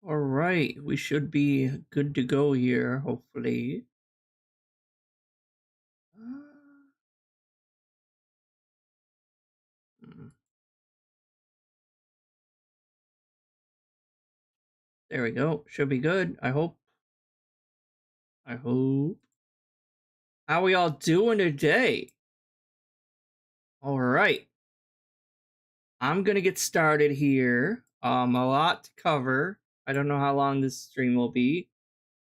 All right, we should be good to go here, hopefully. There we go. Should be good. I hope. How we all doing today? All right. I'm gonna get started here. A lot to cover. I don't know how long this stream will be.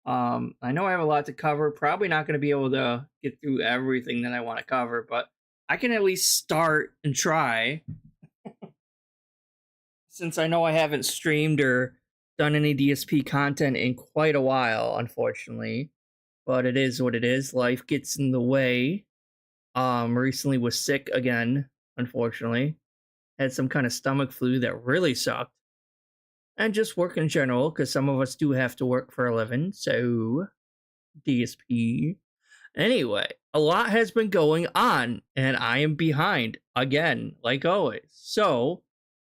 I know I have a lot to cover. Probably not going to be able to get through everything that I want to cover, but I can at least start and try. Since I know I haven't streamed or done any DSP content in quite a while, unfortunately. But it is what it is. Life gets in the way. Recently was sick again, unfortunately. Had some kind of stomach flu that really sucked. And just work in general, because some of us do have to work for a living, so DSP. Anyway, a lot has been going on, and I am behind again, like always. So,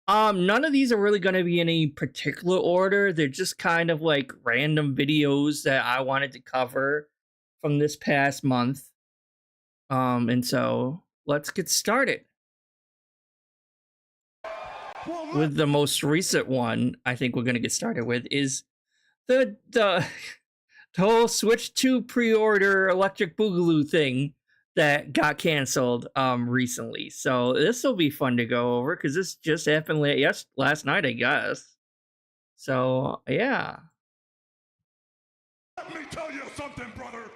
none of these are really going to be in any particular order. They're just kind of like random videos that I wanted to cover from this past month. And so let's get started. With the most recent one, I think we're going to get started with is the whole Switch 2 pre-order Electric Boogaloo thing that got canceled recently. So this will be fun to go over because this just happened last night, I guess. So yeah. Let me tell you something, brother.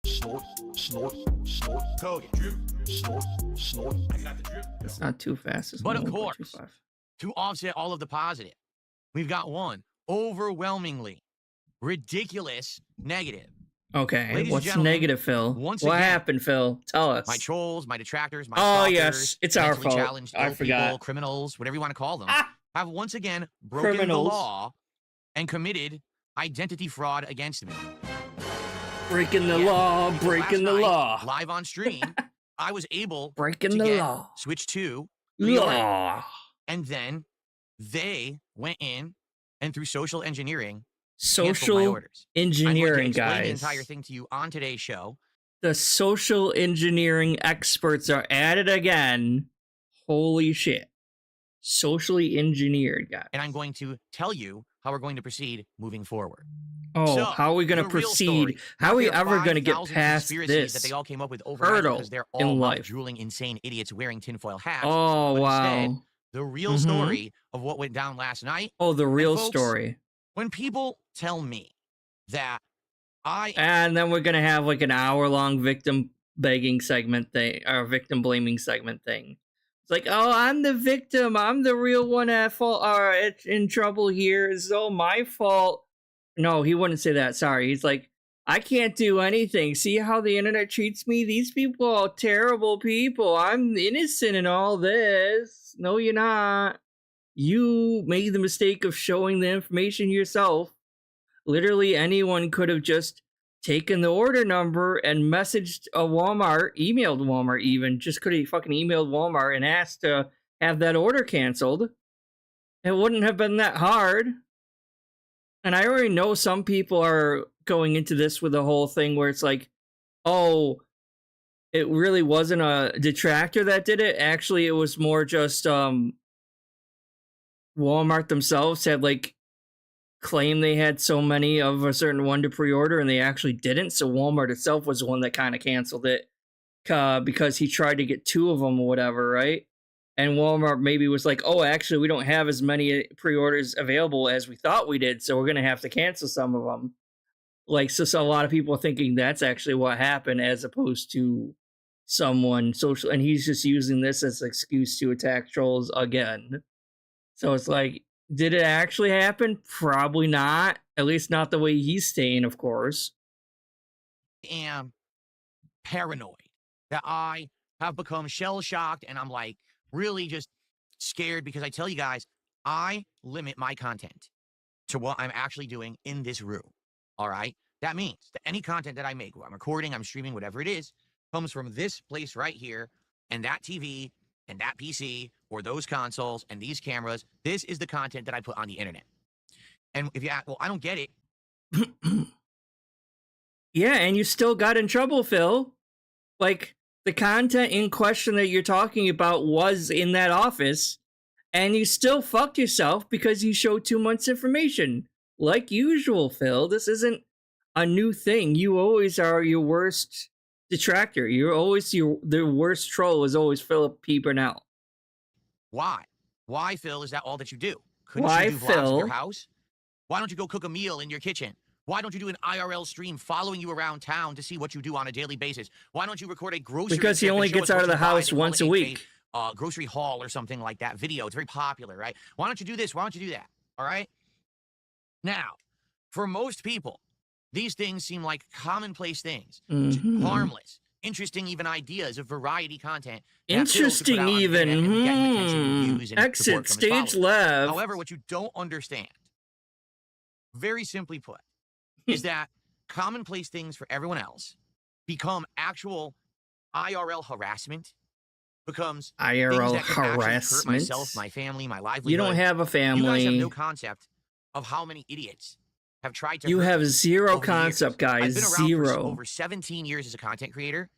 Snort, snort, snort. Cody, drip, snort, snort. I got the drip. It's not too fast. It's but of course, to offset all of the positive, we've got one overwhelmingly ridiculous negative. Okay, ladies what's negative, Phil? What happened, Phil? Tell us. My trolls, my detractors, my stalkers, yes, it's our fault. I forgot. People, criminals, whatever you want to call them, have once again broken the law and committed identity fraud against me. Breaking the law, breaking the law. Live on stream, I was able breaking to the get law. Switch 2 law. And then they went in and through social engineering, social engineering, guys. The entire thing to you on today's show. The social engineering experts are at it again. Holy shit. Socially engineered, guys. And I'm going to tell you how we're going to proceed moving forward. Oh, so, how are we going to proceed? How are we ever going to get past this that they all came up with hurdle because they're all in life? Drooling, insane idiots wearing tinfoil hats. Oh, but wow. Instead, the real story of what went down last night. Oh, the real story. When people tell me that and then we're going to have like an hour-long victim begging segment thing, or victim blaming segment thing. It's like, oh, I'm the victim. I'm the real one at fault, or in trouble here. It's all my fault. No, he wouldn't say that. Sorry. He's like, I can't do anything. See how the internet treats me? These people are terrible people. I'm innocent in all this. No, you're not. You made the mistake of showing the information yourself. Literally anyone could have just taken the order number and messaged a Walmart, emailed Walmart even, just could have fucking emailed Walmart and asked to have that order canceled. It wouldn't have been that hard. And I already know some people are going into this with the whole thing where it's like, oh, it really wasn't a detractor that did it. Actually, it was more just Walmart themselves had like claimed they had so many of a certain one to pre-order and they actually didn't. So Walmart itself was the one that kind of canceled it because he tried to get 2 of them or whatever, right? And Walmart maybe was like, oh, actually, we don't have as many pre-orders available as we thought we did, so we're going to have to cancel some of them. Like, so a lot of people are thinking that's actually what happened as opposed to someone social. And he's just using this as an excuse to attack trolls again. So it's like, did it actually happen? Probably not. At least not the way he's saying, of course. I am paranoid that I have become shell-shocked and I'm like, really just scared because I tell you guys, I limit my content to what I'm actually doing in this room. All right. That means that any content that I make, I'm recording, I'm streaming, whatever it is, comes from this place right here and that TV and that PC or those consoles and these cameras. This is the content that I put on the internet. And if you ask, well, I don't get it. Yeah, and you still got in trouble, Phil. Like, the content in question that you're talking about was in that office, and you still fucked yourself because you showed too much information. Like usual, Phil, this isn't a new thing. You always are your worst detractor. You're always the worst troll is always Philip P. Burnell. Why? Why, Phil, is that all that you do? Couldn't Why, you do vlogs in your Phil? house? Why don't you go cook a meal in your kitchen? Why don't you do an IRL stream following you around town to see what you do on a daily basis? Why don't you record a grocery Because he trip and only show gets us out what of the you buy? house They call once it a week. grocery haul or something like that video. It's very popular, right? Why don't you do this? Why don't you do that? All right? Now, for most people, these things seem like commonplace things, harmless, interesting, even ideas of variety content. Interesting, even. Exit stage left. However, what you don't understand, very simply put, is that commonplace things for everyone else become actual IRL harassment, becomes IRL things that can actually hurt harassment. myself, my family, my livelihood. You don't have a family. You guys have no concept of how many idiots have tried to. You hurt have me zero over the concept, years. guys. I've been around Zero. for over 17 years as a content creator.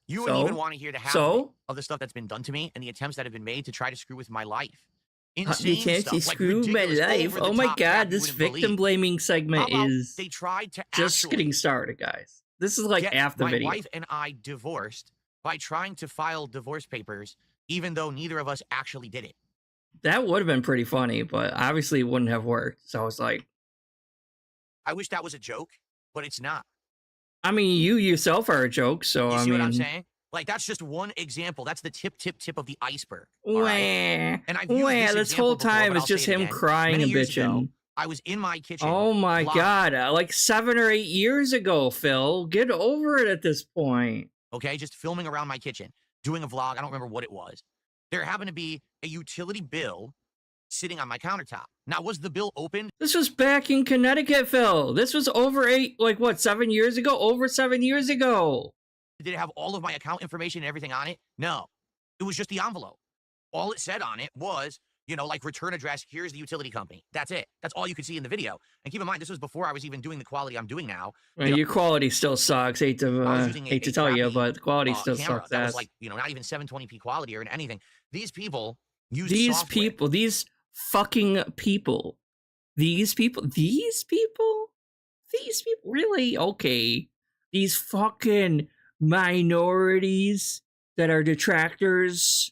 You wouldn't even want to hear the half of the stuff that's been done to me and the attempts that have been made to try to screw with my life. You can't screw my life. Oh my god, this victim blaming segment is they tried to just getting started, guys. This is like half the video. My wife and I divorced by trying to file divorce papers, even though neither of us actually did it. That would have been pretty funny, but obviously it wouldn't have worked. So I was like, I wish that was a joke, but it's not. I mean, you yourself are a joke, so you see what I'm saying? Like, that's just one example. That's the tip of the iceberg. And I've used this whole time it's just him crying and bitching. I was in my kitchen. Oh my god, like 7 or 8 years ago, Phil. Get over it at this point. Okay, just filming around my kitchen, doing a vlog. I don't remember what it was. There happened to be a utility bill sitting on my countertop. Now, was the bill opened? This was back in Connecticut, Phil. This was over 7 years ago? Over 7 years ago. Did it have all of my account information and everything on it? No. It was just the envelope. All it said on it was, like return address, here's the utility company. That's it. That's all you could see in the video. And keep in mind, this was before I was even doing the quality I'm doing now. Your quality still sucks. Hate to tell you, but the quality still sucks. That was like, not even 720p quality or anything. These people use these software. These fucking people. These people, really? Okay. These fucking minorities that are detractors.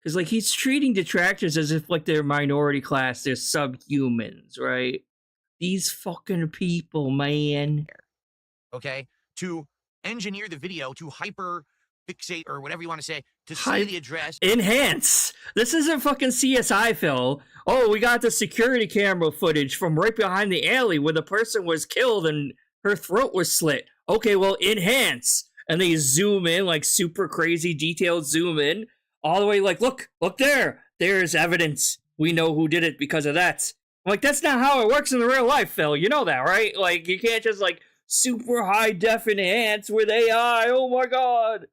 Because, like, he's treating detractors as if, like, they're minority class. They're subhumans, right? These fucking people, man. Okay? To engineer the video, to hyper fixate, or whatever you want to say, to see the address. Enhance. This isn't fucking CSI, Phil. Oh, we got the security camera footage from right behind the alley where the person was killed and her throat was slit. Okay, well, enhance. And they zoom in, like, super crazy detailed zoom in. All the way, like, look there. There's evidence. We know who did it because of that. I'm like, that's not how it works in the real life, Phil. You know that, right? Like, you can't just, like, super high def enhance with AI. Oh my god.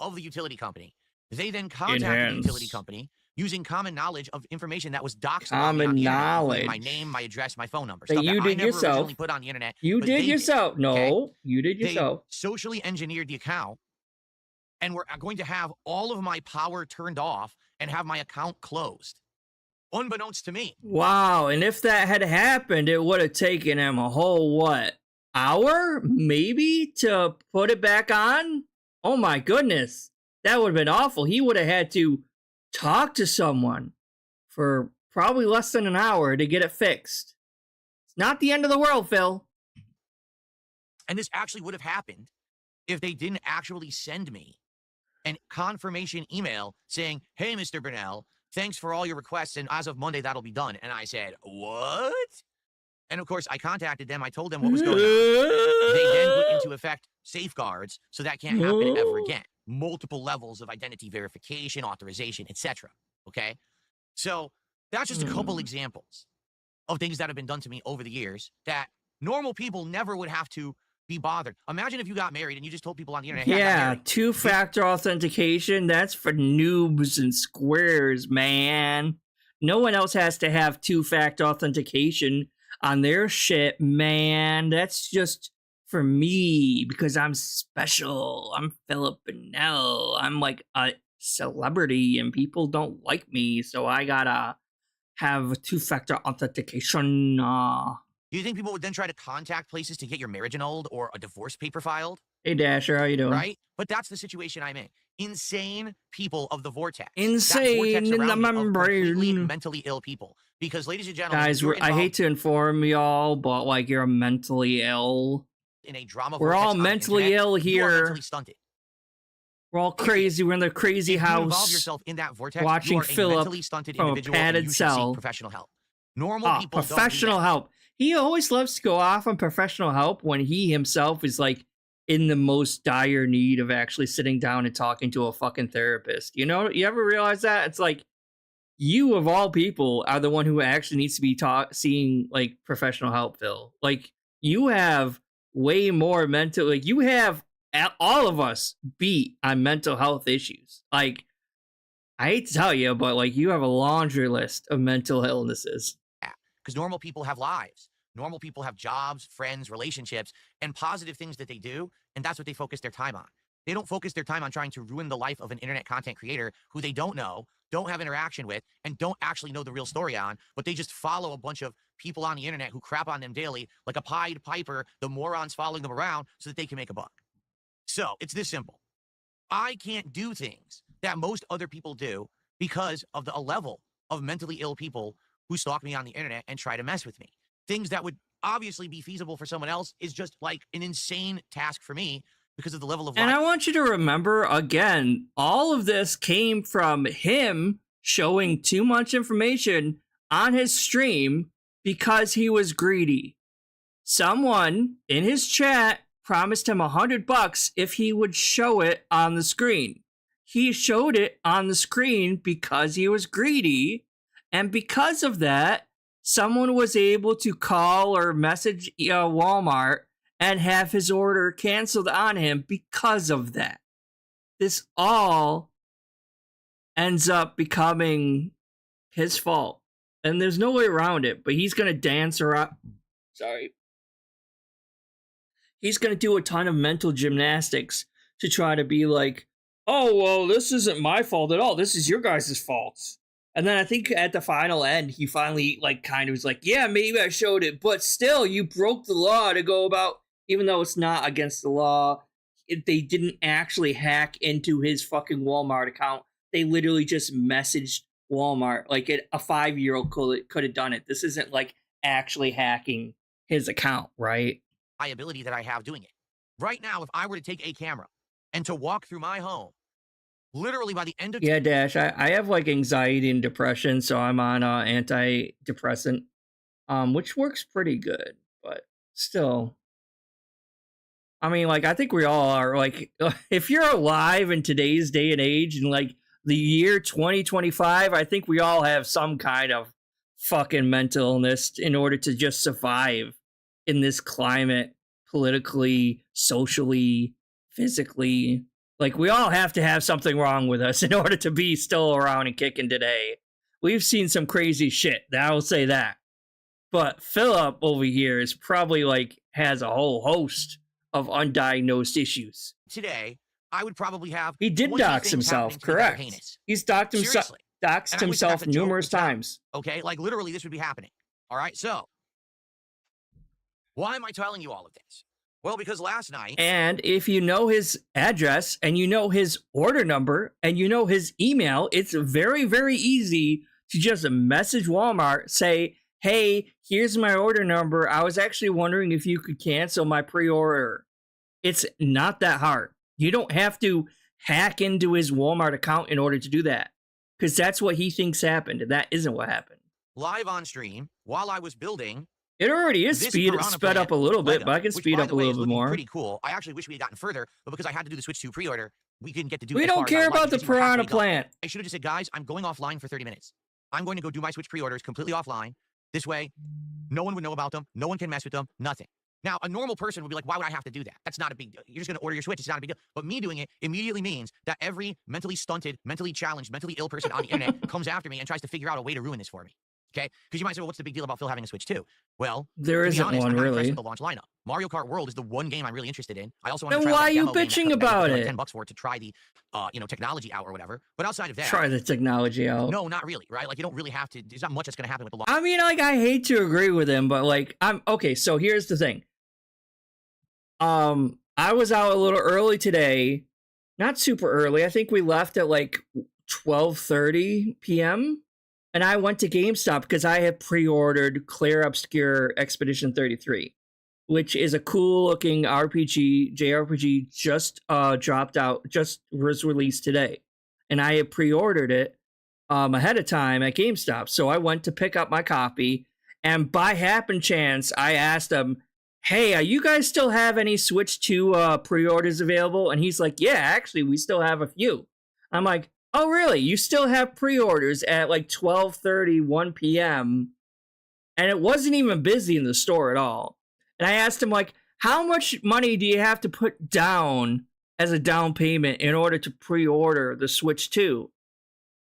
Of the utility company. They then contacted the utility company using common knowledge of information that was doxed common knowledge. My name, my address, my phone number. That you did yourself. Put on the internet. You did yourself. No, you did yourself. They socially engineered the account. And we're going to have all of my power turned off and have my account closed. Unbeknownst to me. Wow, and if that had happened, it would have taken him a whole, hour? Maybe? To put it back on? Oh my goodness. That would have been awful. He would have had to talk to someone for probably less than an hour to get it fixed. It's not the end of the world, Phil. And this actually would have happened if they didn't actually send me an confirmation email saying, hey, Mr. Burnell, thanks for all your requests, and as of Monday, that'll be done. And I said, what? And of course, I contacted them. I told them what was going on. They then put into effect safeguards so that can't happen ever again. Multiple levels of identity verification, authorization, etc. Okay? So that's just a couple examples of things that have been done to me over the years that normal people never would have to be bothered. Imagine if you got married and you just told people on the internet, hey, yeah, two-factor authentication, that's for noobs and squares, man. No one else has to have two-factor authentication on their shit, man. That's just for me because I'm special. I'm Philip Burnell. I'm like a celebrity and people don't like me, so I gotta have two-factor authentication. Do you think people would then try to contact places to get your marriage annulled or a divorce paper filed? Hey Dasher, how you doing? Right? But that's the situation I'm in. Insane people of the vortex. Insane vortex in the around me of completely membrane. mentally ill people. Because, ladies and gentlemen, Guys, you're I hate involved to inform y'all, but like you're mentally ill. in a drama We're vortex all on the mentally internet, ill you are here. mentally stunted. We're all crazy. We're in the crazy If you involve house yourself in that vortex, watching you are a Philip mentally stunted from a individual and padded you should cell. seek professional help. Normal people don't do Professional that. help. He always loves to go off on professional help when he himself is like in the most dire need of actually sitting down and talking to a fucking therapist. You know, you ever realize that? It's like you of all people are the one who actually needs to be seeing like professional help, Phil. Like you have way more mental, like you have all of us beat on mental health issues. Like I hate to tell you, but like you have a laundry list of mental illnesses. Because normal people have lives. Normal people have jobs, friends, relationships, and positive things that they do, and that's what they focus their time on. They don't focus their time on trying to ruin the life of an internet content creator who they don't know, don't have interaction with, and don't actually know the real story on, but they just follow a bunch of people on the internet who crap on them daily, like a Pied Piper, the morons following them around so that they can make a buck. So, it's this simple. I can't do things that most other people do because of the level of mentally ill people who stalk me on the internet and try to mess with me. Things that would obviously be feasible for someone else is just like an insane task for me because of the level of And I want you to remember, again, all of this came from him showing too much information on his stream because he was greedy. Someone in his chat promised him $100 if he would show it on the screen. He showed it on the screen because he was greedy. And because of that, someone was able to call or message Walmart and have his order canceled on him because of that. This all ends up becoming his fault. And there's no way around it, but he's going to dance around. Sorry. He's going to do a ton of mental gymnastics to try to be like, oh, well, this isn't my fault at all. This is your guys' fault. And then I think at the final end, he finally like kind of was like, yeah, maybe I showed it, but still you broke the law to go about, even though it's not against the law, they didn't actually hack into his fucking Walmart account. They literally just messaged Walmart. Like a 5-year-old could have done it. This isn't like actually hacking his account, right? Liability that I have doing it. Right now, if I were to take a camera and to walk through my home, literally by the end of... Yeah, Dash, I have like anxiety and depression, so I'm on antidepressant, which works pretty good, but still. I mean, like, I think we all are, like, if you're alive in today's day and age, in like the year 2025, I think we all have some kind of fucking mental illness in order to just survive in this climate, politically, socially, physically. Like, we all have to have something wrong with us in order to be still around and kicking today. We've seen some crazy shit, I will say that. But Philip over here is probably, like, has a whole host of undiagnosed issues. Today, I would probably have... He did dox himself, correct. He's doxed himself numerous times. Okay, like, literally, this would be happening. All right, so... why am I telling you all of this? Well, because last night... And if you know his address, and you know his order number, and you know his email, it's very, very easy to just message Walmart, say, hey, here's my order number. I was actually wondering if you could cancel my pre-order. It's not that hard. You don't have to hack into his Walmart account in order to do that, because that's what he thinks happened, and that isn't what happened. Live on stream, while I was building... It already is sped up a little bit, but I can speed up a little bit more. Pretty cool. I actually wish we had gotten further, but because I had to do the switch to pre-order, we couldn't get to do it. We don't care about the Piranha plant. I should have just said, guys, I'm going offline for 30 minutes. I'm going to go do my switch pre-orders completely offline. This way, no one would know about them. No one can mess with them. Nothing. Now, a normal person would be like, why would I have to do that? That's not a big deal. You're just going to order your Switch. It's not a big deal. But me doing it immediately means that every mentally stunted, mentally challenged, mentally ill person on the internet comes after me and tries to figure out a way to ruin this for me. Okay? Because you might say, well, what's the big deal about Phil having a Switch too? Well, there isn't honest, one I'm not impressed really. with the launch lineup. Mario Kart World is the one game I'm really interested in. I also want Then to try why are you demo game bitching that about like it? $10 for it to try the, technology out or whatever. But outside of that, Try the technology out. no, not really, right? Like you don't really have to. There's not much that's going to happen with the launch. I mean, like, I hate to agree with him, but like, I'm okay. So here's the thing. I was out a little early today, not super early. I think we left at like 12:30 p.m. and I went to GameStop because I had pre-ordered Clear Obscure Expedition 33, which is a cool-looking RPG, JRPG, just dropped out, just was released today, and I had pre-ordered it ahead of time at GameStop. So I went to pick up my copy, and by happen chance, I asked him, hey, you guys still have any Switch 2 pre-orders available? And he's like, yeah, actually, we still have a few. I'm like, oh, really? You still have pre-orders at like 12:30, 1 p.m.? And it wasn't even busy in the store at all. And I asked him, like, how much money do you have to put down as a down payment in order to pre-order the Switch 2?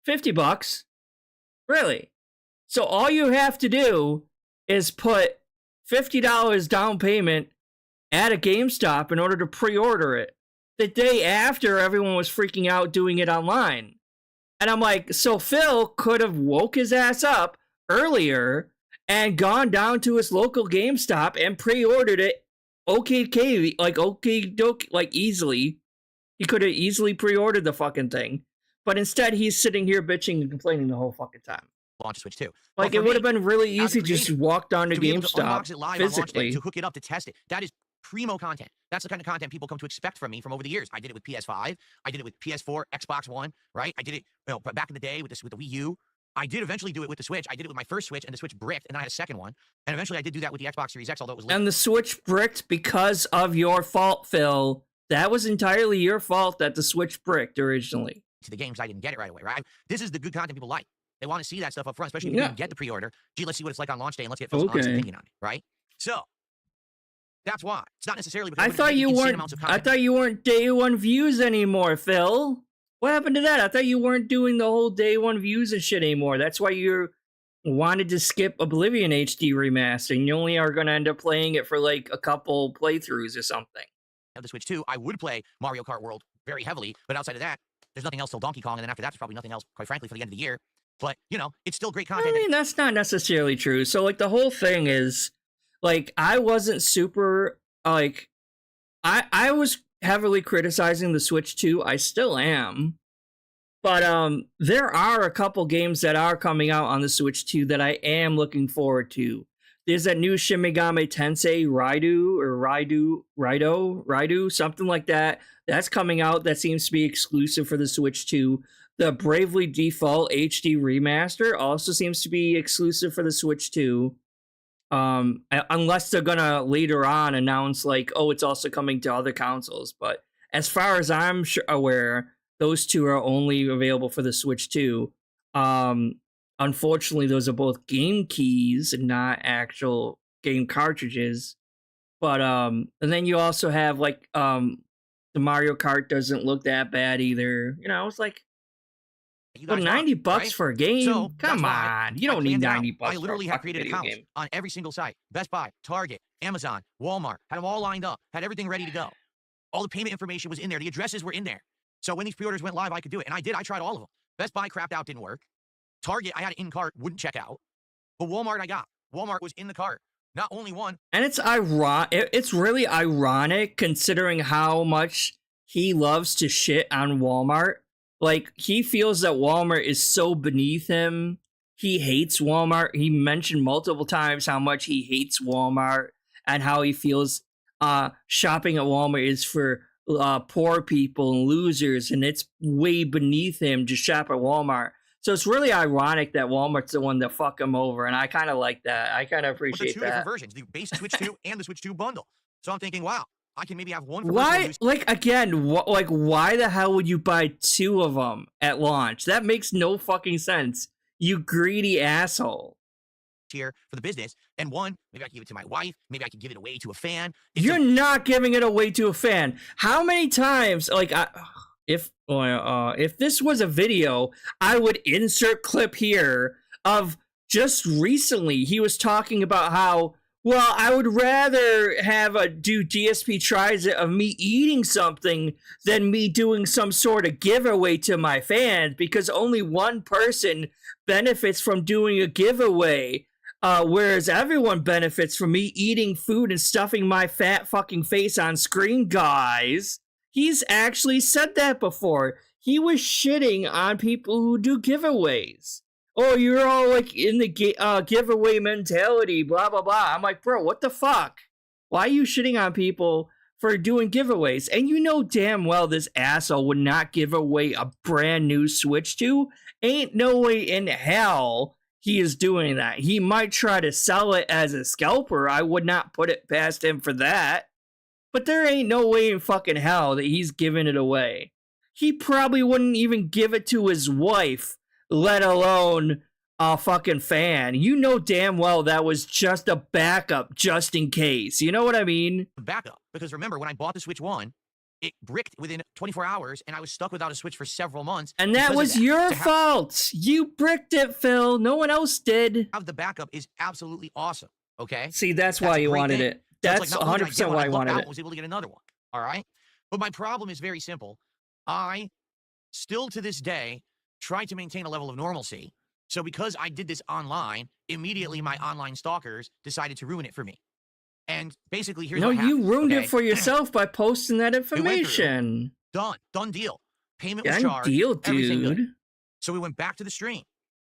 $50. Really? So all you have to do is put $50 down payment at a GameStop in order to pre-order it the day after everyone was freaking out doing it online. And I'm like, so Phil could have woke his ass up earlier and gone down to his local GameStop and pre-ordered it like easily. He could have easily pre-ordered the fucking thing. But instead, he's sitting here bitching and complaining the whole fucking time. Launch Switch 2. Like, it would have been really easy to just walk down to GameStop physically. To hook it up, to test it. That is primo content. That's the kind of content people come to expect from me from over the years. I did it with PS5. I did it with PS4, Xbox One, right? I did it, back in the day with the Wii U. I did eventually do it with the Switch. I did it with my first Switch, and the Switch bricked, and then I had a second one. And eventually I did do that with the Xbox Series X, although it was late. And the Switch bricked because of your fault, Phil. That was entirely your fault that the Switch bricked originally. To the games, I didn't get it right away, right? This is the good content people like. They want to see that stuff up front, especially if you didn't get the pre-order. Gee, let's see what it's like on launch day, and let's get Phil's honest opinion on it, right? So that's why. It's not necessarily because I thought you weren't day one views anymore, Phil. What happened to that? I thought you weren't doing the whole day one views and shit anymore. That's why you wanted to skip Oblivion HD remaster, and you only are going to end up playing it for like a couple playthroughs or something. Of the Switch 2, I would play Mario Kart World very heavily, but outside of that, there's nothing else till Donkey Kong, and then after that, there's probably nothing else, quite frankly, for the end of the year. But, it's still great content. I mean, that's not necessarily true. So, like, the whole thing is, like, I wasn't super, like, I was heavily criticizing the Switch 2. I still am. But, there are a couple games that are coming out on the Switch 2 that I am looking forward to. There's that new Shin Megami Tensei Raido, something like that. That's coming out. That seems to be exclusive for the Switch 2. The Bravely Default HD remaster also seems to be exclusive for the Switch 2. Unless they're gonna later on announce like, oh, it's also coming to other consoles. But as far as I'm aware, those two are only available for the Switch 2. Unfortunately, those are both game keys and not actual game cartridges. But and then you also have like the Mario Kart doesn't look that bad either. It's like, well, $90 right? for a game. So, come on, you don't need $90. I literally had created accounts on every single site: Best Buy, Target, Amazon, Walmart. Had them all lined up. Had everything ready to go. All the payment information was in there. The addresses were in there. So when these pre-orders went live, I could do it, and I did. I tried all of them. Best Buy crapped out, didn't work. Target, I had it in cart, wouldn't check out. But Walmart, I got. Walmart was in the cart. Not only one. And it's really ironic considering how much he loves to shit on Walmart. Like, he feels that Walmart is so beneath him. He hates Walmart. He mentioned multiple times how much he hates Walmart and how he feels shopping at Walmart is for poor people and losers, and it's way beneath him to shop at Walmart. So it's really ironic that Walmart's the one that fuck him over, and I kind of like that. I kind of appreciate that. Well, the two different versions, the base Switch 2 and the Switch 2 bundle. So I'm thinking, wow, I can maybe have one for why? Like, again, why the hell would you buy two of them at launch? That makes no fucking sense. You greedy asshole. here for the business. And one, maybe I can give it to my wife. Maybe I can give it away to a fan. You're not giving it away to a fan. How many times, like, if this was a video, I would insert clip here of just recently he was talking about how, well, I would rather do DSP tries it of me eating something than me doing some sort of giveaway to my fans, because only one person benefits from doing a giveaway, whereas everyone benefits from me eating food and stuffing my fat fucking face on screen, guys. He's actually said that before. He was shitting on people who do giveaways. Oh, you're all like in the giveaway mentality, blah, blah, blah. I'm like, bro, what the fuck? Why are you shitting on people for doing giveaways? And you know damn well this asshole would not give away a brand new Switch 2. Ain't no way in hell he is doing that. He might try to sell it as a scalper. I would not put it past him for that. But there ain't no way in fucking hell that he's giving it away. He probably wouldn't even give it to his wife, let alone a fucking fan. You know damn well that was just a backup, just in case. You know what I mean? Backup. Because remember, when I bought the Switch 1, it bricked within 24 hours, and I was stuck without a Switch for several months. And that was your fault. You bricked it, Phil. No one else did. Have the backup is absolutely awesome. Okay? See, that's why you wanted it. That's 100% why I wanted it. I was able to get another one. All right? But my problem is very simple. I still to this day try to maintain a level of normalcy. So because I did this online, immediately my online stalkers decided to ruin it for me. And basically, here's what happened. No, you ruined it for yourself by posting that information. Done deal. Payment was charged. Deal, dude. So we went back to the stream,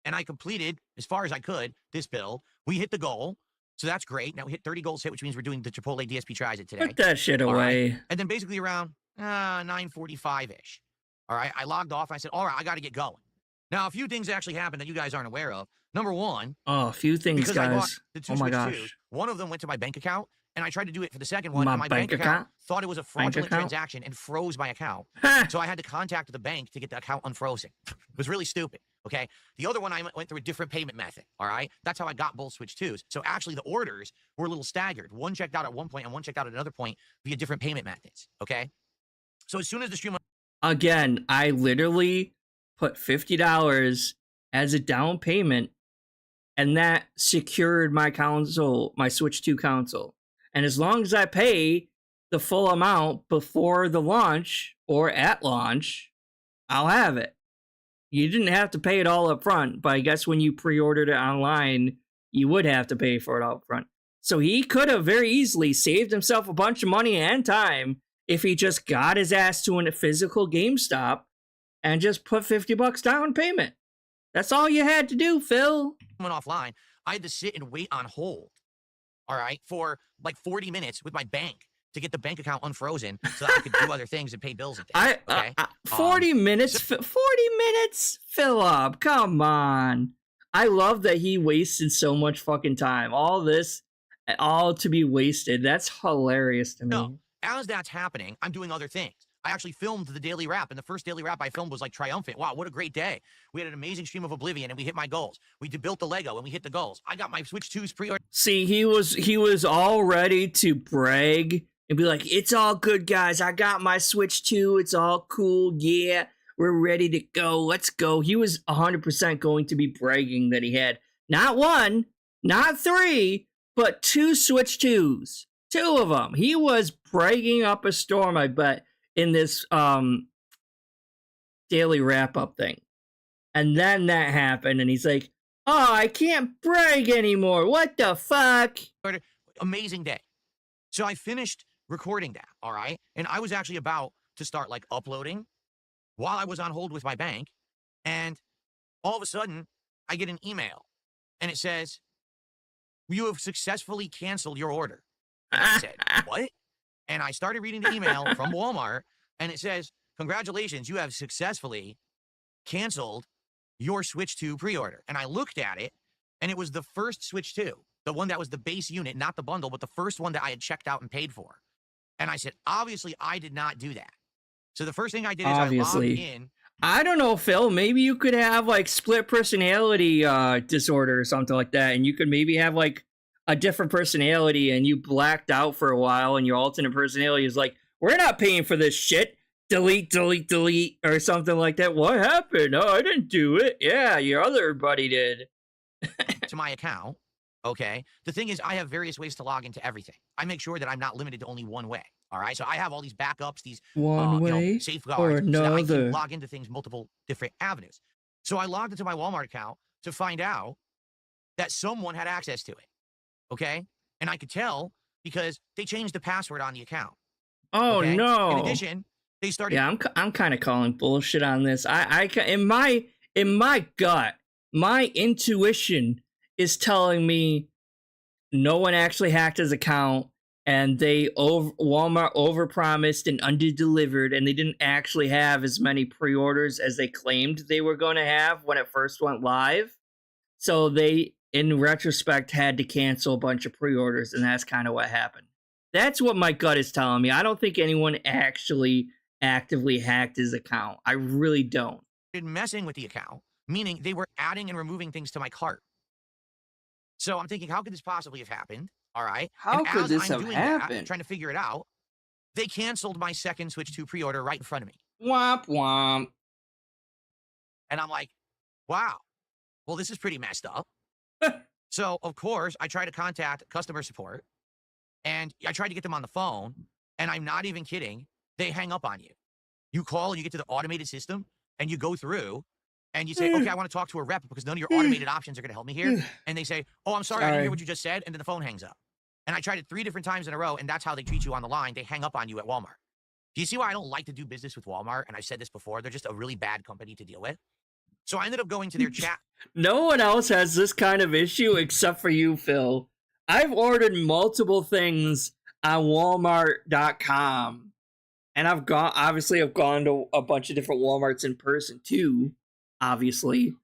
and I completed, as far as I could, this build. We hit the goal. So that's great. Now we hit 30 goals hit, which means we're doing the Chipotle DSP tries it today. Put that shit away. Right? And then basically around 9:45-ish. All right, I logged off. And I said, all right, I got to get going. Now, a few things actually happened that you guys aren't aware of. Number one. Oh, a few things, guys. I bought the two Switch 2s, one of them went to my bank account, and I tried to do it for the second one. My bank account thought it was a fraudulent transaction and froze my account. So I had to contact the bank to get the account unfrozen. It was really stupid. Okay. The other one, I went through a different payment method. All right. That's how I got both Switch 2s. So actually, the orders were a little staggered. One checked out at one point and one checked out at another point via different payment methods. Okay. So as soon as the stream. Again, I literally put $50 as a down payment, and that secured my console, my Switch 2 console. And as long as I pay the full amount before the launch or at launch, I'll have it. You didn't have to pay it all up front, but I guess when you pre-ordered it online, you would have to pay for it all up front. So he could have very easily saved himself a bunch of money and time if he just got his ass to a physical GameStop and just put $50 down payment. That's all you had to do, Phil. Went offline. I had to sit and wait on hold. All right, for like 40 minutes with my bank to get the bank account unfrozen so that I could do other things and pay bills and things. Okay? 40 minutes? 40 minutes? Philip, come on. I love that he wasted so much fucking time. All this, all to be wasted. That's hilarious to me. No, as that's happening, I'm doing other things. I actually filmed the daily wrap, and the first daily wrap I filmed was like triumphant. Wow, what a great day. We had an amazing stream of Oblivion, and we hit my goals. We built the Lego, and we hit the goals. I got my Switch 2's pre-order. See, he was all ready to brag and be like, it's all good, guys. I got my Switch 2. It's all cool. Yeah, we're ready to go. Let's go. He was 100% going to be bragging that he had not one, not three, but 2 Switch 2s. 2 of them. He was bragging up a storm, I bet, in this daily wrap-up thing. And then that happened, and he's like, oh, I can't brag anymore. What the fuck? Amazing day. So I finished recording that, all right? And I was actually about to start, like, uploading while I was on hold with my bank. And all of a sudden, I get an email, and it says, you have successfully canceled your order. And I said, what? And I started reading the email from Walmart, and it says, congratulations, you have successfully canceled your Switch 2 pre-order. And I looked at it, and it was the first Switch 2, the one that was the base unit, not the bundle, but the first one that I had checked out and paid for. And I said, obviously, I did not do that. So the first thing I did is I logged in I don't know, Phil. Maybe you could have like split personality disorder or something like that, and you could maybe have like a different personality, and you blacked out for a while, and your alternate personality is like, "We're not paying for this shit. Delete, delete, delete," or something like that. What happened? Oh, I didn't do it. Yeah, your other buddy did. To my account, okay? The thing is, I have various ways to log into everything. I make sure that I'm not limited to only one way. All right. So I have all these backups, these One way or safeguards, so that I can another. log into things multiple different avenues. So I logged into my Walmart account to find out that someone had access to it. Okay. And I could tell because they changed the password on the account. Oh Okay. no! In addition, they started. Yeah, I'm kind of calling bullshit on this. In my gut, my intuition is telling me no one actually hacked his account, and Walmart overpromised and underdelivered, and they didn't actually have as many pre-orders as they claimed they were going to have when it first went live. So they, in retrospect, had to cancel a bunch of pre-orders, and that's kind of what happened. That's what my gut is telling me. I don't think anyone actually actively hacked his account. I really don't. Messing with the account, meaning they were adding and removing things to my cart. So I'm thinking, how could this possibly have happened? All right. How could this have happened? That, trying to figure it out, they canceled my second Switch 2 pre-order right in front of me. Womp womp. And I'm like, wow, well, this is pretty messed up. So, of course, I try to contact customer support, and I tried to get them on the phone, and I'm not even kidding. They hang up on you. You call, and you get to the automated system, and you go through, and you say, okay, I want to talk to a rep because none of your automated options are going to help me here. And they say, oh, I'm sorry, I didn't hear what you just said. And then the phone hangs up. And I tried it 3 different times in a row, and that's how they treat you on the line. They hang up on you at Walmart. Do you see why I don't like to do business with Walmart? And I've said this before. They're just a really bad company to deal with. So I ended up going to their chat. No one else has this kind of issue except for you, Phil. I've ordered multiple things on Walmart.com. And I've gone to a bunch of different Walmarts in person too, obviously.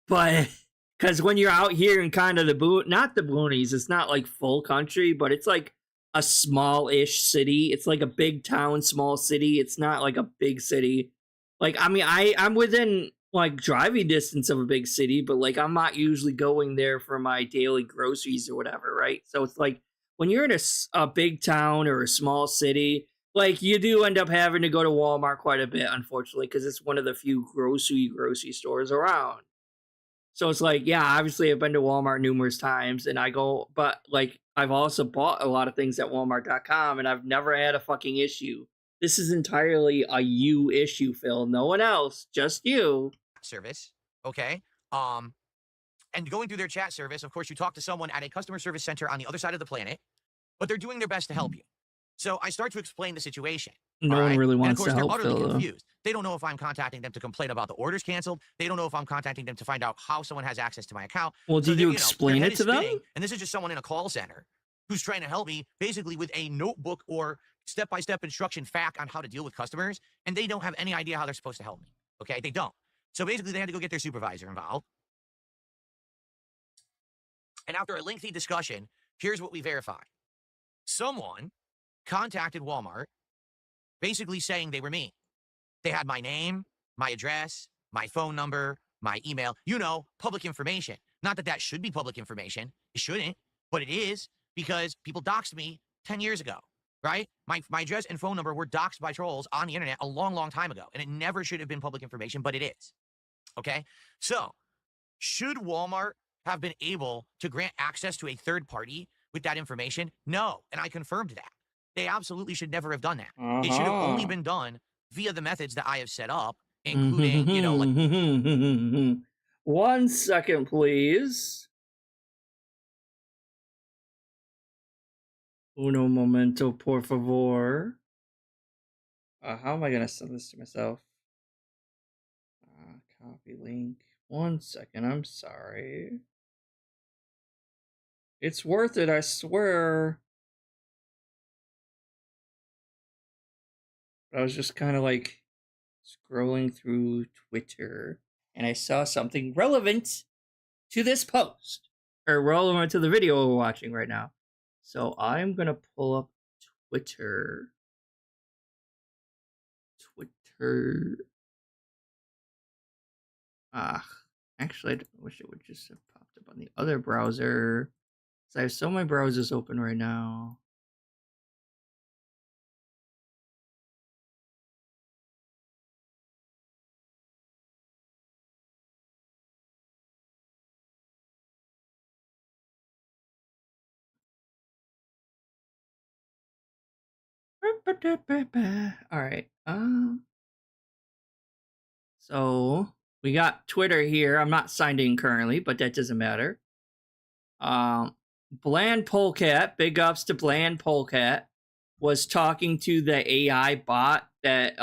But because when you're out here in kind of not the boonies, it's not like full country, but it's like a small-ish city. It's like a big town, small city. It's not like a big city. Like, I mean, I'm within like driving distance of a big city, but like I'm not usually going there for my daily groceries or whatever, right? So it's like when you're in a big town or a small city, like you do end up having to go to Walmart quite a bit, unfortunately, because it's one of the few grocery stores around. So it's like, yeah, obviously I've been to Walmart numerous times, and I go, but like I've also bought a lot of things at Walmart.com, and I've never had a fucking issue. This is entirely a you issue, Phil. No one else, just you. Service, okay? And going through their chat service, of course, you talk to someone at a customer service center on the other side of the planet, but they're doing their best to help you. So I start to explain the situation. No one really wants to help Phil. They're utterly confused. Though. They don't know if I'm contacting them to complain about the orders canceled. They don't know if I'm contacting them to find out how someone has access to my account. Well, did you explain it to them? And this is just someone in a call center who's trying to help me, basically with a notebook or step-by-step instruction fact on how to deal with customers, and they don't have any idea how they're supposed to help me. Okay, they don't. So basically, they had to go get their supervisor involved. And after a lengthy discussion, here's what we verified. Someone contacted Walmart, basically saying they were me. They had my name, my address, my phone number, my email, public information. Not that that should be public information. It shouldn't, but it is because people doxed me 10 years ago, right? My address and phone number were doxed by trolls on the internet a long, long time ago, and it never should have been public information, but it is, okay? So should Walmart have been able to grant access to a third party with that information? No, and I confirmed that. They absolutely should never have done that. It should have only been done via the methods that I have set up, including, 1 second, please. Uno momento, por favor. How am I gonna send this to myself? Copy link. 1 second, I'm sorry. It's worth it, I swear. I was just kind of like scrolling through Twitter, and I saw something relevant to this post, or relevant to the video we're watching right now. So I'm going to pull up Twitter. Actually, I wish it would just have popped up on the other browser. So I have so many browsers open right now. All right. So we got Twitter here. I'm not signed in currently, but that doesn't matter. Bland Polecat, big ups to Bland Polecat, was talking to the AI bot that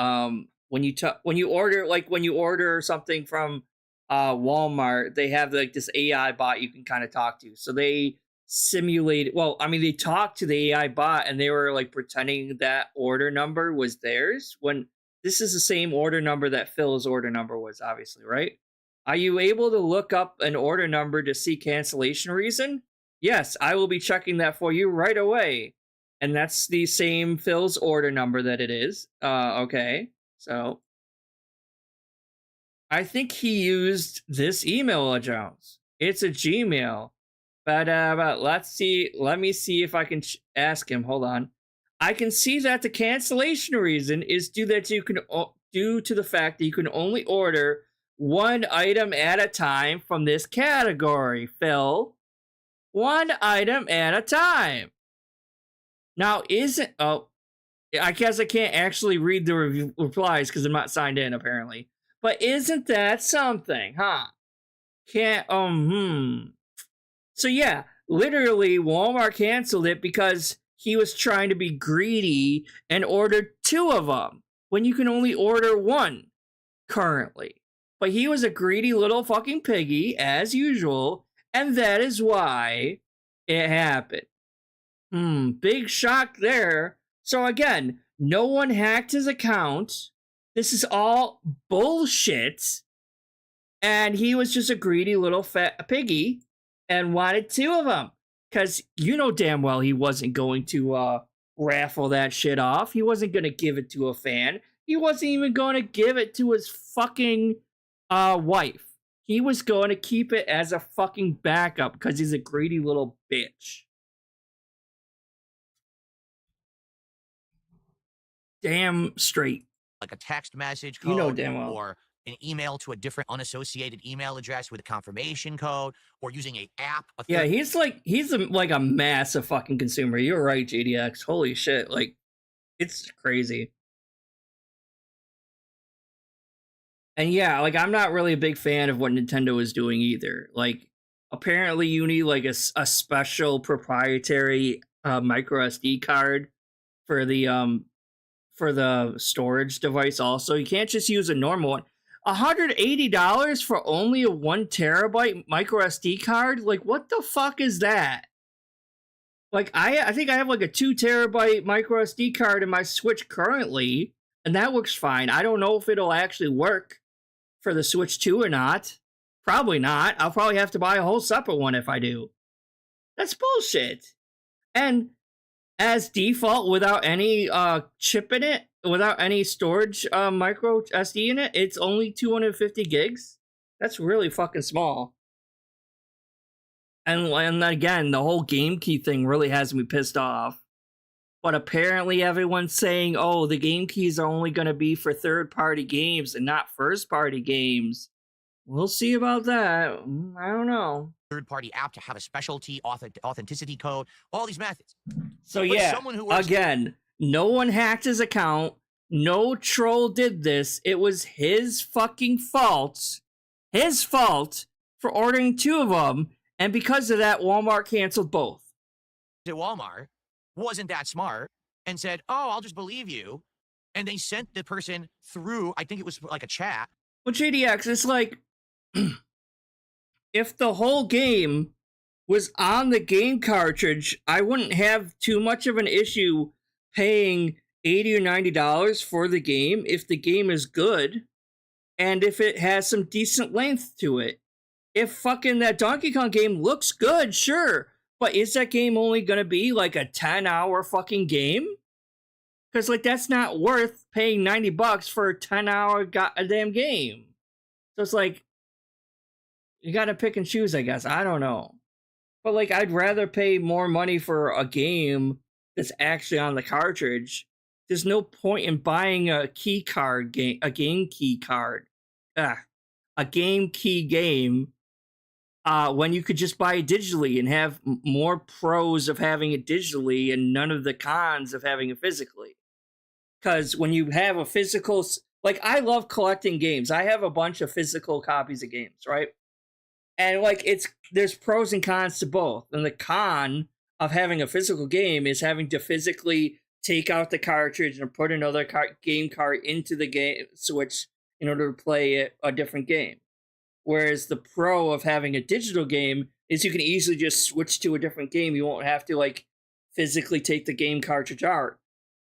when you order something from Walmart, they have like this AI bot you can kind of talk to. So they simulated. Well, I mean, they talked to the AI bot and they were like pretending that order number was theirs when this is the same order number that Phil's order number was, obviously, right? Are you able to look up an order number to see cancellation reason? Yes, I will be checking that for you right away. And that's the same Phil's order number that it is. Okay. So I think he used this email address. It's a Gmail. But let's see. Let me see if I can ask him. Hold on. I can see that the cancellation reason is due to the fact that you can only order one item at a time from this category, Phil. One item at a time. Now, I guess I can't actually read the replies because I'm not signed in, apparently. But isn't that something, huh? So yeah, literally Walmart canceled it because he was trying to be greedy and ordered two of them when you can only order one currently. But he was a greedy little fucking piggy, as usual, and that is why it happened. Big shock there. So again, no one hacked his account. This is all bullshit. And he was just a greedy little fat piggy and wanted two of them. Because you know damn well he wasn't going to raffle that shit off. He wasn't going to give it to a fan. He wasn't even going to give it to his fucking wife. He was going to keep it as a fucking backup because he's a greedy little bitch. Damn straight. Like a text message code, you know damn well. Or an email to a different unassociated email address with a confirmation code, or using an app. Yeah, he's like a massive fucking consumer. You're right, JDX. Holy shit, like it's crazy. And yeah, like I'm not really a big fan of what Nintendo is doing either. Like apparently you need like a special proprietary micro SD card for the storage device also. You can't just use a normal one. $180 for only a 1 terabyte micro SD card? Like what the fuck is that? Like I think I have like a 2 terabyte micro SD card in my Switch currently, and that works fine. I don't know if it'll actually work for the Switch 2 or not. Probably not. I'll probably have to buy a whole separate one if I do. That's bullshit. And as default, without any chip in it, without any storage micro SD in it, it's only 250 gigs. That's really fucking small. And again, the whole game key thing really has me pissed off. But apparently everyone's saying, oh, the game keys are only going to be for third-party games and not first-party games. We'll see about that. I don't know. Third-party app to have a specialty authenticity code, all these methods. So yeah, again, no one hacked his account. No troll did this. It was his fucking fault. His fault for ordering two of them. And because of that, Walmart canceled both. Walmart wasn't that smart and said, oh, I'll just believe you. And they sent the person through, I think it was like a chat. Well, JDX, it's like, if the whole game was on the game cartridge, I wouldn't have too much of an issue paying $80 or $90 for the game if the game is good and if it has some decent length to it. If fucking that Donkey Kong game looks good, sure, but is that game only gonna be like a 10-hour fucking game? Because like that's not worth paying $90 for a 10-hour goddamn game. So it's like, You gotta pick and choose, I guess. I don't know. But like, I'd rather pay more money for a game that's actually on the cartridge. There's no point in buying a key card game, a game key card, a game key game, when you could just buy it digitally and have more pros of having it digitally and none of the cons of having it physically. Because when you have a physical, like, I love collecting games. I have a bunch of physical copies of games, right? And like, there's pros and cons to both. And the con of having a physical game is having to physically take out the cartridge and put another game card into the game switch in order to play a different game. Whereas the pro of having a digital game is you can easily just switch to a different game. You won't have to like physically take the game cartridge out.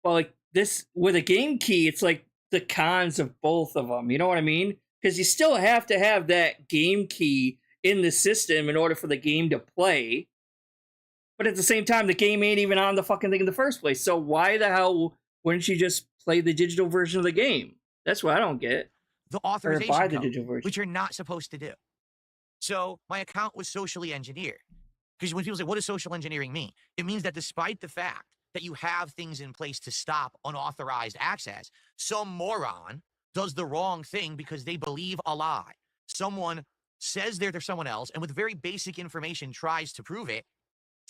Well, like this with a game key, it's like the cons of both of them. You know what I mean? Because you still have to have that game key in the system in order for the game to play. But at the same time, the game ain't even on the fucking thing in the first place. So why the hell wouldn't you just play the digital version of the game? That's what I don't get. The authorization code, which you're not supposed to do. So my account was socially engineered. Because when people say, what does social engineering mean? It means that despite the fact that you have things in place to stop unauthorized access, some moron does the wrong thing because they believe a lie. Someone says they're someone else and with very basic information tries to prove it,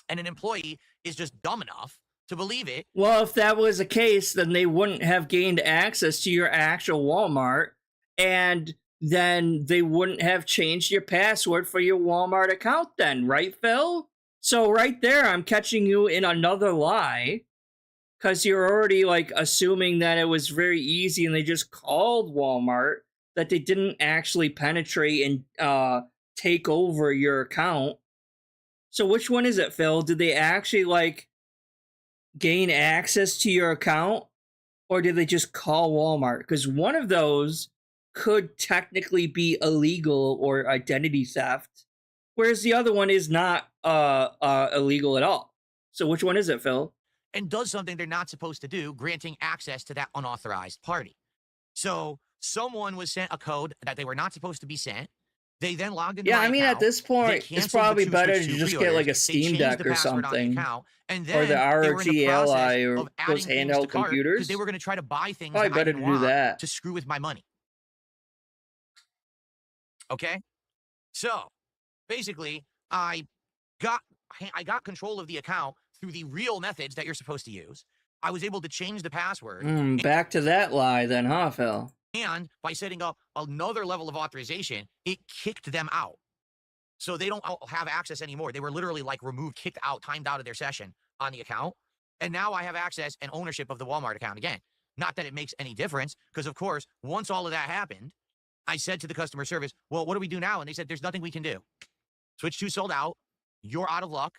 and an employee is just dumb enough to believe it. Well, if that was the case, then they wouldn't have gained access to your actual Walmart, and then they wouldn't have changed your password for your Walmart account then, right, Phil? So right there, I'm catching you in another lie, because you're already like assuming that it was very easy and they just called Walmart, that they didn't actually penetrate and take over your account. So which one is it, Phil? Did they actually like gain access to your account, or did they just call Walmart? Because one of those could technically be illegal or identity theft, whereas the other one is not illegal at all. So which one is it, Phil? And does something they're not supposed to do, granting access to that unauthorized party. So someone was sent a code that they were not supposed to be sent. They then logged into my account. At this point, it's probably better to just get like a Steam Deck or something, and then or the ROG Ally or those handheld computers. Because they were going to try to buy things probably better to do that to screw with my money. Okay, so basically, I got control of the account through the real methods that you're supposed to use. I was able to change the password. Back to that lie then, huh, Phil? And by setting up another level of authorization, it kicked them out. So they don't have access anymore. They were literally like removed, kicked out, timed out of their session on the account. And now I have access and ownership of the Walmart account again. Not that it makes any difference, because of course, once all of that happened, I said to the customer service, well, what do we do now? And they said, there's nothing we can do. Switch 2 sold out. You're out of luck.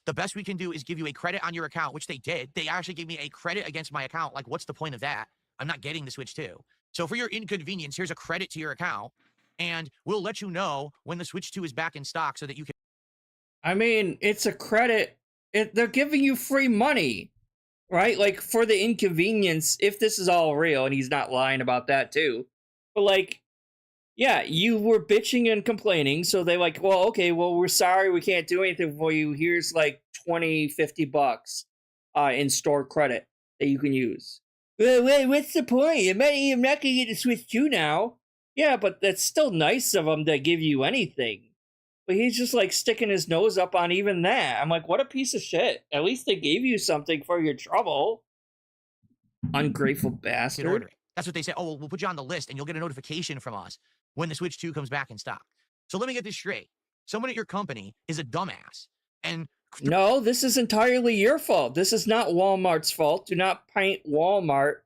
The best we can do is give you a credit on your account, which they did. They actually gave me a credit against my account. Like, what's the point of that? I'm not getting the Switch 2. So for your inconvenience, here's a credit to your account, and we'll let you know when the Switch 2 is back in stock so that you can... I mean, it's a credit. They're giving you free money, right? Like, for the inconvenience, if this is all real, and he's not lying about that too. But like, yeah, you were bitching and complaining, so they're like, well, okay, well, we're sorry, we can't do anything for you. Here's like $20-$50 in store credit that you can use. Well, wait, what's the point? I'm not going to get the Switch 2 now. Yeah, but that's still nice of them to give you anything. But he's just like sticking his nose up on even that. I'm like, what a piece of shit. At least they gave you something for your trouble. Ungrateful bastard. That's what they say. Oh, well, we'll put you on the list and you'll get a notification from us when the Switch 2 comes back in stock. So let me get this straight. Someone at your company is a dumbass. And no, this is entirely your fault. This is not Walmart's fault. Do not paint Walmart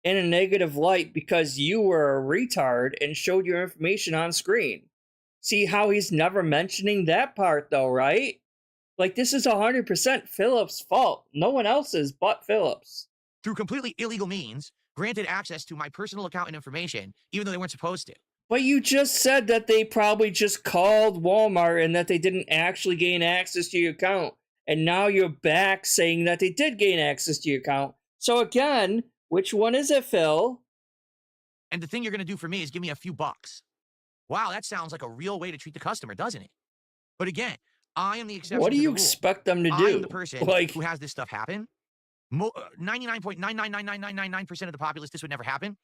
in a negative light because you were a retard and showed your information on screen. See how he's never mentioning that part though, right? Like, this is 100% Philip's fault. No one else's but Philip's. Through completely illegal means, granted access to my personal account and information, even though they weren't supposed to. But you just said that they probably just called Walmart and that they didn't actually gain access to your account. And now you're back saying that they did gain access to your account. So again, which one is it, Phil? And the thing you're going to do for me is give me a few bucks. wow, that sounds like a real way to treat the customer, doesn't it? But again, I am the exception. What do to you the rule. expect them to do? I am the person like, who has this stuff happen. 99.9999999% of the populace, this would never happen.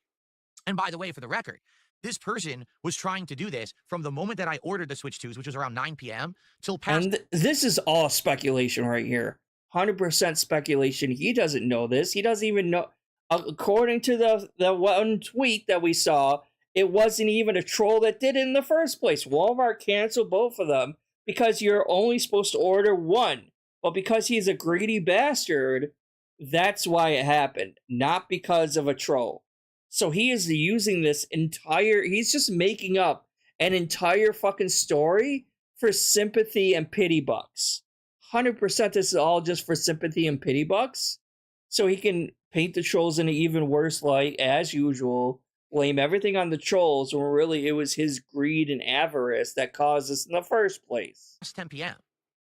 And by the way, for the record, this person was trying to do this from the moment that I ordered the Switch 2s, which was around 9 p.m. till past. And this is all speculation right here. 100% speculation. He doesn't know this. He doesn't even know. According to the one tweet that we saw, it wasn't even a troll that did it in the first place. Walmart canceled both of them because you're only supposed to order one. But because he's a greedy bastard, that's why it happened. Not because of a troll. So he is using this entire... He's just making up an entire fucking story for sympathy and pity bucks. 100% this is all just for sympathy and pity bucks. So he can paint the trolls in an even worse light, as usual. Blame everything on the trolls, when really it was his greed and avarice that caused this in the first place. It's 10 p.m.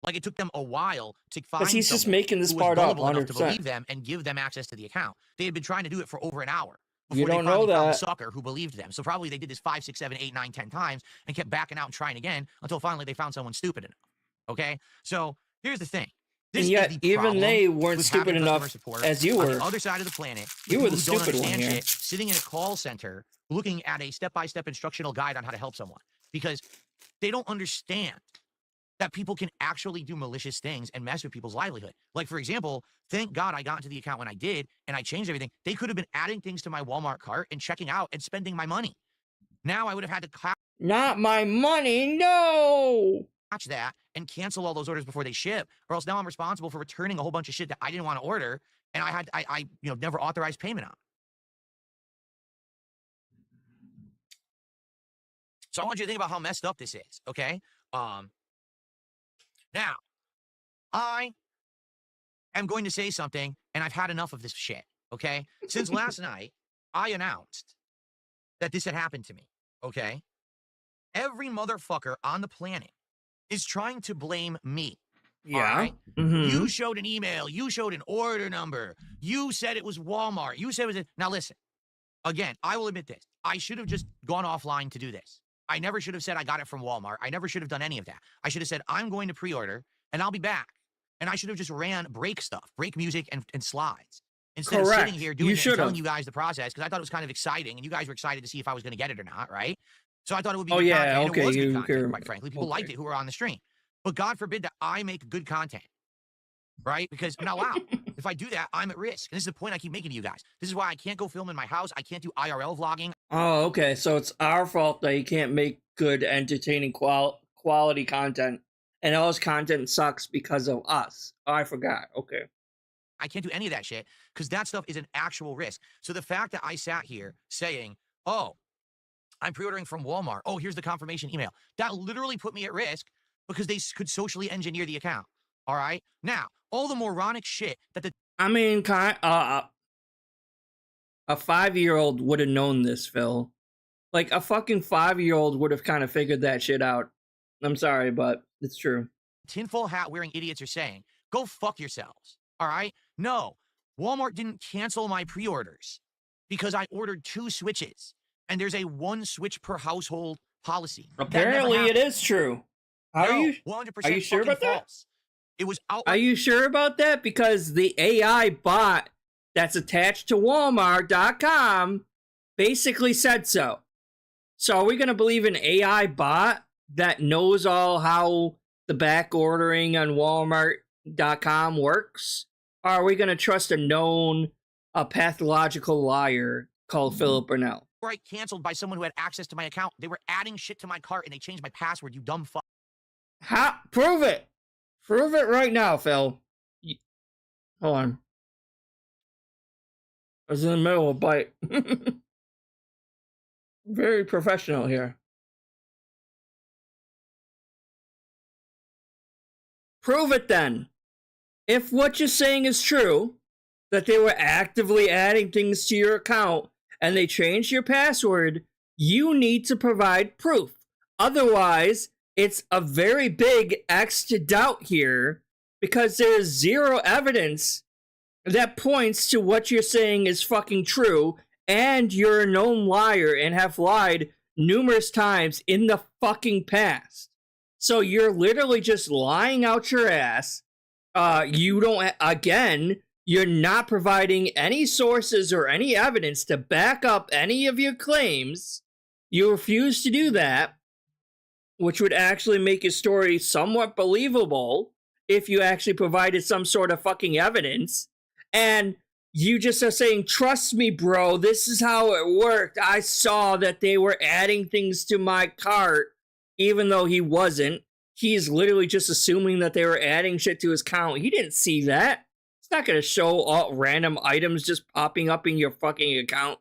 Like, it took them a while to find Because he's just making this who was part up, gullible enough 100%. to believe them and give them access to the account. They had been trying to do it for over an hour. You Before don't they finally know found that. the sucker who believed them. So probably they did this 5, 6, 7, 8, 9, 10 times and kept backing out and trying again until finally they found someone stupid enough. Okay? So here's the thing. This And yet, is the even problem they weren't with stupid having enough customer support as you on were. the other side of the planet. You were the people who don't stupid one understand here. shit, sitting in a call center looking at a step-by-step instructional guide on how to help someone. Because they don't understand that people can actually do malicious things and mess with people's livelihood. Like, for example, thank God I got into the account when I did, and I changed everything. They could have been adding things to my Walmart cart and checking out and spending my money. Now I would have had to Not my money, no! catch that and cancel all those orders before they ship, or else now I'm responsible for returning a whole bunch of shit that I didn't want to order, and I never authorized payment on. So I want you to think about how messed up this is, okay? Now, I am going to say something, and I've had enough of this shit, okay? Since last night, I announced that this had happened to me, okay? Every motherfucker on the planet is trying to blame me. Yeah. Right? Mm-hmm. You showed an email. You showed an order number. You said it was Walmart. You said it was... Now, listen. Again, I will admit this. I should have just gone offline to do this. I never should have said I got it from Walmart. I never should have done any of that. I should have said, I'm going to pre-order, and I'll be back. And I should have just ran break stuff, break music and slides. Instead Correct. of sitting here doing You it and telling should've. you guys the process, because I thought it was kind of exciting, and you guys were excited to see if I was going to get it or not, right? So I thought it would be Oh, good yeah, content, and okay, it was good you content, care. quite frankly. People Okay. liked it who were on the stream. But God forbid that I make good content, right? Because I'm not allowed. If I do that, I'm at risk. And this is the point I keep making to you guys. This is why I can't go film in my house. I can't do IRL vlogging. Oh, okay. So it's our fault that you can't make good, entertaining, quality content. And all this content sucks because of us. Oh, I forgot. Okay. I can't do any of that shit because that stuff is an actual risk. So the fact that I sat here saying, oh, I'm pre-ordering from Walmart. Oh, here's the confirmation email. That literally put me at risk because they could socially engineer the account. All right? Now, all the moronic shit that the... I mean, a 5-year-old would have known this, Phil. Like, a fucking 5-year-old would have kind of figured that shit out. I'm sorry, but it's true. tinfoil hat wearing idiots are saying, go fuck yourselves. All right? No, Walmart didn't cancel my pre-orders because I ordered 2 Switches and there's a 1 Switch per household policy. Apparently it is true. No, Are you 100% sure about that? false. It was out. Are you sure about that? Because the AI bot that's attached to Walmart.com basically said so. So are we going to believe an AI bot that knows all how the back ordering on Walmart.com works? Or are we going to trust a pathological liar called Philip Burnell? Right, canceled by someone who had access to my account. They were adding shit to my cart and they changed my password, you dumb fuck. Prove it. Prove it right now, Phil. Hold on. I was in the middle of a bite. Very professional here. Prove it then. If what you're saying is true, that they were actively adding things to your account and they changed your password, you need to provide proof. Otherwise, it's a very big X to doubt here because there is zero evidence that points to what you're saying is fucking true, and you're a known liar and have lied numerous times in the fucking past. So you're literally just lying out your ass. You don't, again, you're not providing any sources or any evidence to back up any of your claims. You refuse to do that, which would actually make your story somewhat believable if you actually provided some sort of fucking evidence. And you just are saying, trust me, bro, this is how it worked. I saw that they were adding things to my cart, even though he wasn't. He's literally just assuming that they were adding shit to his account. He didn't see that. It's not going to show all random items just popping up in your fucking account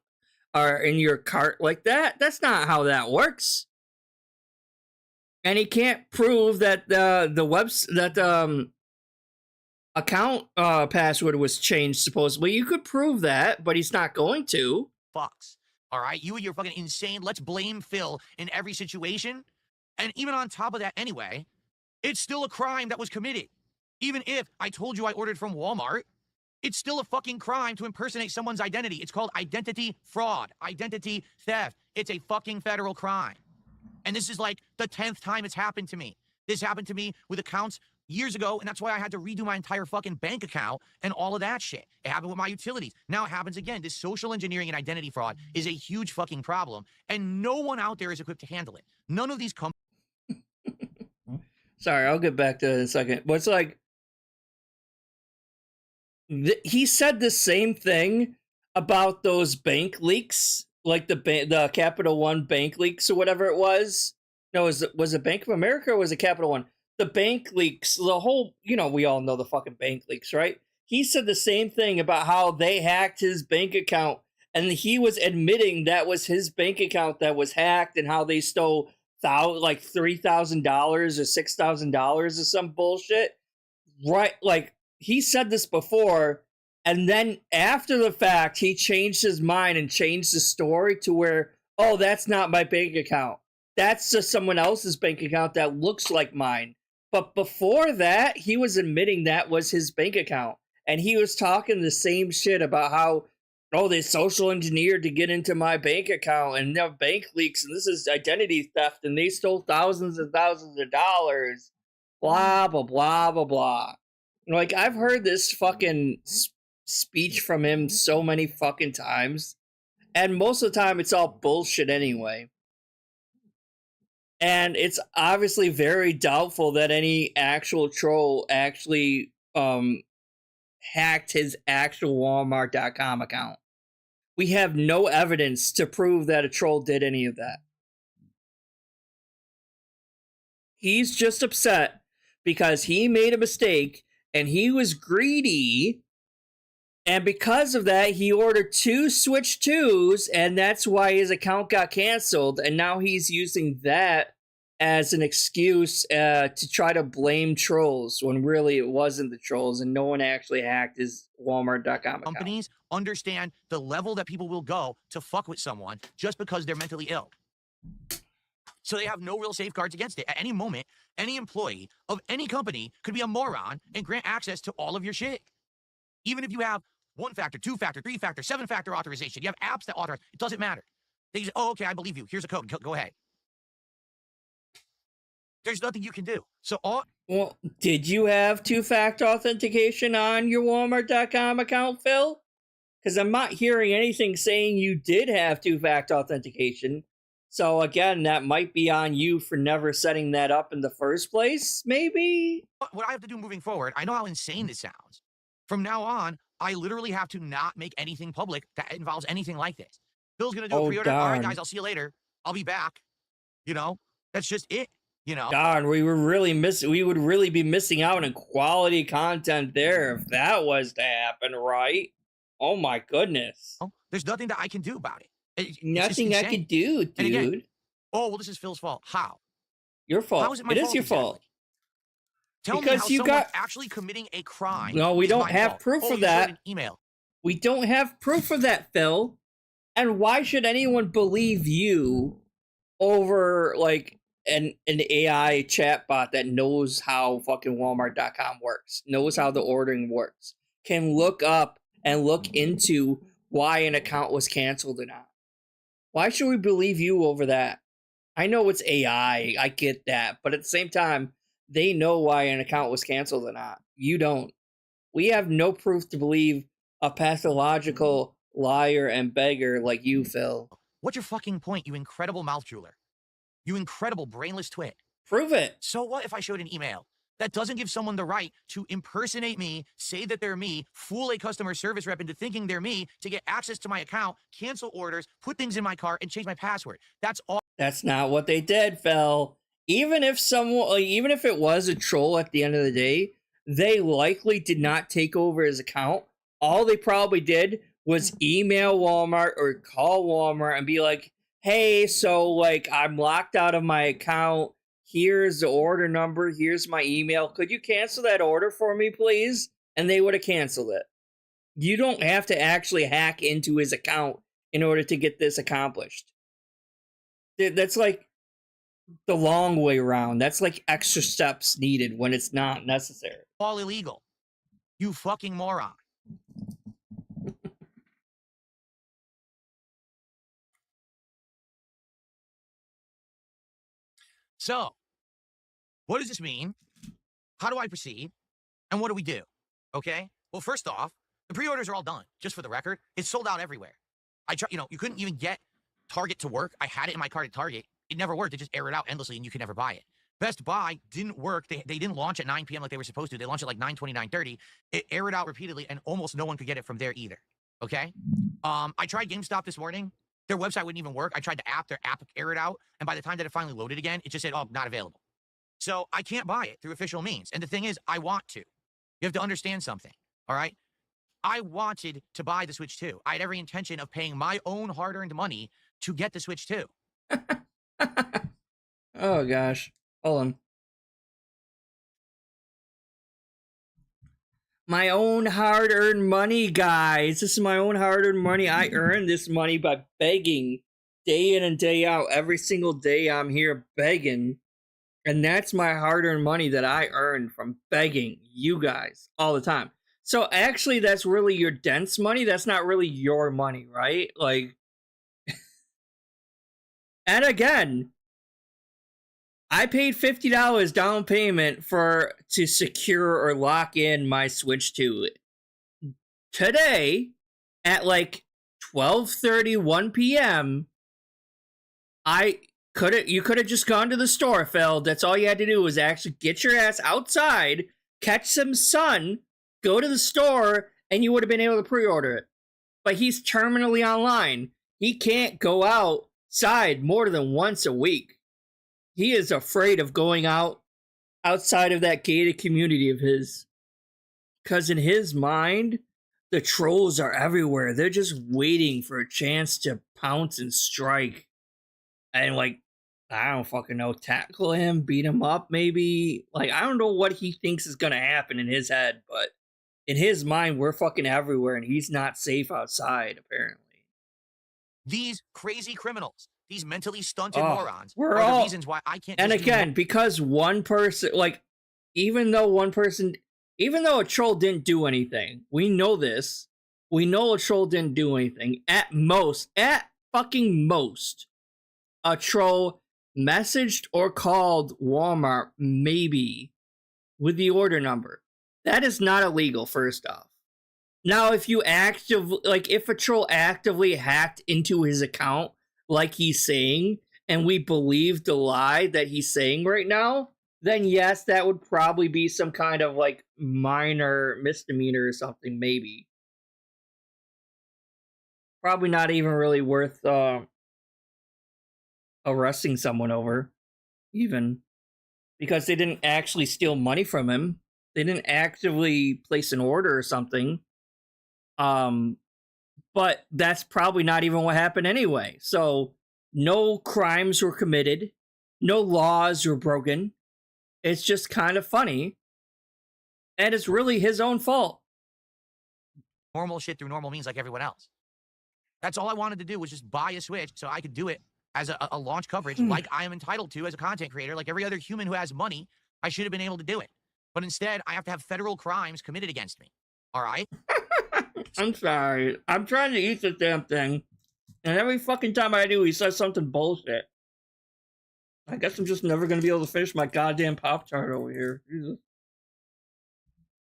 or in your cart like that. That's not how that works. And he can't prove that account password was changed, supposedly. You could prove that, but he's not going to. Fucks. All right? You and your fucking insane, let's blame Phil in every situation. And even on top of that anyway, it's still a crime that was committed. Even if I told you I ordered from Walmart, it's still a fucking crime to impersonate someone's identity. It's called identity fraud, identity theft. It's a fucking federal crime. And this is like the 10th time it's happened to me. This happened to me with accounts years ago, and that's why I had to redo my entire fucking bank account and all of that shit. It happened with my utilities. Now it happens again. This social engineering and identity fraud is a huge fucking problem, and no one out there is equipped to handle it. None of these companies. Sorry, I'll get back to it in a second. But it's like, he said the same thing about those bank leaks, like the Capital One bank leaks or whatever it was. No, was it Bank of America or was it Capital One? The bank leaks, the whole, we all know the fucking bank leaks, right? He said the same thing about how they hacked his bank account, and he was admitting that was his bank account that was hacked, and how they stole like $3,000 or $6,000 or some bullshit. Right, like, he said this before, and then after the fact, he changed his mind and changed the story to where, oh, that's not my bank account. That's just someone else's bank account that looks like mine. But before that, he was admitting that was his bank account. And he was talking the same shit about how, oh, they social engineered to get into my bank account, and they have bank leaks, and this is identity theft, and they stole thousands and thousands of dollars. Blah, blah, blah, blah, blah. Like, I've heard this fucking speech from him so many fucking times. And most of the time, it's all bullshit anyway. And it's obviously very doubtful that any actual troll actually hacked his actual Walmart.com account. We have no evidence to prove that a troll did any of that. He's just upset because he made a mistake and he was greedy. And because of that, he ordered 2 Switch 2s, and that's why his account got canceled. And now he's using that as an excuse to try to blame trolls, when really it wasn't the trolls, and no one actually hacked his Walmart.com account. Companies understand the level that people will go to fuck with someone just because they're mentally ill. So they have no real safeguards against it. At any moment, any employee of any company could be a moron and grant access to all of your shit. Even if you have 1-factor, 2-factor, 3-factor, 7-factor authorization, you have apps that authorize, it doesn't matter. They just, oh, okay, I believe you. Here's a code. Go ahead. There's nothing you can do. So well, did you have 2-factor authentication on your Walmart.com account, Phil? Because I'm not hearing anything saying you did have 2-factor authentication. So again, that might be on you for never setting that up in the first place, maybe? what I have to do moving forward, I know how insane this sounds. From now on, I literally have to not make anything public that involves anything like this. Bill's going to do a pre-order. All right, guys, I'll see you later. I'll be back. That's just it. Darn, we would really be missing out on quality content there if that was to happen, right? Oh my goodness. There's nothing that I can do about it. Nothing I can do, dude. Again, oh, well, this is Phil's fault. How? Your fault. How is it my fault? It is your fault. Tell me how someone's actually committing a crime. No, we don't have proof of that. Email. We don't have proof of that, Phil. And why should anyone believe you over, like, an AI chatbot that knows how fucking Walmart.com works, knows how the ordering works, can look up and look into why an account was canceled or not? Why should we believe you over that? I know it's AI. I get that. But at the same time, they know why an account was canceled or not. You don't. We have no proof to believe a pathological liar and beggar like you, Phil. What's your fucking point, you incredible mouth drooler? You incredible brainless twit. Prove it. So what if I showed an email that doesn't give someone the right to impersonate me, say that they're me, fool a customer service rep into thinking they're me, to get access to my account, cancel orders, put things in my cart, and change my password? That's all. That's not what they did, Phil. Even if it was a troll at the end of the day, they likely did not take over his account. All they probably did was email Walmart or call Walmart and be like, hey, so like I'm locked out of my account. Here's the order number. Here's my email. Could you cancel that order for me, please? And they would have canceled it. You don't have to actually hack into his account in order to get this accomplished. That's like the long way around. That's like extra steps needed when it's not necessary. All illegal. You fucking moron. So, what does this mean? How do I proceed? And what do we do? Okay? Well, first off, the pre-orders are all done, just for the record. It's sold out everywhere. You couldn't even get Target to work. I had it in my cart at Target. It never worked. They just air it out endlessly, and you could never buy it. Best Buy didn't work. They didn't launch at 9 p.m. like they were supposed to. They launched at like 9:20, 9:30. It aired out repeatedly, and almost no one could get it from there either. Okay? I tried GameStop this morning. Their website wouldn't even work. I tried their app aired it out, and by the time that it finally loaded again, it just said, oh, not available. So I can't buy it through official means. And the thing is, I want to. You have to understand something, all right? I wanted to buy the Switch 2. I had every intention of paying my own hard-earned money to get the Switch 2. Oh, gosh. Hold on. My own hard-earned money, guys. This is my own hard-earned money. I earned this money by begging day in and day out. Every single day I'm here begging. And that's my hard-earned money that I earned from begging you guys all the time. So actually, that's really your dense money. That's not really your money, right? Like, and again, I paid $50 down payment to secure or lock in my Switch 2. Today, at like 12:30, 1 p.m., you could have just gone to the store, Phil. That's all you had to do was actually get your ass outside, catch some sun, go to the store, and you would have been able to pre-order it. But he's terminally online. He can't go outside more than once a week. He is afraid of going outside of that gated community of his. Because in his mind, the trolls are everywhere. They're just waiting for a chance to pounce and strike. And like, I don't fucking know, tackle him, beat him up, maybe. Like, I don't know what he thinks is gonna happen in his head, but in his mind, we're fucking everywhere, and he's not safe outside, apparently. These crazy criminals, these mentally stunted morons, are the reasons why I can't. And again, because one person, like, even though a troll didn't do anything, we know this. We know a troll didn't do anything. At fucking most, a troll messaged or called Walmart, maybe, with the order number. That is not illegal, first off. Now, if a troll actively hacked into his account, like he's saying, and we believe the lie that he's saying right now, then yes, that would probably be some kind of, like, minor misdemeanor or something, maybe. Probably not even really worth, arresting someone over, even. Because they didn't actually steal money from him. They didn't actively place an order or something. But that's probably not even what happened anyway. So, no crimes were committed. No laws were broken. It's just kind of funny. And it's really his own fault. Normal shit through normal means like everyone else. That's all I wanted to do was just buy a Switch so I could do it as a launch coverage like I am entitled to as a content creator. Like every other human who has money, I should have been able to do it. But instead, I have to have federal crimes committed against me. All right? I'm sorry. I'm trying to eat the damn thing. And every fucking time I do, he says something bullshit. I guess I'm just never gonna be able to finish my goddamn Pop-Tart over here. Jesus.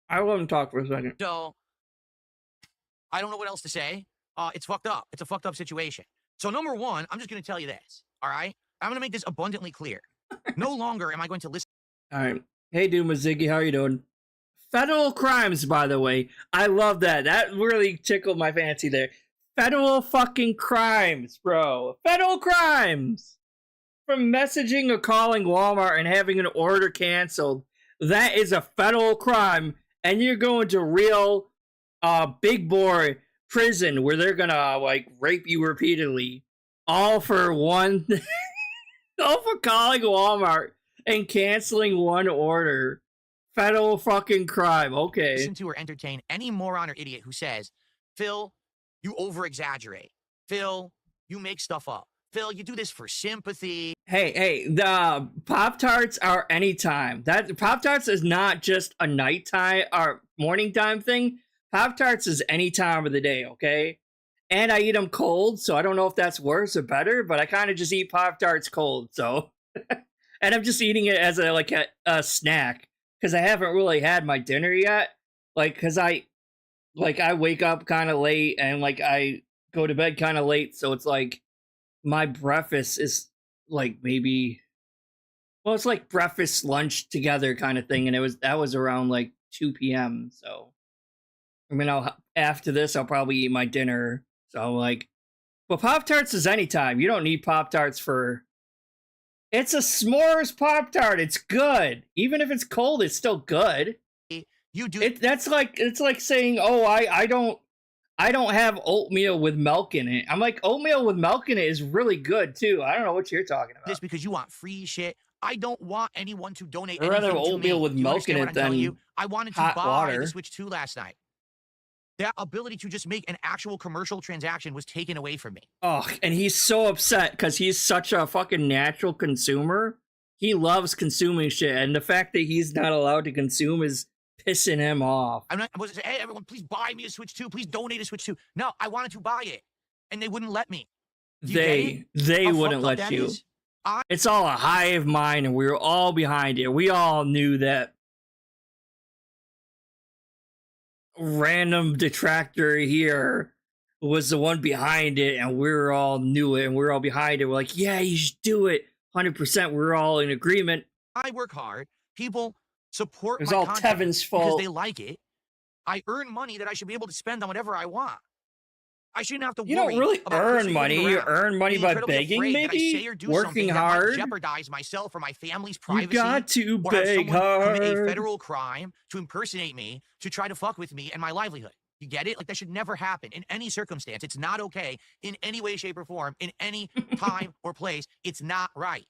I will let him talk for a second. So, I don't know what else to say. It's fucked up. It's a fucked up situation. So, number one, I'm just going to tell you this, all right? I'm going to make this abundantly clear. No longer am I going to listen. All right. Hey, Doom with Ziggy, how are you doing? Federal crimes, by the way. I love that. That really tickled my fancy there. Federal fucking crimes, bro. Federal crimes! From messaging or calling Walmart and having an order canceled. That is a federal crime. And you're going to real big boy prison where they're gonna like rape you repeatedly. All for one all for calling Walmart and canceling one order. Federal fucking crime. Okay. Listen to or entertain any moron or idiot who says, Phil, you over-exaggerate. Phil, you make stuff up. Phil, you do this for sympathy. Hey, the Pop-Tarts are anytime. That Pop-Tarts is not just a nighttime or morning time thing. Pop-Tarts is any time of the day, okay? And I eat them cold, so I don't know if that's worse or better, but I kind of just eat Pop-Tarts cold, so. And I'm just eating it as a snack, because I haven't really had my dinner yet. Like, because I wake up kind of late, and, like, I go to bed kind of late, so it's like, my breakfast is like maybe, well, it's like breakfast lunch together kind of thing, and that was around like 2 p.m. So I mean, after this I'll probably eat my dinner. So like, but Pop-Tarts is anytime. You don't need Pop-Tarts for. It's a s'mores Pop-Tart. It's good, even if it's cold. It's still good. You do it. It's like saying, oh, I don't have oatmeal with milk in it. I'm like, oatmeal with milk in it is really good, too. I don't know what you're talking about. This because you want free shit. I don't want anyone to donate I'd rather anything to oatmeal me. with milk in it than I wanted to hot buy water. the Switch 2 last night. That ability to just make an actual commercial transaction was taken away from me. Oh, and he's so upset because he's such a fucking natural consumer. He loves consuming shit, and the fact that he's not allowed to consume is pissing him off. I wasn't saying, hey, everyone, please buy me a Switch 2. Please donate a Switch 2. No, I wanted to buy it, and they wouldn't let me. They wouldn't let you. It's all a hive mind, and we were all behind it. We all knew that random detractor here was the one behind it, and we were all knew it, and we were all behind it. We're like, yeah, you should do it. 100%. We're all in agreement. I work hard. People support my content Tevin's fault because they like it. I earn money that I should be able to spend on whatever I want. I shouldn't have to worry. You don't really earn money. You earn money by begging, maybe? Working hard. Jeopardize myself or my family's privacy. You got to beg hard. Commit a federal crime to impersonate me, to try to fuck with me and my livelihood. You get it? Like, that should never happen in any circumstance. It's not okay in any way, shape, or form, in any time or place. It's not right.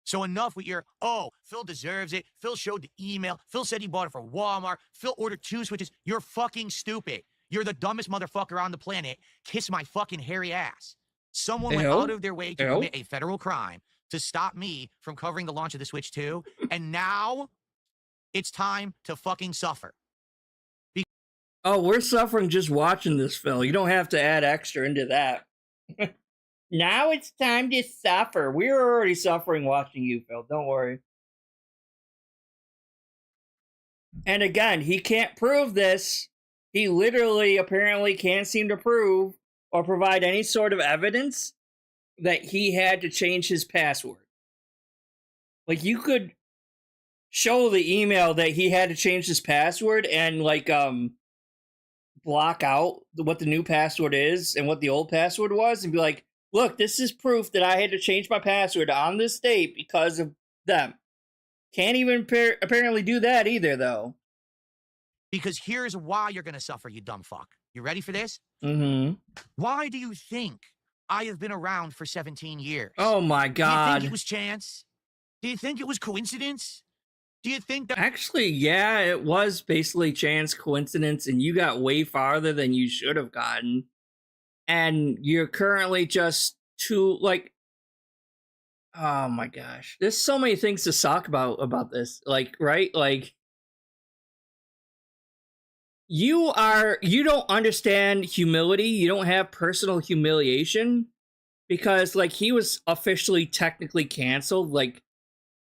So enough with your, oh, Phil deserves it. Phil showed the email. Phil said he bought it from Walmart. Phil ordered 2 Switches. You're fucking stupid. You're the dumbest motherfucker on the planet. Kiss my fucking hairy ass. Someone went out of their way to commit a federal crime to stop me from covering the launch of the Switch 2. And now it's time to fucking suffer. Oh, we're suffering just watching this, Phil. You don't have to add extra into that. Now it's time to suffer. We're already suffering watching you, Phil. Don't worry. And again, he can't prove this. He literally, apparently, can't seem to prove or provide any sort of evidence that he had to change his password. Like, you could show the email that he had to change his password and, like, block out what the new password is and what the old password was and be like, look, this is proof that I had to change my password on this date because of them. Can't even apparently do that either, though. Because here's why you're going to suffer, you dumb fuck. You ready for this? Mm-hmm. Why do you think I have been around for 17 years? Oh, my God. Do you think it was chance? Do you think it was coincidence? Do you think that... Actually, yeah, it was basically chance, coincidence, and you got way farther than you should have gotten. And you're currently just too, like... Oh, my gosh. There's so many things to talk about this. Like, right? Like... You don't understand humility. You don't have personal humiliation. because like he was officially technically canceled like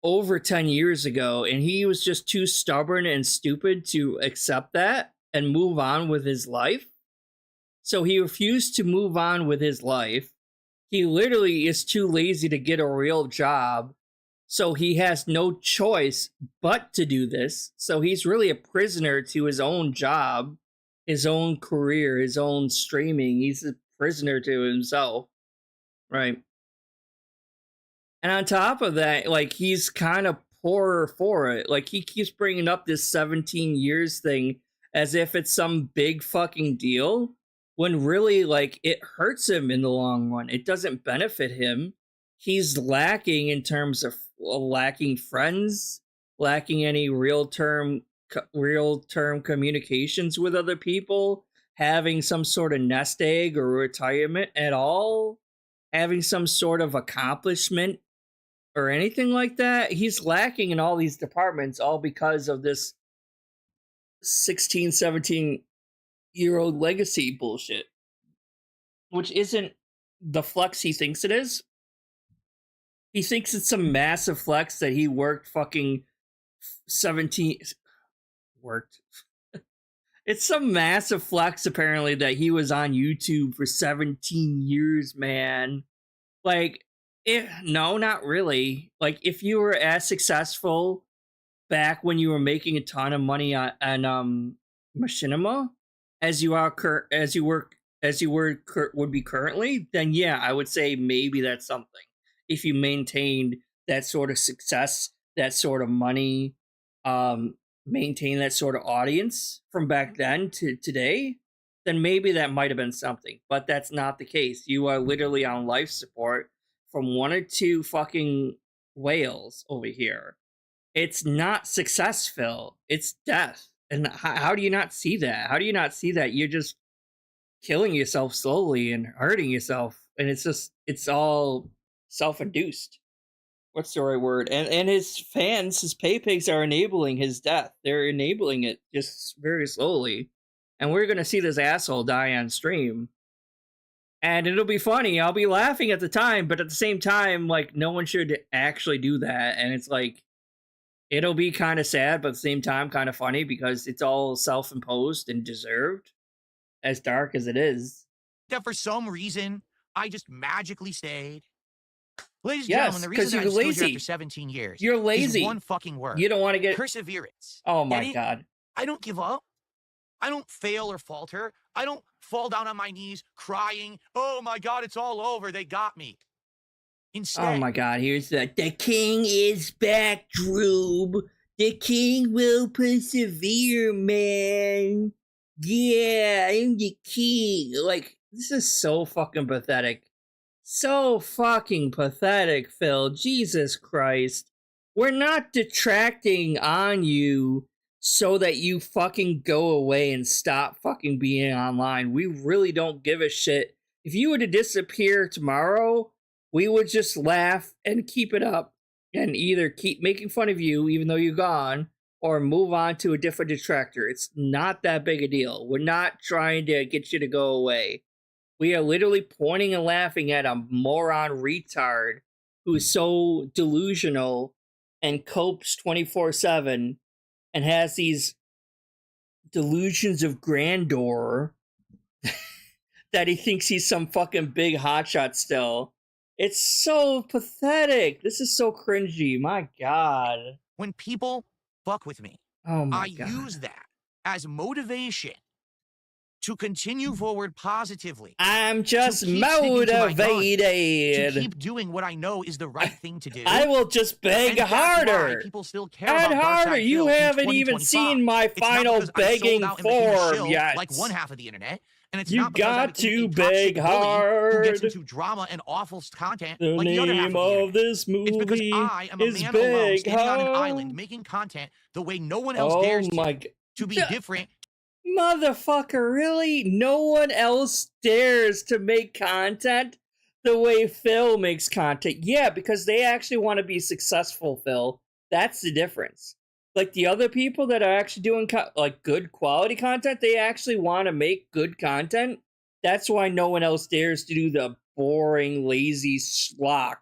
over 10 years ago, and he was just too stubborn and stupid to accept that and move on with his life. So he refused to move on with his life. He literally is too lazy to get a real job. So he has no choice but to do this. So he's really a prisoner to his own job, his own career, his own streaming. He's a prisoner to himself. Right. And on top of that, like, he's kind of poorer for it. Like, he keeps bringing up this 17 years thing as if it's some big fucking deal, when really, like, it hurts him in the long run. It doesn't benefit him. He's lacking in terms of lacking friends, lacking any real term communications with other people, having some sort of nest egg or retirement at all, having some sort of accomplishment or anything like that. He's lacking in all these departments, all because of this 16, 17-year-old legacy bullshit, which isn't the flex he thinks it is. He thinks it's some massive flex that he worked fucking 17... Worked. It's some massive flex, apparently, that he was on YouTube for 17 years, man. Like, no, not really. Like, if you were as successful back when you were making a ton of money on machinima as you would be currently, then yeah, I would say maybe that's something. If you maintained that sort of success, that sort of money, maintain that sort of audience from back then to today, then maybe that might have been something. But that's not the case. You are literally on life support from one or two fucking whales over here. It's not success, Phil. It's death. And how do you not see that? How do you not see that? You're just killing yourself slowly and hurting yourself. And it's all self-induced. What's the right word? And his fans, his pay pigs, are enabling his death. They're enabling it just very slowly. And we're going to see this asshole die on stream. And it'll be funny. I'll be laughing at the time, but at the same time, like, no one should actually do that. And it's like, it'll be kind of sad, but at the same time, kind of funny, because it's all self-imposed and deserved, as dark as it is. That for some reason, I just magically stayed. Ladies and Yes, gentlemen, the reason because that you're I'm still here lazy. after 17 years You're lazy. is one fucking word. You don't want to get... Perseverance. Oh my Get it? God. I don't give up. I don't fail or falter. I don't fall down on my knees crying, oh my God, it's all over. They got me. Instead, Oh my God, here's the king is back, Droob. The king will persevere, man. Yeah, I'm the king. Like, this is so fucking pathetic. So fucking pathetic, Phil. Jesus Christ. We're not detracting on you so that you fucking go away and stop fucking being online. We really don't give a shit. If you were to disappear tomorrow, we would just laugh and keep it up and either keep making fun of you even though you're gone, or move on to a different detractor. It's not that big a deal. We're not trying to get you to go away. We are literally pointing and laughing at a moron retard who is so delusional and copes 24/7 and has these delusions of grandeur that he thinks he's some fucking big hotshot still. It's so pathetic. This is so cringy. My God. when people fuck with me, Oh my I God. use that as motivation to continue forward positively. I'm just keep sticking to my guns, motivated. To keep doing what I know is the right thing to do. I will just beg And that's why harder. people still care And about harder. Darksydephil You in haven't even 2025. seen my It's not final because I sold begging out and became a form shill yet. like one half of the internet. And it's You not because I got became to a toxic beg bully who gets hard. into drama and awful content The like the other half name of the of internet. this It's because movie I am a is man alone, beg standing on an hard. island, making content the way no one else Oh dares my God. to be different. Motherfucker, really? No one else dares to make content the way Phil makes content. Yeah, because they actually want to be successful, Phil. That's the difference. Like, the other people that are actually doing like good quality content, they actually want to make good content. That's why no one else dares to do the boring, lazy schlock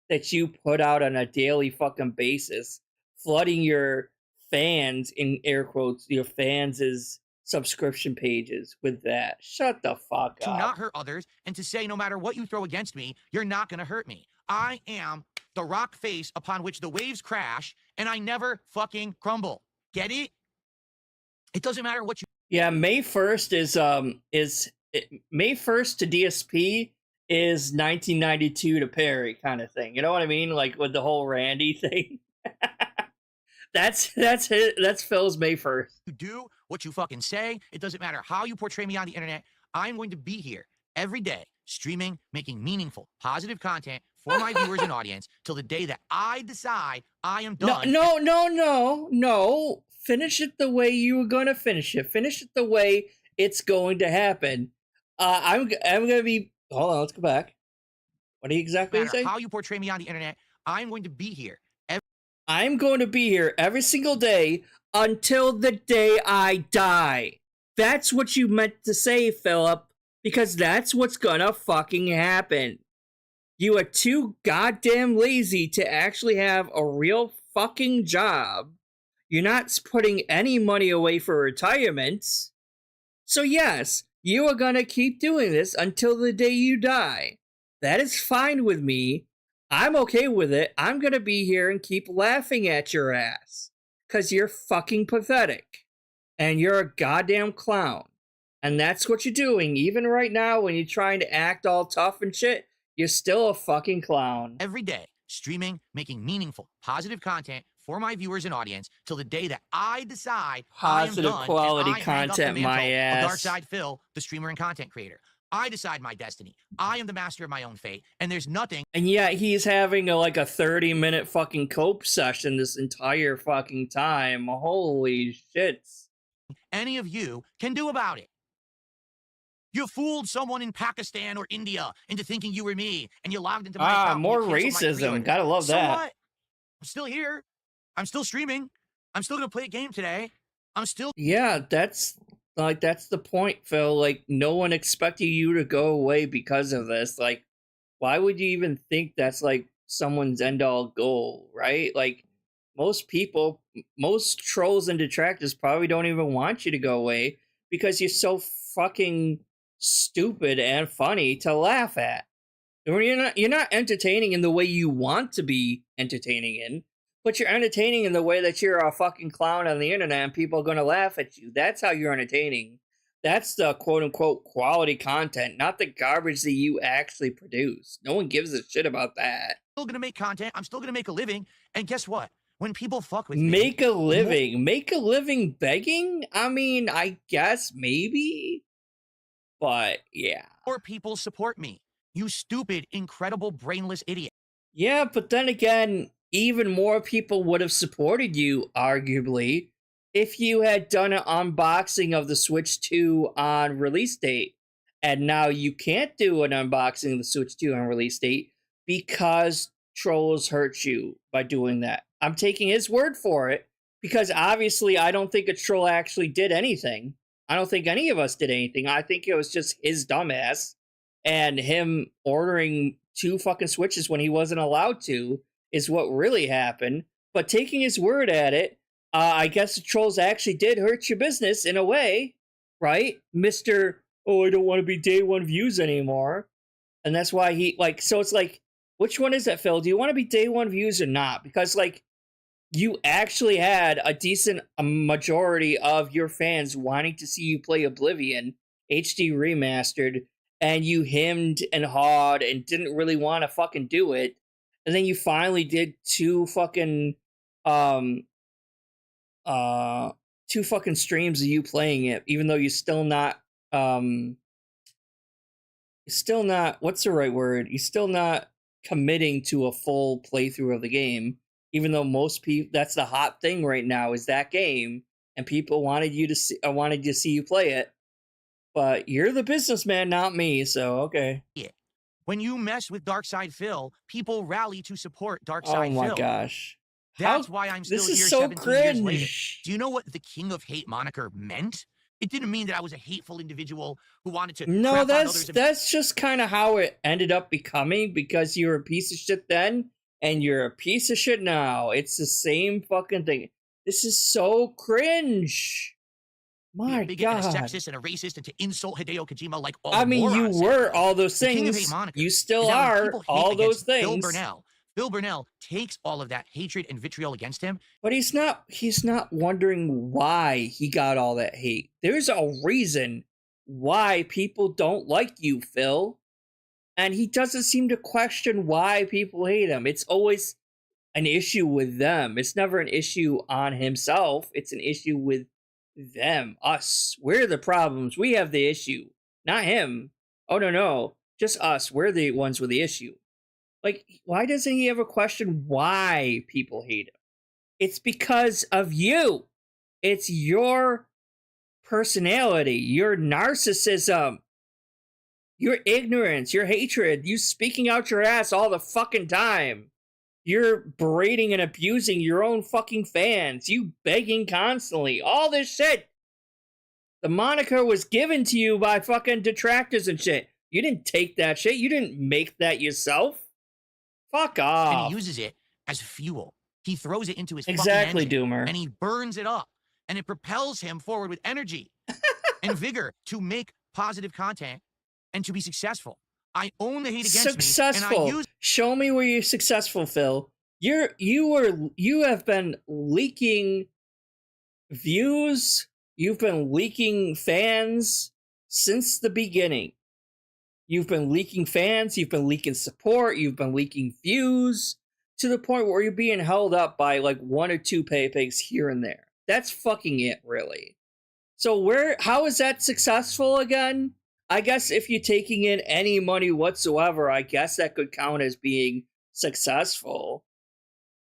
that you put out on a daily fucking basis, flooding your fans, in air quotes, your fans' subscription pages with that. Shut the fuck to up. not hurt others and to say no matter what you throw against me, you're not going to hurt me. I am the rock face upon which the waves crash, and I never fucking crumble. Get it? It doesn't matter what you... Yeah, May 1st May 1st to DSP is 1992 to Perry kind of thing. You know what I mean? Like with the whole Randy thing. That's Phil's May 1st. You do what you fucking say. It doesn't matter how you portray me on the internet. I'm going to be here every day, streaming, making meaningful, positive content for my viewers and audience till the day that I decide I am done. No. Finish it the way you were gonna finish it. Finish it the way it's going to happen. I'm gonna be. Hold on, let's go back. What are you exactly saying? How you portray me on the internet, I'm going to be here. I'm going to be here every single day until the day I die. That's what you meant to say, Philip, because that's what's gonna fucking happen. You are too goddamn lazy to actually have a real fucking job. You're not putting any money away for retirement. So yes, you are gonna keep doing this until the day you die. That is fine with me. I'm okay with it. I'm gonna be here and keep laughing at your ass. Cause you're fucking pathetic. And you're a goddamn clown. And that's what you're doing. Even right now when you're trying to act all tough and shit, you're still a fucking clown. Every day, streaming, making meaningful, positive content for my viewers and audience till the day that I decide positive I am done, quality and I hang up the content, my mantle of ass. Darksydephil, the streamer and content creator. I decide my destiny. I am the master of my own fate, and there's nothing. And yet he's having a 30-minute fucking cope session this entire fucking time. Holy shits. Any of you can do about it. You fooled someone in Pakistan or India into thinking you were me, and you logged into my account. More racism. Gotta love that. What? I'm still here. I'm still streaming. I'm still gonna play a game today. I'm still... Yeah, that's the point, Phil. Like, no one expected you to go away because of this. Like, why would you even think that's someone's end-all goal, right? Like, most people, most trolls and detractors probably don't even want you to go away because you're so fucking stupid and funny to laugh at. You're not entertaining in the way you want to be entertaining in, but you're entertaining in the way that you're a fucking clown on the internet and people are going to laugh at you. That's how you're entertaining. That's the quote-unquote quality content, not the garbage that you actually produce. No one gives a shit about that. I'm still going to make content. I'm still going to make a living. And guess what? When people fuck with me... Make a living? Make a living begging? I mean, I guess maybe. But, yeah. More people support me. You stupid, incredible, brainless idiot. Yeah, but then again, even more people would have supported you, arguably, if you had done an unboxing of the Switch 2 on release date. And now you can't do an unboxing of the Switch 2 on release date because trolls hurt you by doing that. I'm taking his word for it because obviously I don't think a troll actually did anything. I don't think any of us did anything. I think it was just his dumbass and him ordering 2 fucking Switches when he wasn't allowed to is what really happened. But taking his word at it, I guess the trolls actually did hurt your business in a way, right? Mr. Oh, I don't want to be day one views anymore. And that's why he, so it's which one is that, Phil? Do you want to be day one views or not? Because, you actually had a decent majority of your fans wanting to see you play Oblivion HD Remastered, and you hemmed and hawed and didn't really want to fucking do it. And then you finally did 2 fucking streams of you playing it, even though you're still not what's the right word? You're still not committing to a full playthrough of the game, even though most people, that's the hot thing right now, is that game, and people wanted to see you play it. But you're the businessman, not me, so okay. Yeah. When you mess with DarksydePhil, people rally to support DarksydePhil. Oh my gosh. That's why I'm still this here is so 17 years later. cringe. Do you know what the King of Hate moniker meant? It didn't mean that I was a hateful individual who wanted to No, crap on others. that's just kind of how it ended up becoming, because you were a piece of shit then and you're a piece of shit now. It's the same fucking thing. This is so cringe. My a bigot God. and a sexist and a racist and to insult Hideo Kojima like all I the mean, you morons were said. all those The king of things. hate moniker You still is that when are people hate all those against Bill things. Burnell. Bill Burnell takes all of that hatred and vitriol against him. But he's not wondering why he got all that hate. There's a reason why people don't like you, Phil. And he doesn't seem to question why people hate him. It's always an issue with them. It's never an issue on himself. It's an issue with them, us. We're the problems. We have the issue, not him. Oh, no. Just us. We're the ones with the issue. Like, why doesn't he ever question why people hate him? It's because of you. It's your personality, your narcissism, your ignorance, your hatred, you speaking out your ass all the fucking time. You're berating and abusing your own fucking fans. You begging constantly. All this shit. The moniker was given to you by fucking detractors and shit. You didn't take that shit. You didn't make that yourself. Fuck off. And he uses it as fuel. He throws it into his exactly, fucking engine, Doomer. and he burns it up. And it propels him forward with energy and vigor to make positive content and to be successful. I own the hate against me, and I use. Show me where you're successful, Phil. You have been leaking views. You've been leaking fans since the beginning. You've been leaking fans. You've been leaking support. You've been leaking views to the point where you're being held up by like 1 or 2 pay-pigs here and there. That's fucking it, really. So how is that successful again? I guess if you're taking in any money whatsoever, I guess that could count as being successful.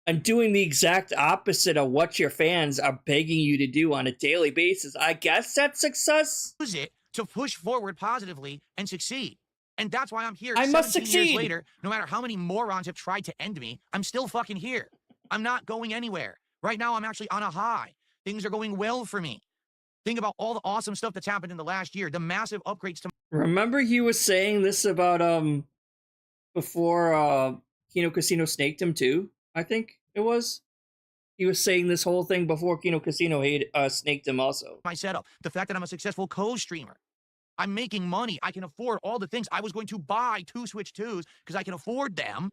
And doing the exact opposite of what your fans are begging you to do on a daily basis, I guess that's success. Use it to push forward positively and succeed. And that's why I'm here. I must 17 succeed. years later, no matter how many morons have tried to end me, I'm still fucking here. I'm not going anywhere. Right now, I'm actually on a high. Things are going well for me. Think about all the awesome stuff that's happened in the last year. The massive upgrades to. Remember he was saying this about before Kino Casino snaked him too, I think it was. He was saying this whole thing before Kino Casino snaked him also. My setup, the fact that I'm a successful co-streamer. I'm making money. I can afford all the things. I was going to buy 2 Switch 2s because I can afford them.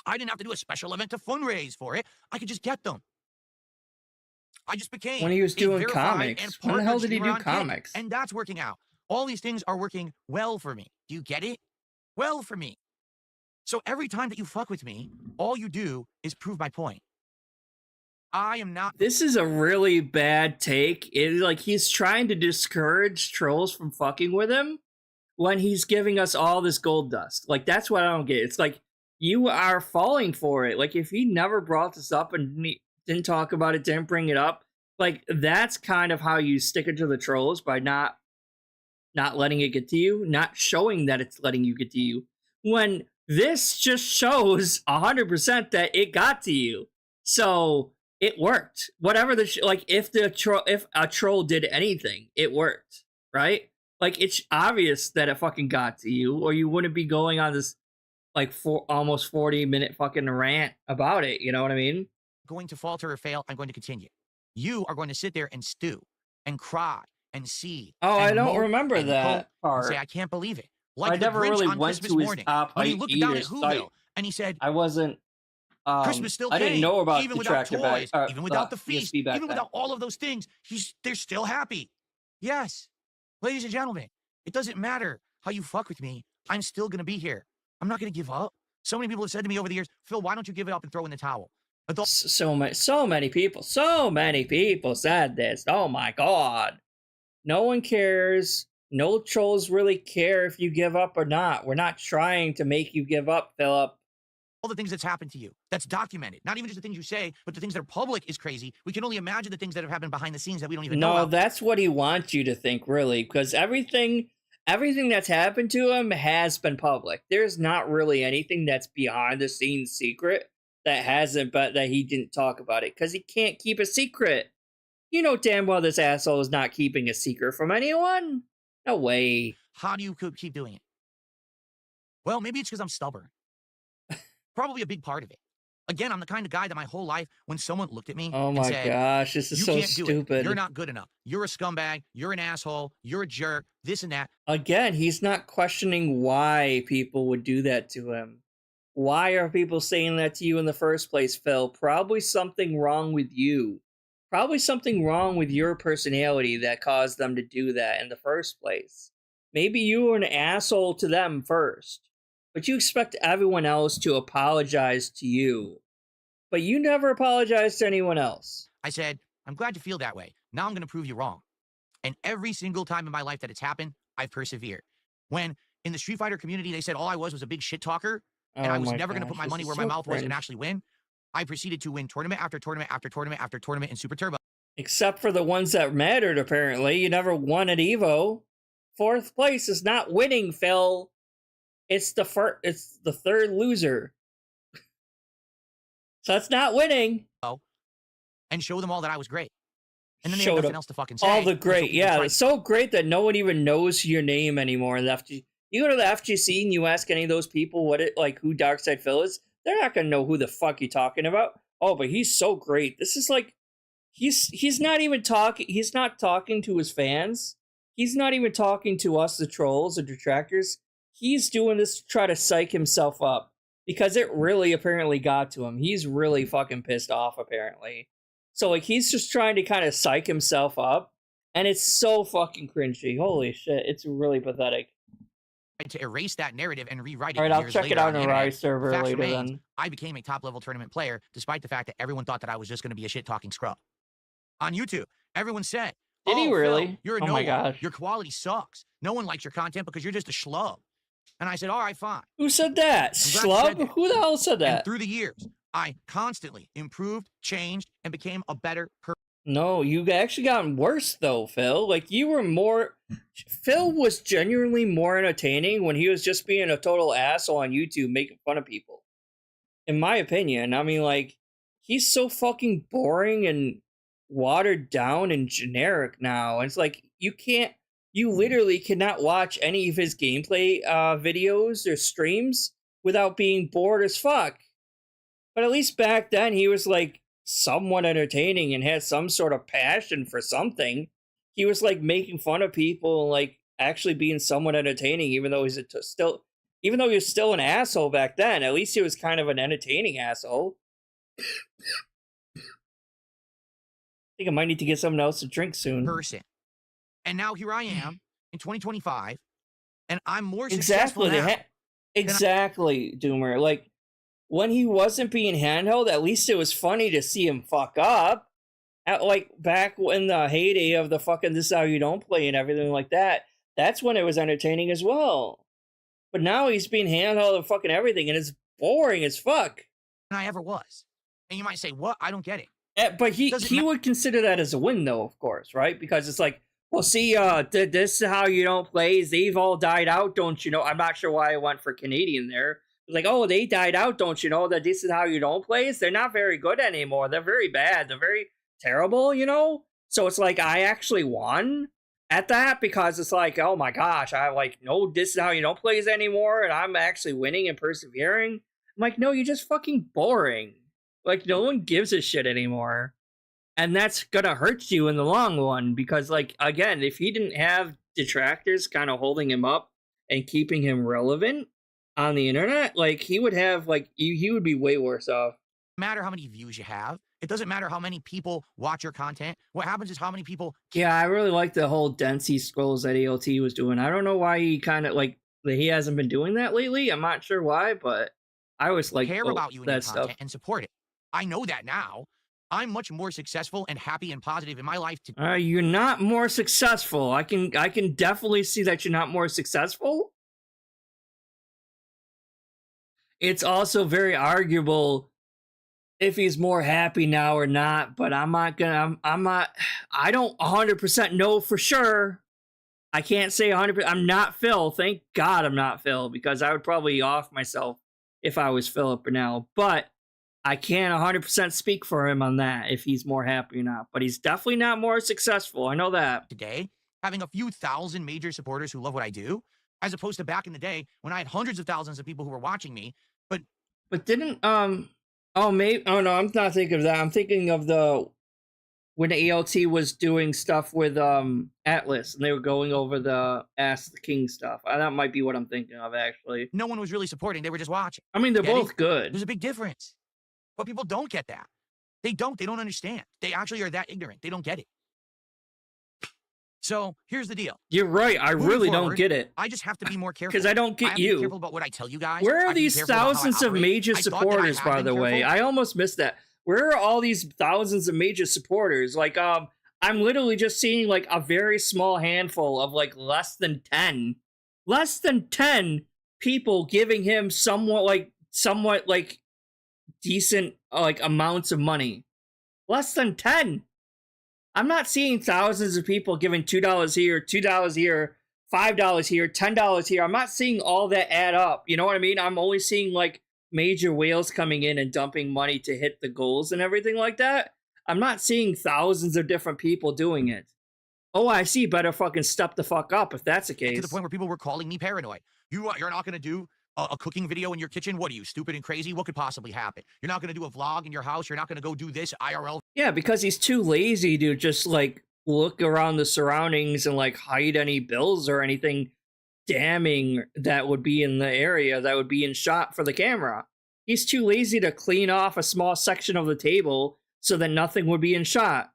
I didn't have to do a special event to fundraise for it. I could just get them. I just became when he was doing verified comics. When the hell did he do comics? And that's working out. All these things are working well for me. Do you get it? Well for me. So every time that you fuck with me, all you do is prove my point. I am not. This is a really bad take. Like he's trying to discourage trolls from fucking with him when he's giving us all this gold dust. Like that's what I don't get. It's like you are falling for it. Like if he never brought this up and didn't talk about it, didn't bring it up, like that's kind of how you stick it to the trolls, by not letting it get to you, not showing that it's letting you get to you. When this just shows 100% that it got to you. So it worked. Whatever like if a troll did anything, it worked, right? Like it's obvious that it fucking got to you, or you wouldn't be going on this like almost 40-minute fucking rant about it. You know what I mean? Going to falter or fail. I'm going to continue. You are going to sit there and stew and cry and see. Oh, and I don't remember that part. Say I can't believe it. Like I never really went Christmas to his morning, top when he looked down at Whoville site. and he said, I wasn't. Christmas still came. I didn't know about even without Detractor toys, even without the feast, even even without all of those things. They're still happy. Yes, ladies and gentlemen, it doesn't matter how you fuck with me. I'm still gonna be here. I'm not gonna give up. So many people have said to me over the years, Phil, why don't you give it up and throw in the towel? So many people said this. Oh my god. No one cares. No trolls really care if you give up or not. We're not trying to make you give up, Philip. All the things that's happened to you, that's documented. Not even just the things you say, but the things that are public is crazy. We can only imagine the things that have happened behind the scenes that we don't even know about. No, that's what he wants you to think, really, because everything that's happened to him has been public. There's not really anything that's behind the scenes secret that hasn't, but that he didn't talk about it, because he can't keep a secret. You know damn well this asshole is not keeping a secret from anyone. No way. How do you keep doing it? Well, maybe it's because I'm stubborn. Probably a big part of it. Again, I'm the kind of guy that my whole life, when someone looked at me Oh and my said, gosh, this is you so can't do it. stupid. You're not good enough. You're a scumbag. You're an asshole. You're a jerk. This and that. Again, he's not questioning why people would do that to him. Why are people saying that to you in the first place, Phil? Probably something wrong with you. Probably something wrong with your personality that caused them to do that in the first place. Maybe you were an asshole to them first, but you expect everyone else to apologize to you. But you never apologize to anyone else. I said, I'm glad you feel that way. Now I'm going to prove you wrong. And every single time in my life that it's happened, I've persevered. When in the Street Fighter community, they said all I was a big shit talker, and I was never going to put my money where my mouth was and actually win, I proceeded to win tournament after tournament after tournament after tournament in Super Turbo. Except for the ones that mattered, apparently. You never won at EVO. 4th place is not winning, Phil. It's the third loser. So that's not winning. Oh, and show them all that I was great. And then they had nothing else to fucking say. All the great, yeah. It's so great that no one even knows your name anymore. You go to the FGC and you ask any of those people who Darksydephil is, they're not gonna know who the fuck you're talking about. Oh, but he's so great. This is like he's not even talking. He's not talking to his fans. He's not even talking to us, the trolls or detractors. He's doing this to try to psych himself up because it really apparently got to him. He's really fucking pissed off apparently. So like he's just trying to kind of psych himself up, and it's so fucking cringy. Holy shit, it's really pathetic. To erase that narrative and rewrite it. All right, I'll check it out on a Rise server later then. I became a top-level tournament player, despite the fact that everyone thought that I was just going to be a shit-talking scrub. On YouTube, everyone said, "Did he really? Phil, you're a no one. Your quality sucks. No one likes your content because you're just a schlub." And I said, "All right, fine." Who said that? Schlub? Who the hell said that? And through the years, I constantly improved, changed, and became a better person. No, you actually gotten worse though, Phil. Like Phil was genuinely more entertaining when he was just being a total asshole on YouTube making fun of people. In my opinion, I mean, like, he's so fucking boring and watered down and generic now. It's like you literally cannot watch any of his gameplay videos or streams without being bored as fuck. But at least back then he was like somewhat entertaining and had some sort of passion for something. He was like making fun of people and like actually being somewhat entertaining, even though he was still an asshole back then. At least he was kind of an entertaining asshole. I think I might need to get something else to drink soon. And now here I am in 2025, and I'm more successful now. Exactly, Doomer. Like, when he wasn't being handheld, at least it was funny to see him fuck up. Like, back in the heyday of the fucking This Is How You Don't Play and everything like that, that's when it was entertaining as well. But now he's being handheld and fucking everything, and it's boring as fuck. And I ever was. And you might say, what? I don't get it. But he would consider that as a win, though, of course, right? Because it's like, well, see, This Is How You Don't Play, they've all died out, don't you know? I'm not sure why I went for Canadian there. Like, oh, they died out, don't you know? That This Is How You Don't Play, they're not very good anymore. They're very bad. They're very terrible, you know? So it's like, I actually won at that because it's like, oh my gosh, I like, no, This Is How You Don't Play anymore, and I'm actually winning and persevering. I'm like, no, you're just fucking boring. Like, no one gives a shit anymore. And that's gonna hurt you in the long run because, like, again, if he didn't have detractors kind of holding him up and keeping him relevant on the internet, like, he would have, like, he would be way worse off. No matter how many views you have, it doesn't matter how many people watch your content. What happens is how many people... Yeah, I really like the whole Densey scrolls that ALT was doing. I don't know why he kind of, like, he hasn't been doing that lately. I'm not sure why, but I always like care about you and your content and support it. I know that now. I'm much more successful and happy and positive in my life. You're not more successful. I can definitely see that you're not more successful. It's also very arguable if he's more happy now or not, but I don't 100% know for sure. I can't say 100%. I'm not Phil. Thank God I'm not Phil, because I would probably off myself if I was Philip Burnell. But I can't 100% speak for him on that if he's more happy or not, but he's definitely not more successful. I know that. Today, having a few thousand major supporters who love what I do, as opposed to back in the day when I had hundreds of thousands of people who were watching me. But didn't oh maybe oh no, I'm not thinking of that. I'm thinking of the when the ALT was doing stuff with Atlas and they were going over the Ask the King stuff. That might be what I'm thinking of actually. No one was really supporting, they were just watching. I mean, they're both good. There's a big difference. But people don't get that. They don't understand. They actually are that ignorant. They don't get it. So here's the deal. You're right. I really don't get it. I just have to be more careful. Because I don't get you. Be careful about what I tell you guys. Where are these thousands of major supporters, by the way? I almost missed that. Where are all these thousands of major supporters? Like, I'm literally just seeing like a very small handful of like less than 10 people giving him somewhat like decent like amounts of money. Less than 10. I'm not seeing thousands of people giving $2 here, $2 here, $5 here, $10 here. I'm not seeing all that add up. You know what I mean? I'm only seeing like major whales coming in and dumping money to hit the goals and everything like that. I'm not seeing thousands of different people doing it. Oh, I see. Better fucking step the fuck up if that's the case. To the point where people were calling me paranoid. You're not going to do a cooking video in your kitchen? What are you, stupid and crazy? What could possibly happen? You're not going to do a vlog in your house? You're not going to go do this IRL? Yeah, because he's too lazy to just like look around the surroundings and like hide any bills or anything damning that would be in the area that would be in shot for the camera. He's too lazy to clean off a small section of the table so that nothing would be in shot.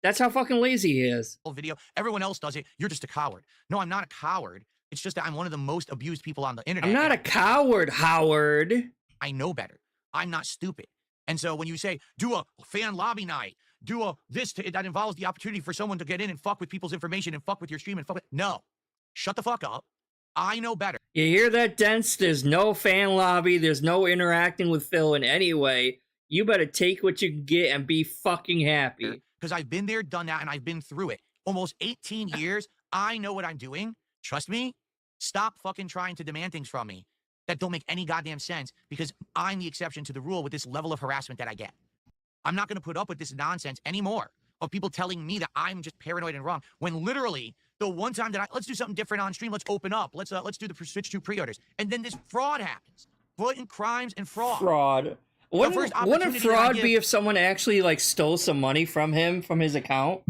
That's how fucking lazy he is. Video. Everyone else does it. You're just a coward. No, I'm not a coward. It's just that I'm one of the most abused people on the internet. I'm not a coward, Howard. I know better. I'm not stupid. And so when you say, do a fan lobby night, do that involves the opportunity for someone to get in and fuck with people's information and fuck with your stream and fuck with... No. Shut the fuck up. I know better. You hear that, Dents? There's no fan lobby. There's no interacting with Phil in any way. You better take what you can get and be fucking happy. Because I've been there, done that, and I've been through it. Almost 18 years. I know what I'm doing. Trust me. Stop fucking trying to demand things from me that don't make any goddamn sense, because I'm the exception to the rule with this level of harassment that I get. I'm not going to put up with this nonsense anymore of people telling me that I'm just paranoid and wrong, when literally the one time that let's do something different on stream, let's open up, let's do the switch to pre-orders, and then this fraud happens. Blatant crimes and fraud. Fraud. Wouldn't fraud be if someone actually like stole some money from him from his account?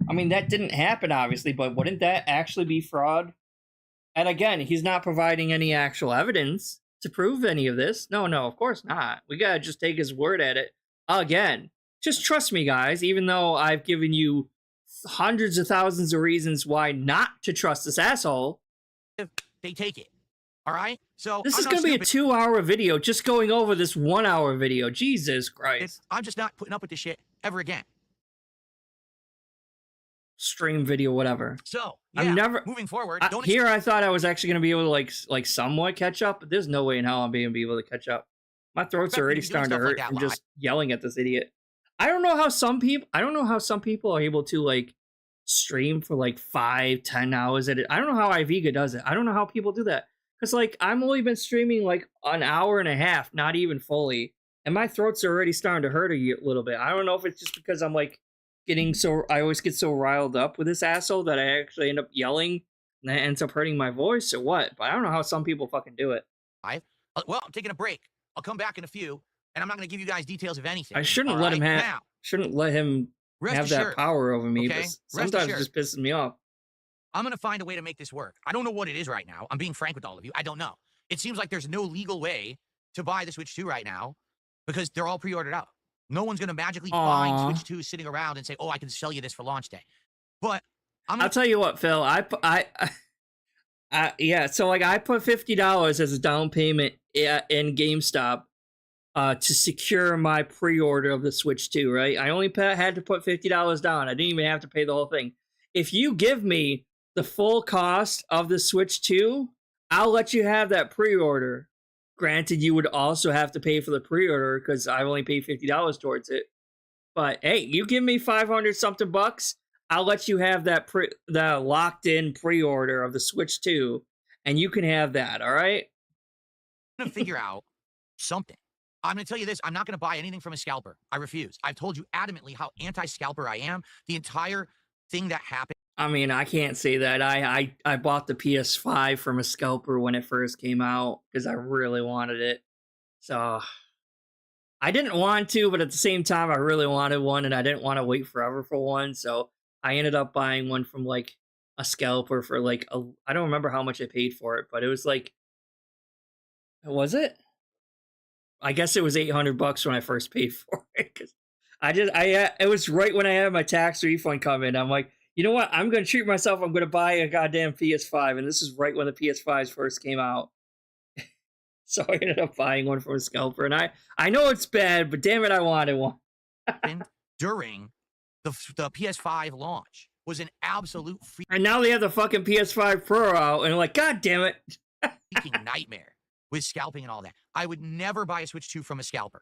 I mean, that didn't happen obviously, but wouldn't that actually be fraud? And again, he's not providing any actual evidence to prove any of this. No, of course not. We gotta just take his word at it. Again, just trust me, guys, even though I've given you hundreds of thousands of reasons why not to trust this asshole. They take it. All right? So this is going to be a 2-hour video just going over this 1-hour video. Jesus Christ. I'm just not putting up with this shit ever again. Stream video, whatever. So, yeah, I'm never moving forward. I thought I was actually going to be able to like somewhat catch up, but there's no way in hell I'm being able to catch up. My throat's already starting to hurt from just yelling at this idiot. I don't know how some people are able to like stream for like 5-10 hours at it. I don't know how Iviga does it. I don't know how people do that. Because like I've only been streaming like an hour and a half, not even fully, and my throat's already starting to hurt a little bit. I don't know if it's just because I'm like I always get so riled up with this asshole that I actually end up yelling and that ends up hurting my voice or what. But I don't know how some people fucking do it. Well, I'm taking a break. I'll come back in a few, and I'm not going to give you guys details of anything. I shouldn't let him have that power over me, but sometimes it just pisses me off. I'm going to find a way to make this work. I don't know what it is right now. I'm being frank with all of you. I don't know. It seems like there's no legal way to buy the Switch 2 right now because they're all pre-ordered out. No one's going to magically find Switch 2 sitting around and say, oh, I can sell you this for launch day. But I'll tell you what, Phil. So like I put $50 as a down payment in GameStop to secure my pre-order of the Switch 2, right? I only had to put $50 down. I didn't even have to pay the whole thing. If you give me the full cost of the Switch 2, I'll let you have that pre-order. Granted, you would also have to pay for the pre-order because I've only paid $50 towards it. But hey, you give me 500 something bucks, I'll let you have that the locked-in pre-order of the Switch 2, and you can have that. All right? I'm gonna figure out something. I'm going to tell you this. I'm not going to buy anything from a scalper. I refuse. I've told you adamantly how anti-scalper I am. The entire thing that happened. I mean, I can't say that. I bought the PS5 from a scalper when it first came out because I really wanted it. So I didn't want to, but at the same time, I really wanted one, and I didn't want to wait forever for one. So I ended up buying one from like a scalper for like I don't remember how much I paid for it, but it was like, was it? I guess it was $800 when I first paid for it. Cause it was right when I had my tax refund come in. I'm like, you know what? I'm going to treat myself. I'm going to buy a goddamn PS5. And this is right when the PS5s first came out. So I ended up buying one from a scalper. And I know it's bad, but damn it, I wanted one. During the PS5 launch was an absolute and now they have the fucking PS5 Pro out. And I'm like, God damn it. freaking nightmare with scalping and all that. I would never buy a Switch 2 from a scalper.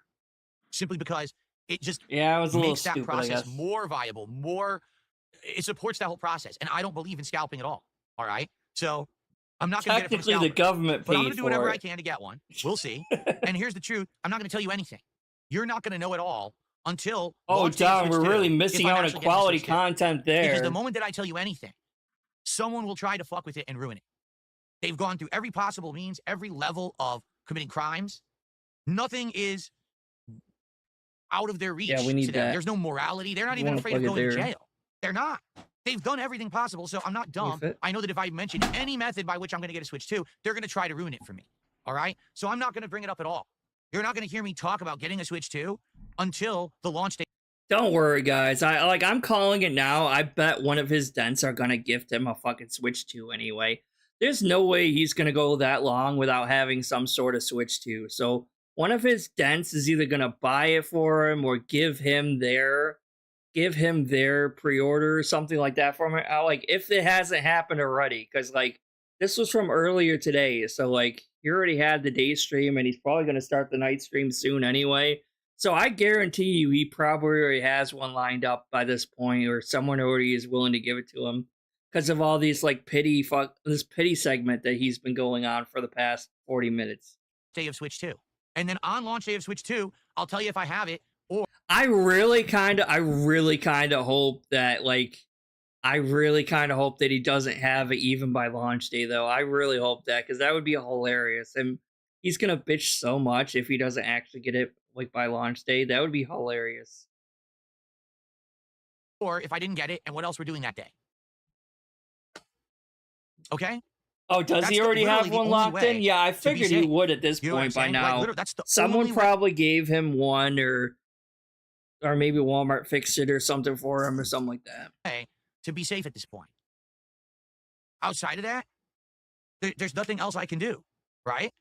Simply because it just it was a makes little that stupid, process more viable, it supports that whole process. And I don't believe in scalping at all. All right? So I'm not going to get it from a scalper. The government paid but I'm going to do whatever it. I can to get one. We'll see. And here's the truth. I'm not going to tell you anything. You're not going to know it all until Don, we're really missing out on quality content there. Because the moment that I tell you anything, someone will try to fuck with it and ruin it. They've gone through every possible means, every level of committing crimes. Nothing is out of their reach. Yeah, we need that. There's no morality. They're not even afraid of going to jail. They're not. They've done everything possible, so I'm not dumb. I know that if I mention any method by which I'm going to get a Switch 2, they're going to try to ruin it for me. All right? So I'm not going to bring it up at all. You're not going to hear me talk about getting a Switch 2 until the launch date. Don't worry, guys. I'm calling it now. I bet one of his dents are going to gift him a fucking Switch 2 anyway. There's no way he's going to go that long without having some sort of Switch 2. So one of his dents is either going to buy it for him or give him their pre-order or something like that for him. Like, if it hasn't happened already, because like this was from earlier today. So like he already had the day stream and he's probably going to start the night stream soon anyway. So I guarantee you he probably already has one lined up by this point, or someone already is willing to give it to him. Because of all these like this pity segment that he's been going on for the past 40 minutes. Day of Switch 2. And then on launch day of Switch 2, I'll tell you if I have it, or I really kind of hope that he doesn't have it even by launch day though. I really hope that, because that would be hilarious. And he's gonna bitch so much if he doesn't actually get it like by launch day. That would be hilarious. Or if I didn't get it, and what else we're doing that day. Okay? Oh, does he already have one locked in? Yeah, I figured he would at this point by now. Someone probably gave him one, or maybe Walmart fixed it or something for him or something like that. Okay, to be safe at this point. Outside of that, there's nothing else I can do, right?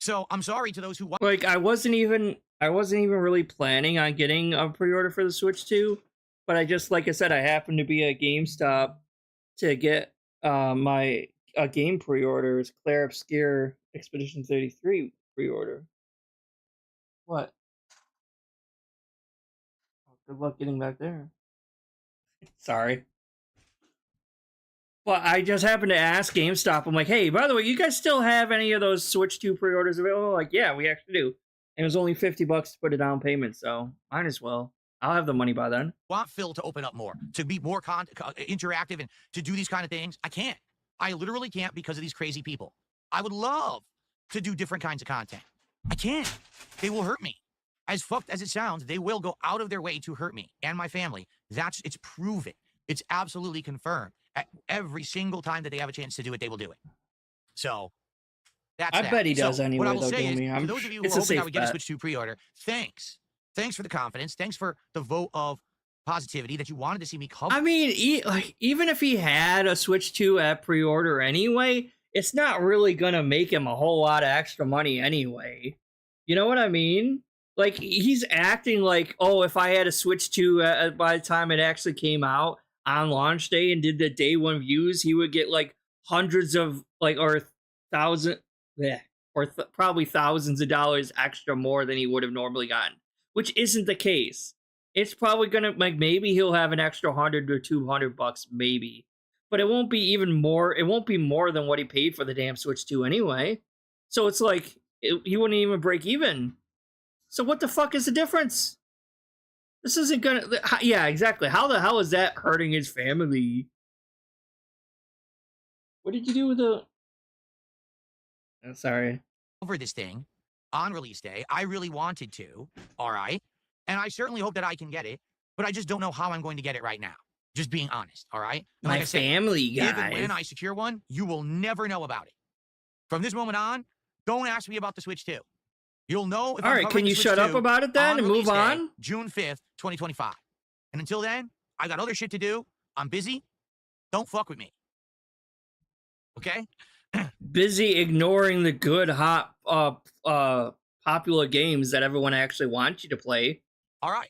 So I'm sorry to those who want. Like I wasn't even really planning on getting a pre-order for the Switch 2, but like I said, I happened to be at GameStop to get my game pre-order is Claire Obscure Expedition 33 pre-order. What? Oh, good luck getting back there. Sorry. Well, I just happened to ask GameStop. I'm like, hey, by the way, you guys still have any of those Switch 2 pre-orders available? Like, yeah, we actually do. And it was only $50 to put a down payment, so might as well. I'll have the money by then. Want Phil to open up more, to be more interactive, and to do these kind of things. I can't. I literally can't because of these crazy people. I would love to do different kinds of content. I can't. They will hurt me. As fucked as it sounds, they will go out of their way to hurt me and my family. It's proven. It's absolutely confirmed. Every single time that they have a chance to do it, they will do it. So that's bet he does anyway. What I will though, say is, for those of you who are hoping I would get a Switch 2 pre-order, thanks. Thanks for the confidence. Thanks for the vote of positivity that you wanted to see me cover. I mean, even if he had a Switch 2 at pre-order anyway, it's not really going to make him a whole lot of extra money anyway. You know what I mean? Like, he's acting like, oh, if I had a Switch 2 by the time it actually came out on launch day and did the day one views, he would get like hundreds of or probably thousands of dollars extra more than he would have normally gotten. Which isn't the case. It's probably gonna maybe he'll have an extra $100 or $200 maybe, but it won't be even more. It won't be more than what he paid for the damn Switch 2 anyway. So it's like he wouldn't even break even. So what the fuck is the difference? This isn't gonna. Yeah, exactly. How the hell is that hurting his family? What did you do with the? Oh, sorry. Over this thing on release day. I really wanted to. All right. And I certainly hope that I can get it, but I just don't know how I'm going to get it right now. Just being honest. All right. And My like I said, family guy. if and when I secure one, you will never know about it. From this moment on, don't ask me about the Switch 2. You'll know if all right, can you shut up about it then and move on? June 5th, 2025. And until then, I got other shit to do. I'm busy. Don't fuck with me. Okay? Busy ignoring the good, hot, popular games that everyone actually wants you to play. All right.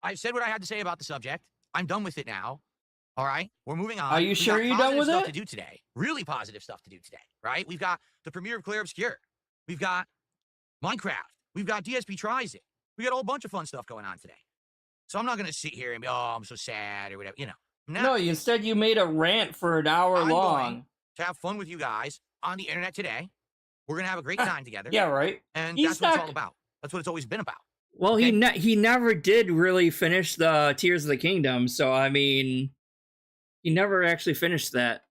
I've said what I had to say about the subject. I'm done with it now. All right, we're moving on. Are you sure you're done with it? To do today. Really positive stuff to do today, right? We've got the premiere of Clear Obscure. We've got Minecraft. We've got DSP Tries It. We got a whole bunch of fun stuff going on today. So I'm not going to sit here and be, oh, I'm so sad or whatever, you know. No, instead you made a rant for an hour long. Going to have fun with you guys on the internet today. We're going to have a great time together. Yeah, right. And that's what it's all about. That's what it's always been about. Well, okay? he never did really finish the Tears of the Kingdom, so I mean, he never actually finished that.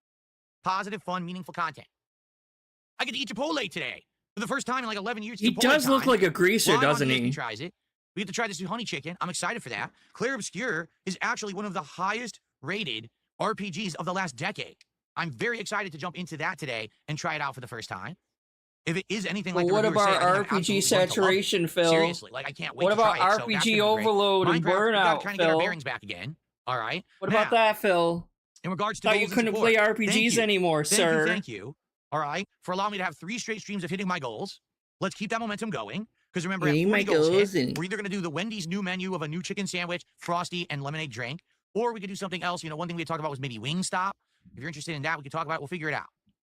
Positive, fun, meaningful content. I get to eat Chipotle today for the first time in like 11 years. He does look like a greaser, doesn't he? Tries it. We get to try this new honey chicken. I'm excited for that. Clear Obscure is actually one of the highest rated RPGs of the last decade. I'm very excited to jump into that today and try it out for the first time. If it is anything like what about RPG Saturation, Phil? Seriously, like I can't wait. What about to try RPG Overload and Burnout, trying to get our bearings back again. All right. What about that, Phil? In regards to thought you couldn't play RPGs anymore, sir. Thank you. All right, for allowing me to have 3 straight streams of hitting my goals. Let's keep that momentum going. Because remember, at 40 goals hit, we're either going to do the Wendy's new menu of a new chicken sandwich, frosty, and lemonade drink, or we could do something else. You know, one thing we had talked about was maybe Wingstop. If you're interested in that, we could talk about it. We'll figure it out.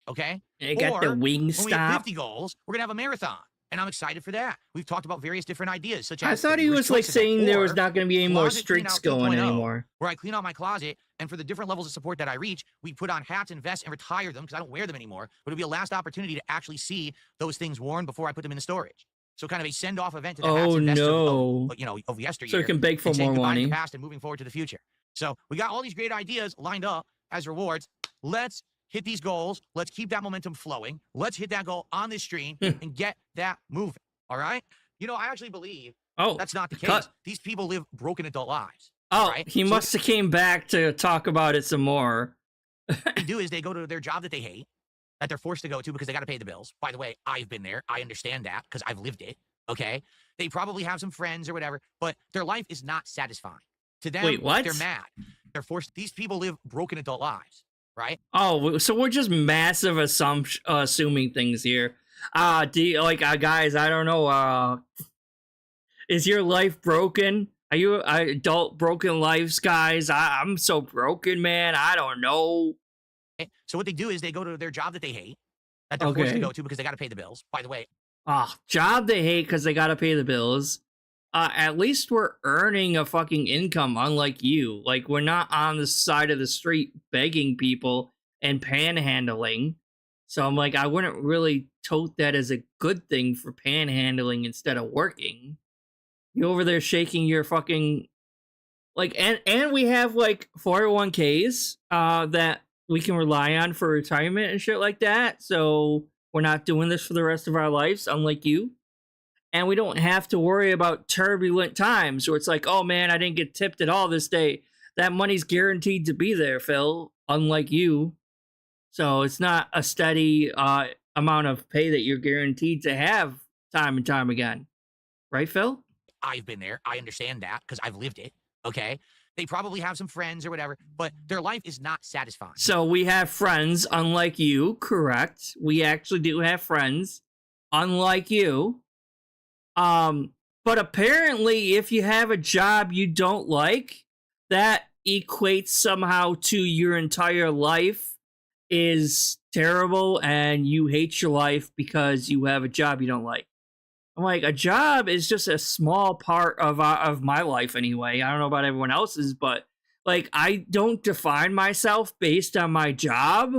Okay? I got the Wingstop. When we have 50 goals, we're going to have a marathon. And I'm excited for that. We've talked about various different ideas, such as... I thought he was like saying there was not going to be any more streaks going anymore. Where I clean out my closet, and for the different levels of support that I reach, we put on hats and vests and retire them because I don't wear them anymore. But it'll be a last opportunity to actually see those things worn before I put them in the storage. So kind of a send-off event to the hats and vests of yesteryear. So you can beg for more money. The past and moving forward to the future. So we got all these great ideas lined up as rewards. Let's hit these goals. Let's keep that momentum flowing. Let's hit that goal on this stream and get that moving. All right? You know, I actually believe that's not the case. These people live broken adult lives. Oh, right? He must have came back to talk about it some more. What they do is they go to their job that they hate, that they're forced to go to because they got to pay the bills. By the way, I've been there. I understand that because I've lived it. Okay? They probably have some friends or whatever, but their life is not satisfying. To them, wait, what? They're mad. They're forced. These people live broken adult lives, right? Oh, so we're just massive assuming things here. Guys, I don't know. Is your life broken? Are you adult broken lives, guys? I'm so broken, man. I don't know. So what they do is they go to their job that they hate, that they're forced to go to because they got to pay the bills. By the way, job they hate because they got to pay the bills. At least we're earning a fucking income, unlike you. Like, we're not on the side of the street begging people and panhandling. So I'm like, I wouldn't really tote that as a good thing for panhandling instead of working. You over there shaking your fucking... Like, and we have, like, 401ks that we can rely on for retirement and shit like that. So we're not doing this for the rest of our lives, unlike you. And we don't have to worry about turbulent times where it's like, oh man, I didn't get tipped at all this day. That money's guaranteed to be there, Phil, unlike you. So it's not a steady amount of pay that you're guaranteed to have time and time again. Right, Phil? I've been there. I understand that because I've lived it. Okay? They probably have some friends or whatever, but their life is not satisfying. So we have friends, unlike you, correct? We actually do have friends, unlike you. But apparently if you have a job you don't like, that equates somehow to your entire life is terrible and you hate your life because you have a job you don't like. I'm like, a job is just a small part of my life anyway. I don't know about everyone else's, but like, I don't define myself based on my job,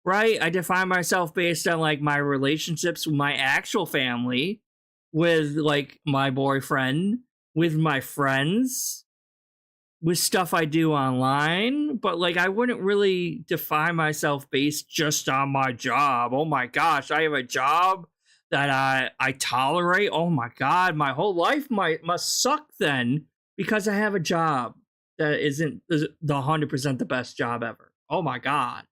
right? I define myself based on like my relationships with my actual family, with like my boyfriend, with my friends, with stuff I do online, but like I wouldn't really define myself based just on my job. Oh my gosh, I have a job that I tolerate. Oh my god, my whole life must suck then because I have a job that isn't the 100% the best job ever. Oh my god.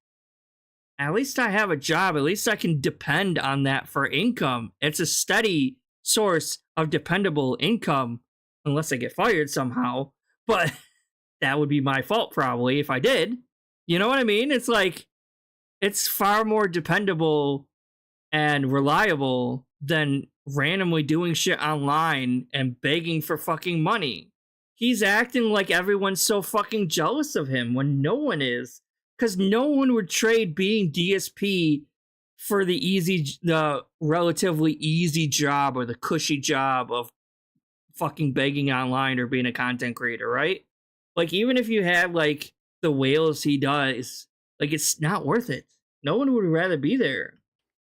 At least I have a job. At least I can depend on that for income. It's a steady source of dependable income unless I get fired somehow. But that would be my fault probably if I did. You know what I mean? It's like it's far more dependable and reliable than randomly doing shit online and begging for fucking money. He's acting like everyone's so fucking jealous of him when no one is. Because no one would trade being DSP for the relatively easy job or the cushy job of fucking begging online or being a content creator, right? Like, even if you had, like, the whales he does, like, it's not worth it. No one would rather be there.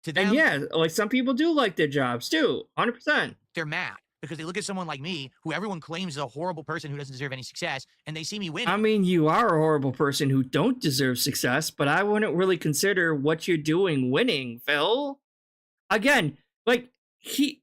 To them, And yeah, like, some people do like their jobs, too. 100%. they're mad because they look at someone like me, who everyone claims is a horrible person who doesn't deserve any success, and they see me winning. I mean, you are a horrible person who don't deserve success, but I wouldn't really consider what you're doing winning, Phil. Again, like, the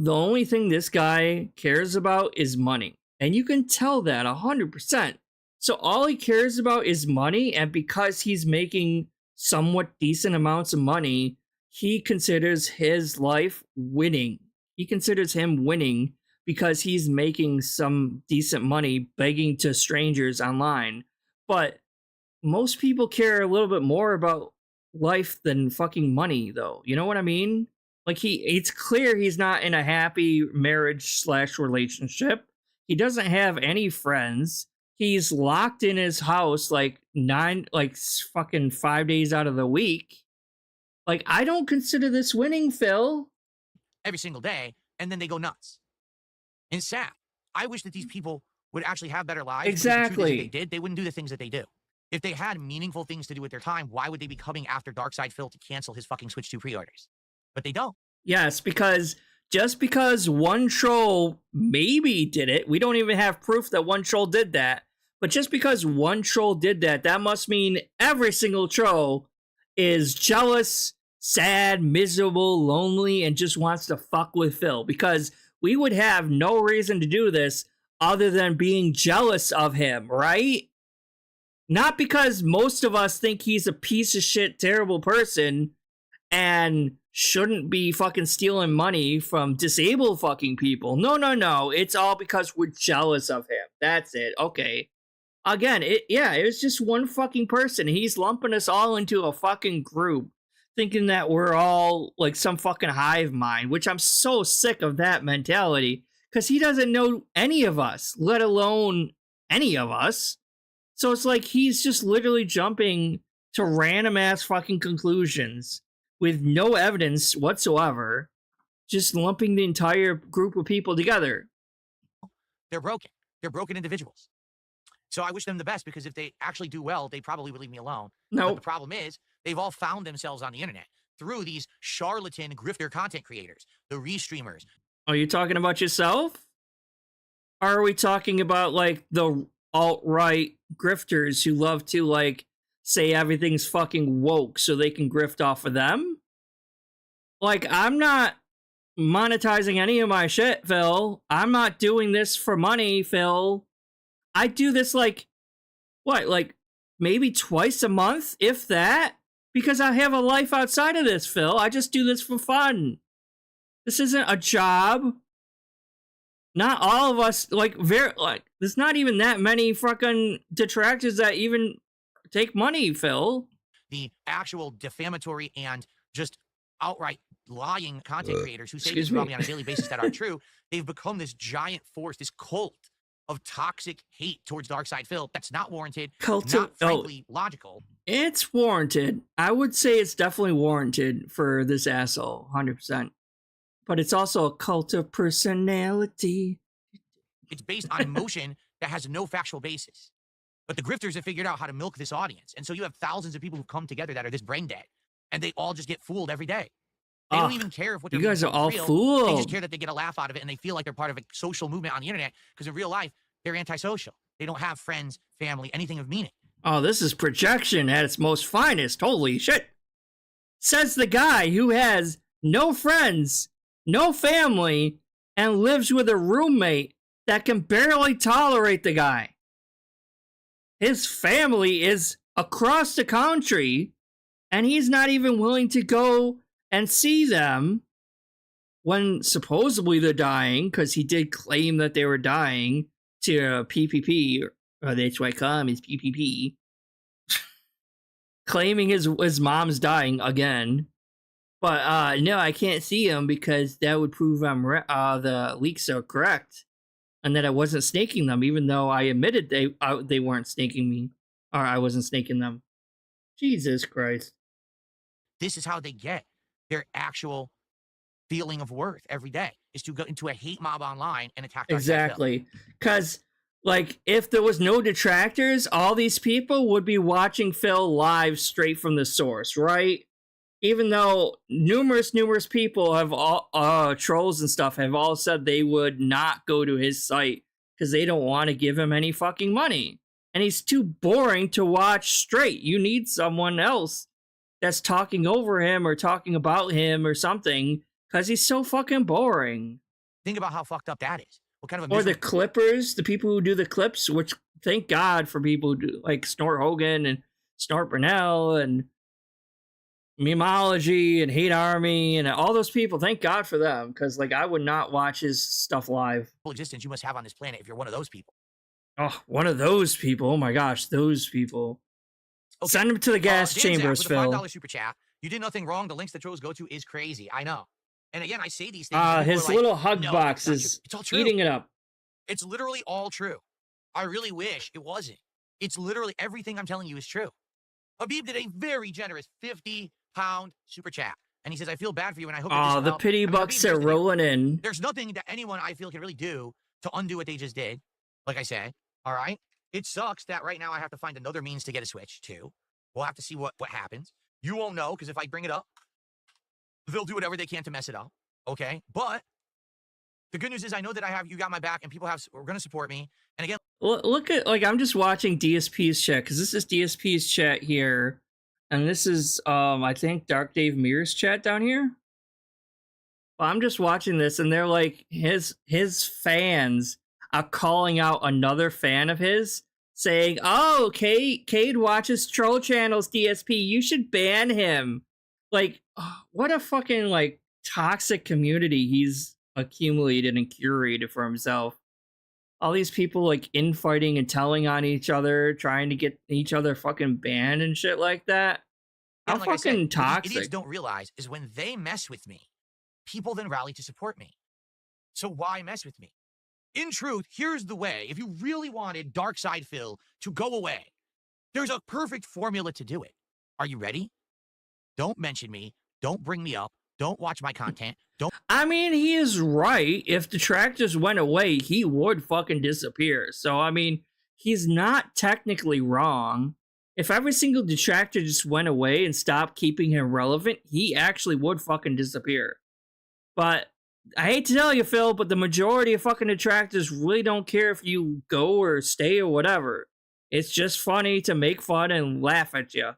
only thing this guy cares about is money. And you can tell that 100%. So all he cares about is money, and because he's making somewhat decent amounts of money, he considers his life winning. He considers him winning because he's making some decent money begging to strangers online. But most people care a little bit more about life than fucking money, though. You know what I mean? Like, it's clear he's not in a happy marriage / relationship. He doesn't have any friends. He's locked in his house like fucking 5 days out of the week. Like, I don't consider this winning, Phil. Every single day, and then they go nuts. And it's sad. I wish that these people would actually have better lives. Exactly. If they did, they wouldn't do the things that they do. If they had meaningful things to do with their time, why would they be coming after darksydephil to cancel his fucking Switch 2 pre-orders? But they don't. Yes, because just because one troll maybe did it, we don't even have proof that one troll did that. But just because one troll did that, that must mean every single troll is jealous, sad, miserable, lonely, and just wants to fuck with Phil. Because we would have no reason to do this other than being jealous of him, right? Not because most of us think he's a piece of shit, terrible person and shouldn't be fucking stealing money from disabled fucking people. No. It's all because we're jealous of him. That's it. Okay. Again, it was just one fucking person. He's lumping us all into a fucking group, thinking that we're all like some fucking hive mind, which I'm so sick of that mentality, because he doesn't know any of us, let alone any of us. So it's like he's just literally jumping to random ass fucking conclusions with no evidence whatsoever, just lumping the entire group of people together. They're broken. They're broken individuals. So I wish them the best, because if they actually do well, they probably would leave me alone. No. But the problem is, they've all found themselves on the internet through these charlatan grifter content creators, the restreamers. Are you talking about yourself? Or are we talking about like the alt-right grifters who love to like say everything's fucking woke so they can grift off of them? Like, I'm not monetizing any of my shit, Phil. I'm not doing this for money, Phil. I do this like maybe twice a month, if that, because I have a life outside of this, Phil. I just do this for fun. This isn't a job. Not all of us, there's not even that many fucking detractors that even take money, Phil. The actual defamatory and just outright lying content creators who say things about me on a daily basis that aren't true, they've become this giant force, this cult of toxic hate towards darksydephil that's not warranted, not frankly logical. It's warranted. I would say it's definitely warranted for this asshole, 100%. But it's also a cult of personality. It's based on emotion that has no factual basis. But the grifters have figured out how to milk this audience. And so you have thousands of people who've come together that are this brain dead. And they all just get fooled every day. They don't even care if what they're you guys are all real. fooled. They just care that they get a laugh out of it and they feel like they're part of a social movement on the internet because in real life, they're antisocial. They don't have friends, family, anything of meaning. Oh, this is projection at its most finest. Holy shit. Says the guy who has no friends, no family, and lives with a roommate that can barely tolerate the guy. His family is across the country, and he's not even willing to go and see them when supposedly they're dying, because he did claim that they were dying to PPP, or that's why I call him his PPP. Claiming his mom's dying again. But no, I can't see him because that would prove the leaks are correct. And that I wasn't snaking them, even though I admitted they weren't snaking me. Or I wasn't snaking them. Jesus Christ. This is how they get their actual feeling of worth every day, is to go into a hate mob online and attack. Exactly. Because, like, if there was no detractors, all these people would be watching Phil live straight from the source, right? Even though numerous people have all, trolls and stuff have all said they would not go to his site because they don't want to give him any fucking money. And he's too boring to watch straight. You need someone else that's talking over him or talking about him or something, because he's so fucking boring. Think about how fucked up that is. What kind of a or the clippers, the people who do the clips, which thank God for people who do, like Snort Hogan and Snort Burnell and Memology and Hate Army and all those people. Thank God for them, because like I would not watch his stuff live. Existence you must have on this planet if you're one of those people. Oh, one of those people. Oh my gosh, those people. Okay. Send them to the gas chambers, Phil. $5 super chat. You did nothing wrong. The links that trolls go to is crazy. I know. And again, I say these things. His little hug box is eating it up. It's literally all true. I really wish it wasn't. It's literally everything I'm telling you is true. Habib did a very generous 50-pound super chat. And he says, I feel bad for you, and I hope that the pity bucks are rolling in. There's nothing that anyone I feel can really do to undo what they just did. Like I said, all right? It sucks that right now I have to find another means to get a Switch, too. We'll have to see what happens. You won't know, because if I bring it up, they'll do whatever they can to mess it up, okay? But the good news is I know that you got my back, and people are going to support me. And again, look at, like, I'm just watching DSP's chat, because this is DSP's chat here, and this is, I think, Dark Dave Mears' chat down here. Well, I'm just watching this, and they're like, his fans are calling out another fan of his, saying, oh, Cade watches troll channels, DSP, you should ban him. Like, what a fucking, like, toxic community he's accumulated and curated for himself. All these people, like, infighting and telling on each other, trying to get each other fucking banned and shit like that. How like fucking toxic. Idiots don't realize is when they mess with me, people then rally to support me. So why mess with me? In truth, here's the way. If you really wanted darksydephil to go away, there's a perfect formula to do it. Are you ready? Don't mention me. Don't bring me up. Don't watch my content. Don't. I mean, he is right. If detractors went away, he would fucking disappear. So, I mean, he's not technically wrong. If every single detractor just went away and stopped keeping him relevant, he actually would fucking disappear. But I hate to tell you, Phil, but the majority of fucking detractors really don't care if you go or stay or whatever. It's just funny to make fun and laugh at you.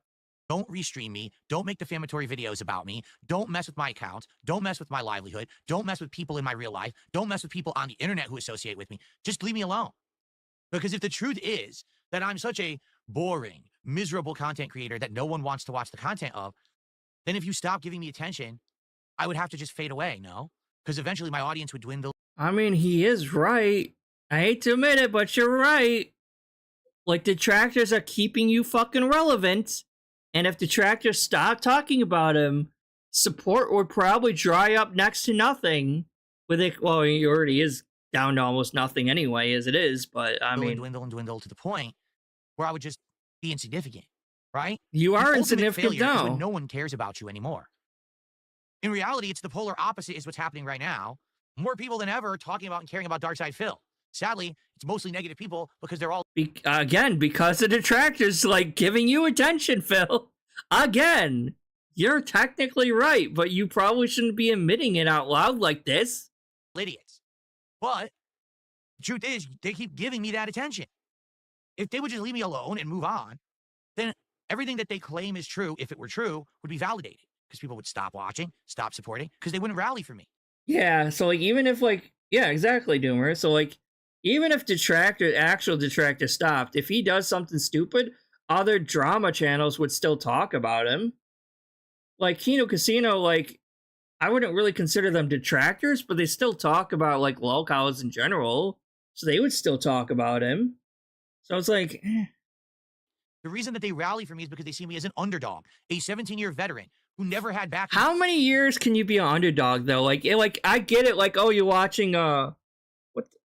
Don't restream me. Don't make defamatory videos about me. Don't mess with my accounts. Don't mess with my livelihood. Don't mess with people in my real life. Don't mess with people on the internet who associate with me. Just leave me alone. Because if the truth is that I'm such a boring, miserable content creator that no one wants to watch the content of, then if you stop giving me attention, I would have to just fade away, no? Because eventually my audience would dwindle. I mean, he is right. I hate to admit it, but you're right. Like, detractors are keeping you fucking relevant. And if detractors stop talking about him, support would probably dry up next to nothing. With it, well, he already is down to almost nothing anyway, as it is. But I mean, dwindle to the point where I would just be insignificant, right? You are insignificant now. When no one cares about you anymore. In reality, it's the polar opposite is what's happening right now. More people than ever talking about and caring about darksydephil. Sadly, it's mostly negative people because they're all Again, because the detractors like giving you attention, Phil. Again, you're technically right, but you probably shouldn't be admitting it out loud like this. idiots. But the truth is, they keep giving me that attention. If they would just leave me alone and move on, then everything that they claim is true, if it were true, would be validated because people would stop watching, stop supporting, because they wouldn't rally for me. Yeah, so like even if like yeah, exactly, Doomer. So like even if actual detractor stopped, if he does something stupid, other drama channels would still talk about him. Like Kino Casino, like I wouldn't really consider them detractors, but they still talk about like lolcows in general, so they would still talk about him. So it's like, The reason that they rally for me is because they see me as an underdog, a 17-year veteran who never had back. How many years can you be an underdog though? Like I get it. Like, oh, you're watching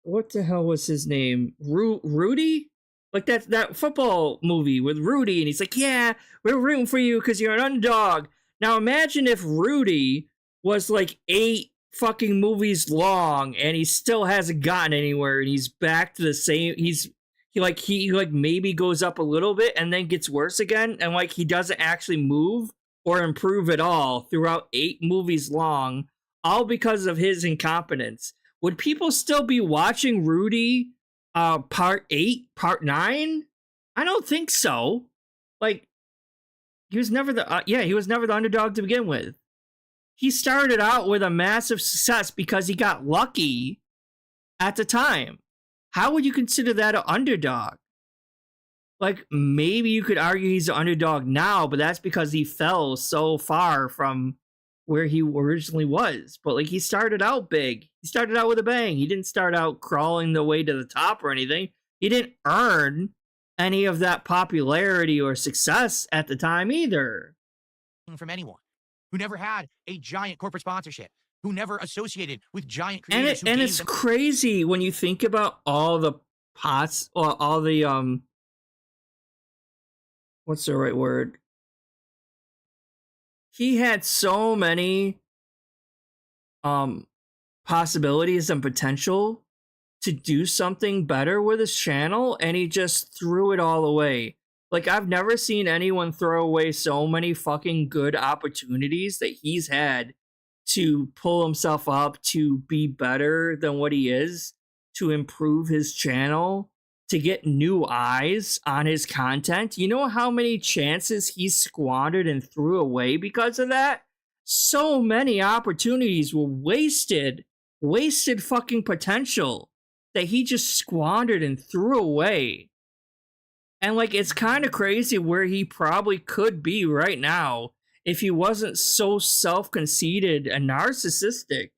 what the hell was his name? Rudy? Like that football movie with Rudy, and he's like, yeah, we're rooting for you because you're an underdog. Now imagine if Rudy was like 8 fucking movies long and he still hasn't gotten anywhere and he's back to the same. He maybe goes up a little bit and then gets worse again, and like he doesn't actually move or improve at all throughout 8 movies long, all because of his incompetence. Would people still be watching Rudy part 8, part 9? I don't think so. Like he was never the underdog to begin with. He started out with a massive success because he got lucky at the time. How would you consider that an underdog? Like, maybe you could argue he's an underdog now, but that's because he fell so far from where he originally was. But, like, he started out big. He started out with a bang. He didn't start out crawling the way to the top or anything. He didn't earn any of that popularity or success at the time either. From anyone who never had a giant corporate sponsorship, who never associated with giant creators. And it's crazy when you think about all the pots or all the what's the right word? He had so many possibilities and potential to do something better with his channel, and he just threw it all away. Like, I've never seen anyone throw away so many fucking good opportunities that he's had to pull himself up, to be better than what he is, to improve his channel, to get new eyes on his content. You know how many chances he squandered and threw away because of that? So many opportunities were wasted fucking potential that he just squandered and threw away. And like, it's kind of crazy where he probably could be right now if he wasn't so self-conceited and narcissistic.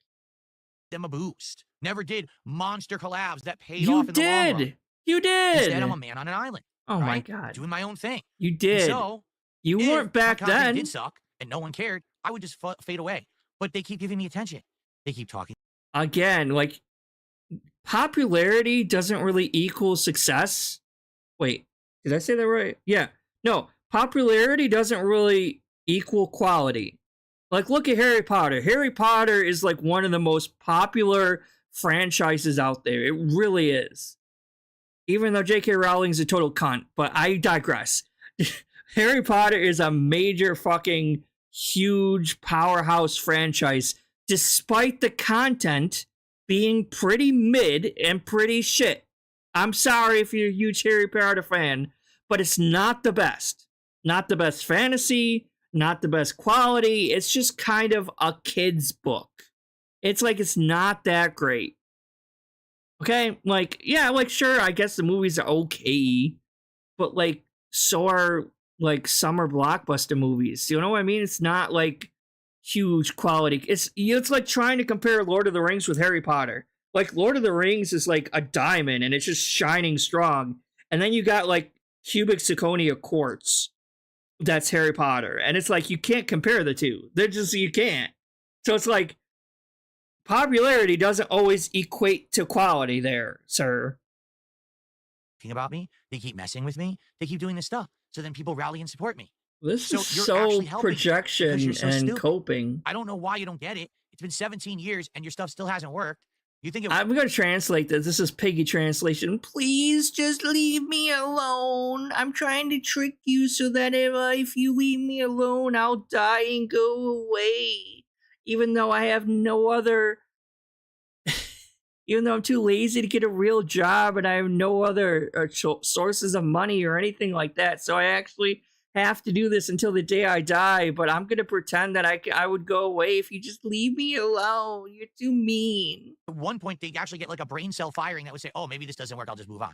Them a boost. Never did monster collabs that paid off in the long run. You did. Instead, I'm a man on an island. Oh right? my god. Doing my own thing. You did. And so you weren't back my content then. Did suck and no one cared. I would just fade away. But they keep giving me attention. They keep talking. Again, like, popularity doesn't really equal success. Wait, did I say that right? Yeah. No, popularity doesn't really equal quality. Like, look at Harry Potter. Harry Potter is like one of the most popular franchises out there. It really is. Even though J.K. Rowling's a total cunt, but I digress. Harry Potter is a major fucking huge powerhouse franchise, despite the content being pretty mid and pretty shit. I'm sorry if you're a huge Harry Potter fan, but it's not the best. Not the best fantasy, not the best quality. It's just kind of a kid's book. It's like, it's not that great. Okay? Like, yeah, like, sure, I guess the movies are okay, but like, so are like summer blockbuster movies. You know what I mean? It's not like huge quality. It's like trying to compare Lord of the Rings with Harry Potter. Like, Lord of the Rings is like a diamond and it's just shining strong. And then you got like cubic zirconia quartz. That's Harry Potter. And it's like, you can't compare the two. They're just, you can't. So it's like, popularity doesn't always equate to quality there, sir. About me, they keep messing with me, they keep doing this stuff. So then people rally and support me. This is so projection and coping. I don't know why you don't get it. It's been 17 years and your stuff still hasn't worked. You think I'm gonna translate this. This is Piggy translation. Please just leave me alone. I'm trying to trick you so that if you leave me alone, I'll die and go away. Even though I have no other, even though I'm too lazy to get a real job and I have no other sources of money or anything like that. So I actually have to do this until the day I die, but I'm gonna pretend that I would go away if you just leave me alone. You're too mean. at one point they actually get like a brain cell firing that would say, oh, maybe this doesn't work, I'll just move on.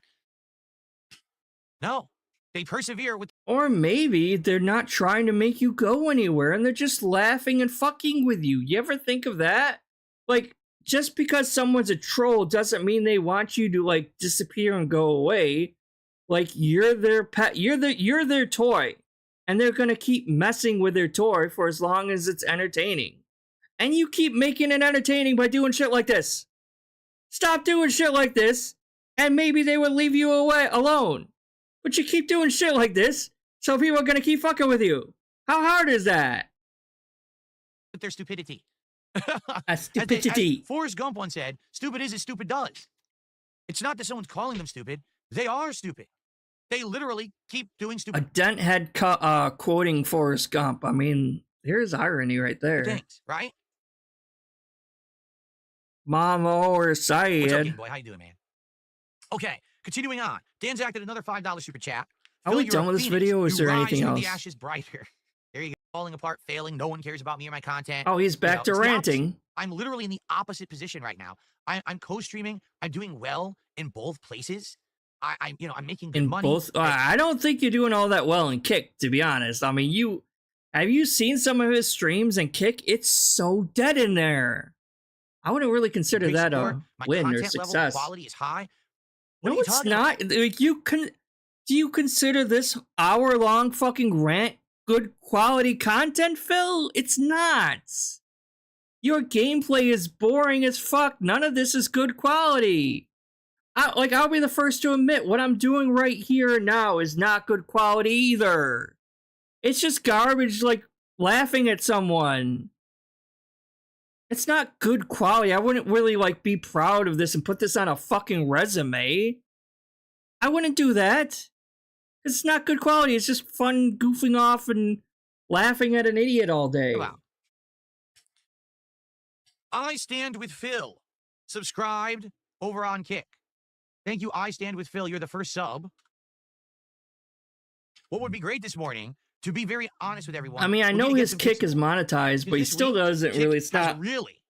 No, they persevere with. Or maybe they're not trying to make you go anywhere and they're just laughing and fucking with you. You ever think of that? Like, just because someone's a troll doesn't mean they want you to like disappear and go away. Like, you're their pet, you're their toy. And they're gonna keep messing with their toy for as long as it's entertaining. And you keep making it entertaining by doing shit like this. Stop doing shit like this, and maybe they would leave you away alone. But you keep doing shit like this, so people are gonna keep fucking with you. How hard is that? Their stupidity. Stupidity. As Forrest Gump once said, stupid is as stupid does. It's not that someone's calling them stupid. They are stupid. They literally keep doing stupid A dent head quoting Forrest Gump. I mean, there's irony right there. things, right? Mama or What's up, Game Syed. Boy? How you doing, man? Okay, continuing on. Dan's acted another $5 super chat. Are we done with this video, or is You there rise anything from else? The ashes brighter. There you go. Falling apart, failing. No one cares about me or my content. Oh, he's back know, to it's the ranting. I'm literally in the opposite position right now. I'm co-streaming. I'm doing well in both places. I'm making good In money. both, I don't think you're doing all that well in Kick, to be honest. I mean, have you seen some of his streams in Kick? It's so dead in there. I wouldn't really consider Great that support. a My win or content level success. quality is high. What are No, you it's talking about? not. Like, do you consider this hour-long fucking rant good quality content, Phil? It's not. Your gameplay is boring as fuck. None of this is good quality. I'll be the first to admit what I'm doing right here and now is not good quality either. It's just garbage, like laughing at someone. It's not good quality. I wouldn't really like be proud of this and put this on a fucking resume. I wouldn't do that. It's not good quality. It's just fun goofing off and laughing at an idiot all day. Wow. I Stand With Phil. Subscribed over on Kick. Thank you, I Stand With Phil. You're the first sub. What would be great this morning, to be very honest with everyone. I mean, I we know need to get his some Kick kicks is monetized, but he this still week, doesn't Kick really. has It's not really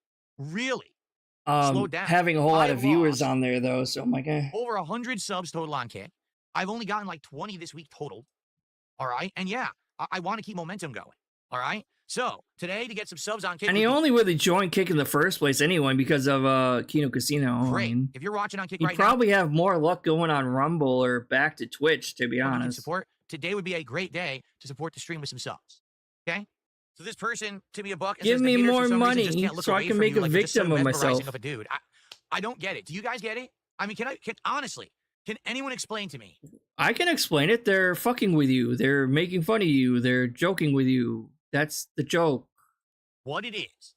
slowed down. having a whole lot I of viewers lost on there, though, so my God. over 100 subs total on Kick. I've only gotten like 20 this week total. All right. And yeah, I want to keep momentum going. All right. So today to get some subs on Kick. And he only really joined Kick in the first place anyway because of Kino Casino. Great. I mean, If you're watching on Kick you right probably have more luck going on Rumble or back to Twitch, to be now, honest. support. Today would be a great day to support the stream with some subs. Okay. So this person, to me a buck, Give says, me the haters more for some reason money just can't look so I away can from make you a like you're just victim some of mesmerizing myself. Of a dude. I don't get it. Do you guys get it? I mean, can honestly, can anyone explain to me? I can explain it. They're fucking with you. They're making fun of you. They're joking with you. That's the joke. What it is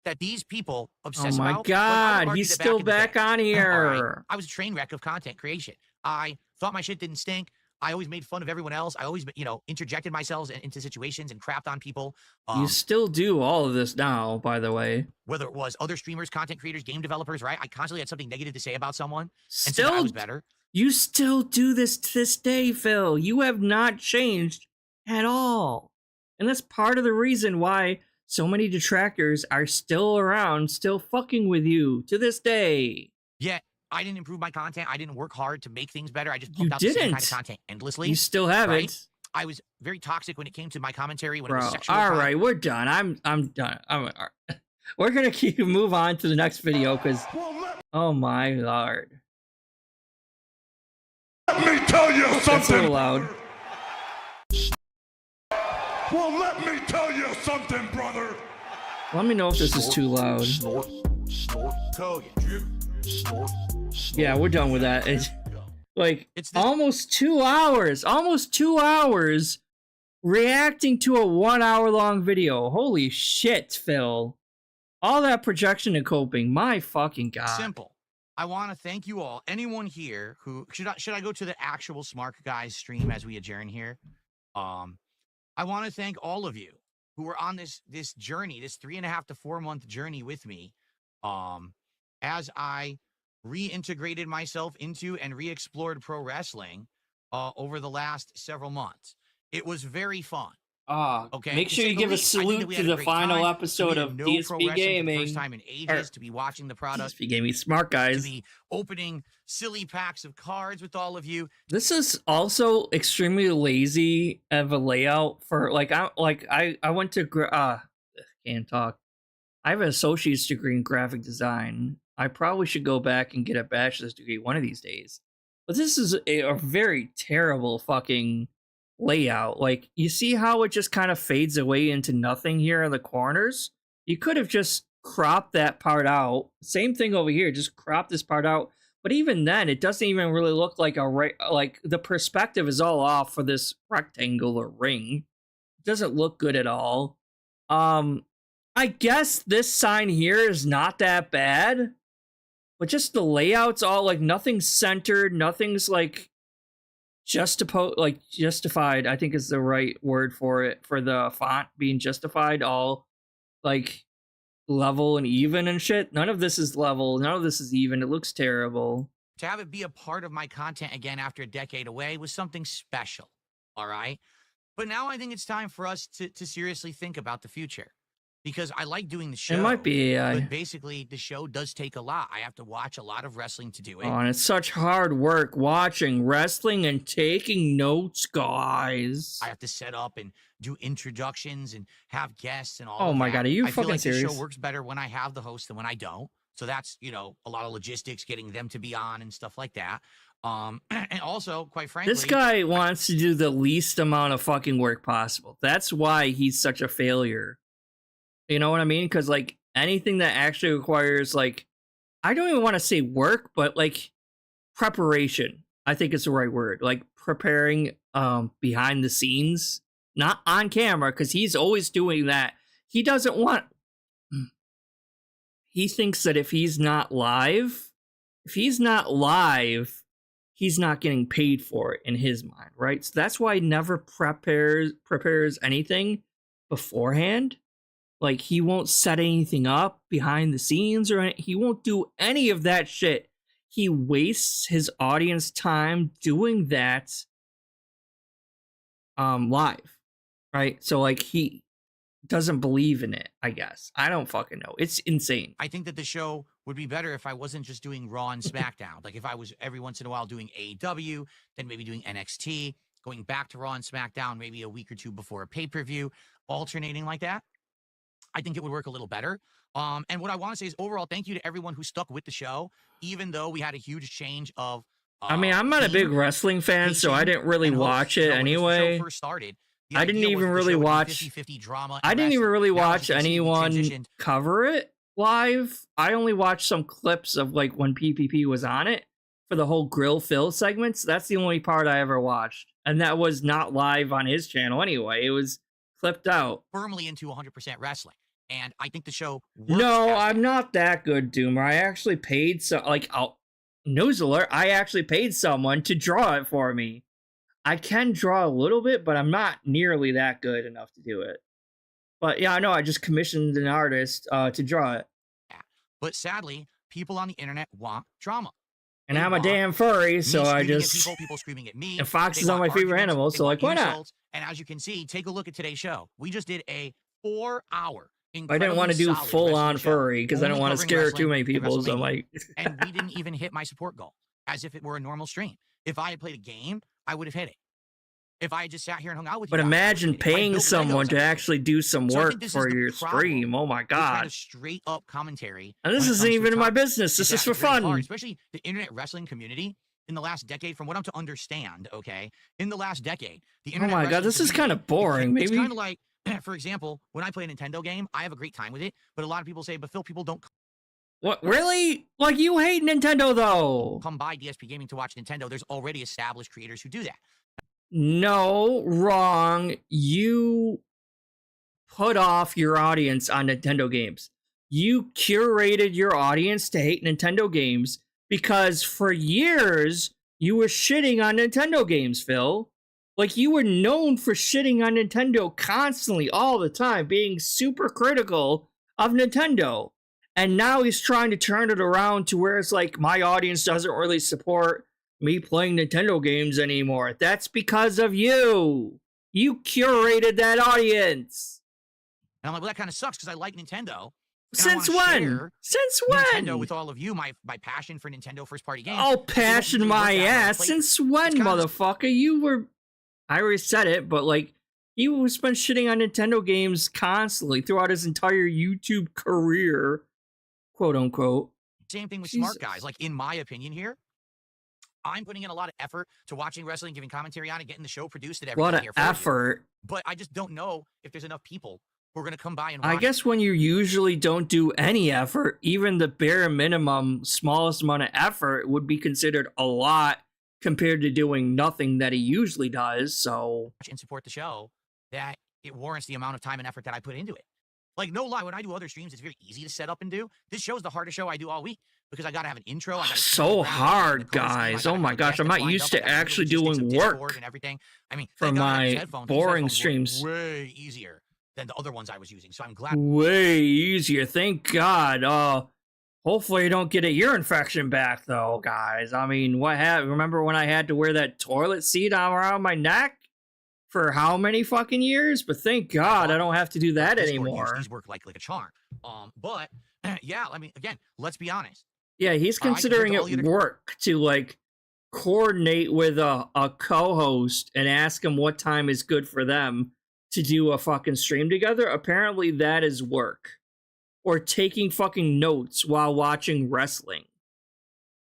that these people Oh obsess my about. Like, I would God, argue he's that still in the back day, on all right, here. I was a train wreck of content creation. I thought my shit didn't stink. I always made fun of everyone else. I always, interjected myself into situations and crapped on people. You still do all of this now, by the way. Whether it was other streamers, content creators, game developers, right? I constantly had something negative to say about someone and said that I was better. You still do this to this day, Phil. You have not changed at all. And that's part of the reason why so many detractors are still around, still fucking with you to this day. Yet, I didn't improve my content. I didn't work hard to make things better. I just You pumped out the same kind didn't. of content endlessly. You still haven't. Right? I was very toxic when it came to my commentary, when it Bro, was sexual. all right, we're done. I'm done. We're gonna move on to the next video because, oh my lord, Let me tell you that's a little something. loud. Well, let me tell you something, brother. Let me know if this is too loud. Snort, snort, tell you. Snort, snort. Yeah, we're done with that. It's like It's this- almost 2 hours reacting to a 1 hour long video. Holy shit, Phil. All that projection and coping. My fucking God. Simple. I want to thank you all. Anyone here who should I go to the actual Smart Guys stream as we adjourn here? I want to thank all of you who were on this journey, this 3.5 to 4 month journey with me, as I reintegrated myself into and re-explored pro wrestling over the last several months. It was very fun. Okay. Make sure you give a salute to the final episode of DSP Gaming. First time in ages to be watching the product. DSP Gaming, Smart Guys. To be opening silly packs of cards with all of you. This is also extremely lazy of a layout for I went to can't talk. I have an associate's degree in graphic design. I probably should go back and get a bachelor's degree one of these days. But this is a very terrible fucking layout. Like, you see how it just kind of fades away into nothing here in the corners? You could have just cropped that part out. Same thing over here, just crop this part out. But even then, it doesn't even really look like like the perspective is all off for this rectangular ring. It doesn't look good at all. I guess this sign here is not that bad, but just the layout's all like nothing's centered, nothing's like justified, I think is the right word for it, for the font being justified, all like level and even and shit. None of this is level, none of this is even. It looks terrible. To have it be a part of my content again after a decade away was something special, all right? But now I think it's time for us to seriously think about the future. Because I like doing the show. It might be AI. But basically, the show does take a lot. I have to watch a lot of wrestling to do it. Oh, and it's such hard work watching wrestling and taking notes, guys. I have to set up and do introductions and have guests and all Oh of my that. God, are you I feel fucking like serious? The show works better when I have the host than when I don't. So that's, a lot of logistics, getting them to be on and stuff like that. And also, quite frankly, this guy wants to do the least amount of fucking work possible. That's why he's such a failure. You know what I mean? Because, like, anything that actually requires, like, I don't even want to say work, but, like, preparation, I think is the right word. Like, preparing behind the scenes, not on camera, because he's always doing that. He doesn't want... He thinks that if he's not live, he's not getting paid for it in his mind, right? So that's why he never prepares anything beforehand. Like, he won't set anything up behind the scenes he won't do any of that shit. He wastes his audience time doing that live, right? So, like, he doesn't believe in it, I guess. I don't fucking know. It's insane. I think that the show would be better if I wasn't just doing Raw and SmackDown. Like, if I was every once in a while doing AEW, then maybe doing NXT, going back to Raw and SmackDown maybe a week or two before a pay-per-view, alternating like that. I think it would work a little better. And what I want to say is overall, thank you to everyone who stuck with the show, even though we had a huge change of. I mean, I'm not a big wrestling fan, so I didn't really watch it anyway. When the show first started, I didn't even really watch. 50-50 drama. I didn't even really watch anyone cover it live. I only watched some clips of like when PPP was on it for the whole grill fill segments. That's the only part I ever watched, and that was not live on his channel anyway. It was clipped out. Firmly into 100% wrestling. And I think the show works. No, I'm not that good, Doomer. I actually paid news alert, I actually paid someone to draw it for me. I can draw a little bit, but I'm not nearly that good enough to do it. But yeah, I know I just commissioned an artist to draw it. Yeah. But sadly, people on the internet want drama. And I'm a damn furry, so I just... People screaming at me. And foxes are my favorite animal, so like, why not? And as you can see, take a look at today's show. We just did a 4-hour I didn't want to do full-on furry because I don't want to scare too many people. So I'm like, and we didn't even hit my support goal as if it were a normal stream. If I had played a game, I would have hit it. If I had just sat here and hung out with you, but imagine paying someone to actually do some work for your stream. Oh my god! Kind of straight up commentary. And this isn't even in my business. This is for fun. Especially the internet wrestling community in the last decade, from what I'm to understand. Okay, in the last decade, the internet. Oh my god, this is kind of boring. Maybe it's kind of like. For example, when I play a Nintendo game, I have a great time with it, but a lot of people say, but Phil, people don't... What, really? Like, you hate Nintendo, though? Come by DSP Gaming to watch Nintendo. There's already established creators who do that. No, wrong. You put off your audience on Nintendo games. You curated your audience to hate Nintendo games. because for years you were shitting on Nintendo games, Phil. Like, you were known for shitting on Nintendo constantly, all the time, being super critical of Nintendo. And now he's trying to turn it around to where it's like, my audience doesn't really support me playing Nintendo games anymore. That's because of you. You curated that audience. And I'm like, well, that kind of sucks because I like Nintendo. Since when? Since when? Nintendo with all of you, my passion for Nintendo first-party games. Oh, passion my ass. Since when, motherfucker? You were... I already said it, but like, he was been shitting on Nintendo games constantly throughout his entire YouTube career, quote unquote. Same thing with smart guys. Like, in my opinion here, I'm putting in a lot of effort to watching wrestling, giving commentary on it, getting the show produced and everything. A lot of effort. But I just don't know if there's enough people who are going to come by and watch. I guess when you usually don't do any effort, even the bare minimum, smallest amount of effort would be considered a lot compared to doing nothing that he usually does, so... And support the show, that it warrants the amount of time and effort that I put into it. Like, no lie, when I do other streams, it's very easy to set up and do. This show is the hardest show I do all week, because I gotta have an intro. I gotta so hard, guys. Oh my gosh, I'm not used to actually doing work and everything. I mean, for my boring streams. Way easier than the other ones I was using, so I'm glad. Way easier, thank God. Hopefully you don't get a ear infection back, though, guys. I mean, remember when I had to wear that toilet seat around my neck for how many fucking years? But thank God I don't have to do that anymore. These work like a charm. But yeah, I mean, again, let's be honest. Yeah, he's considering it work to like coordinate with a co-host and ask him what time is good for them to do a fucking stream together. Apparently that is work. Or taking fucking notes while watching wrestling.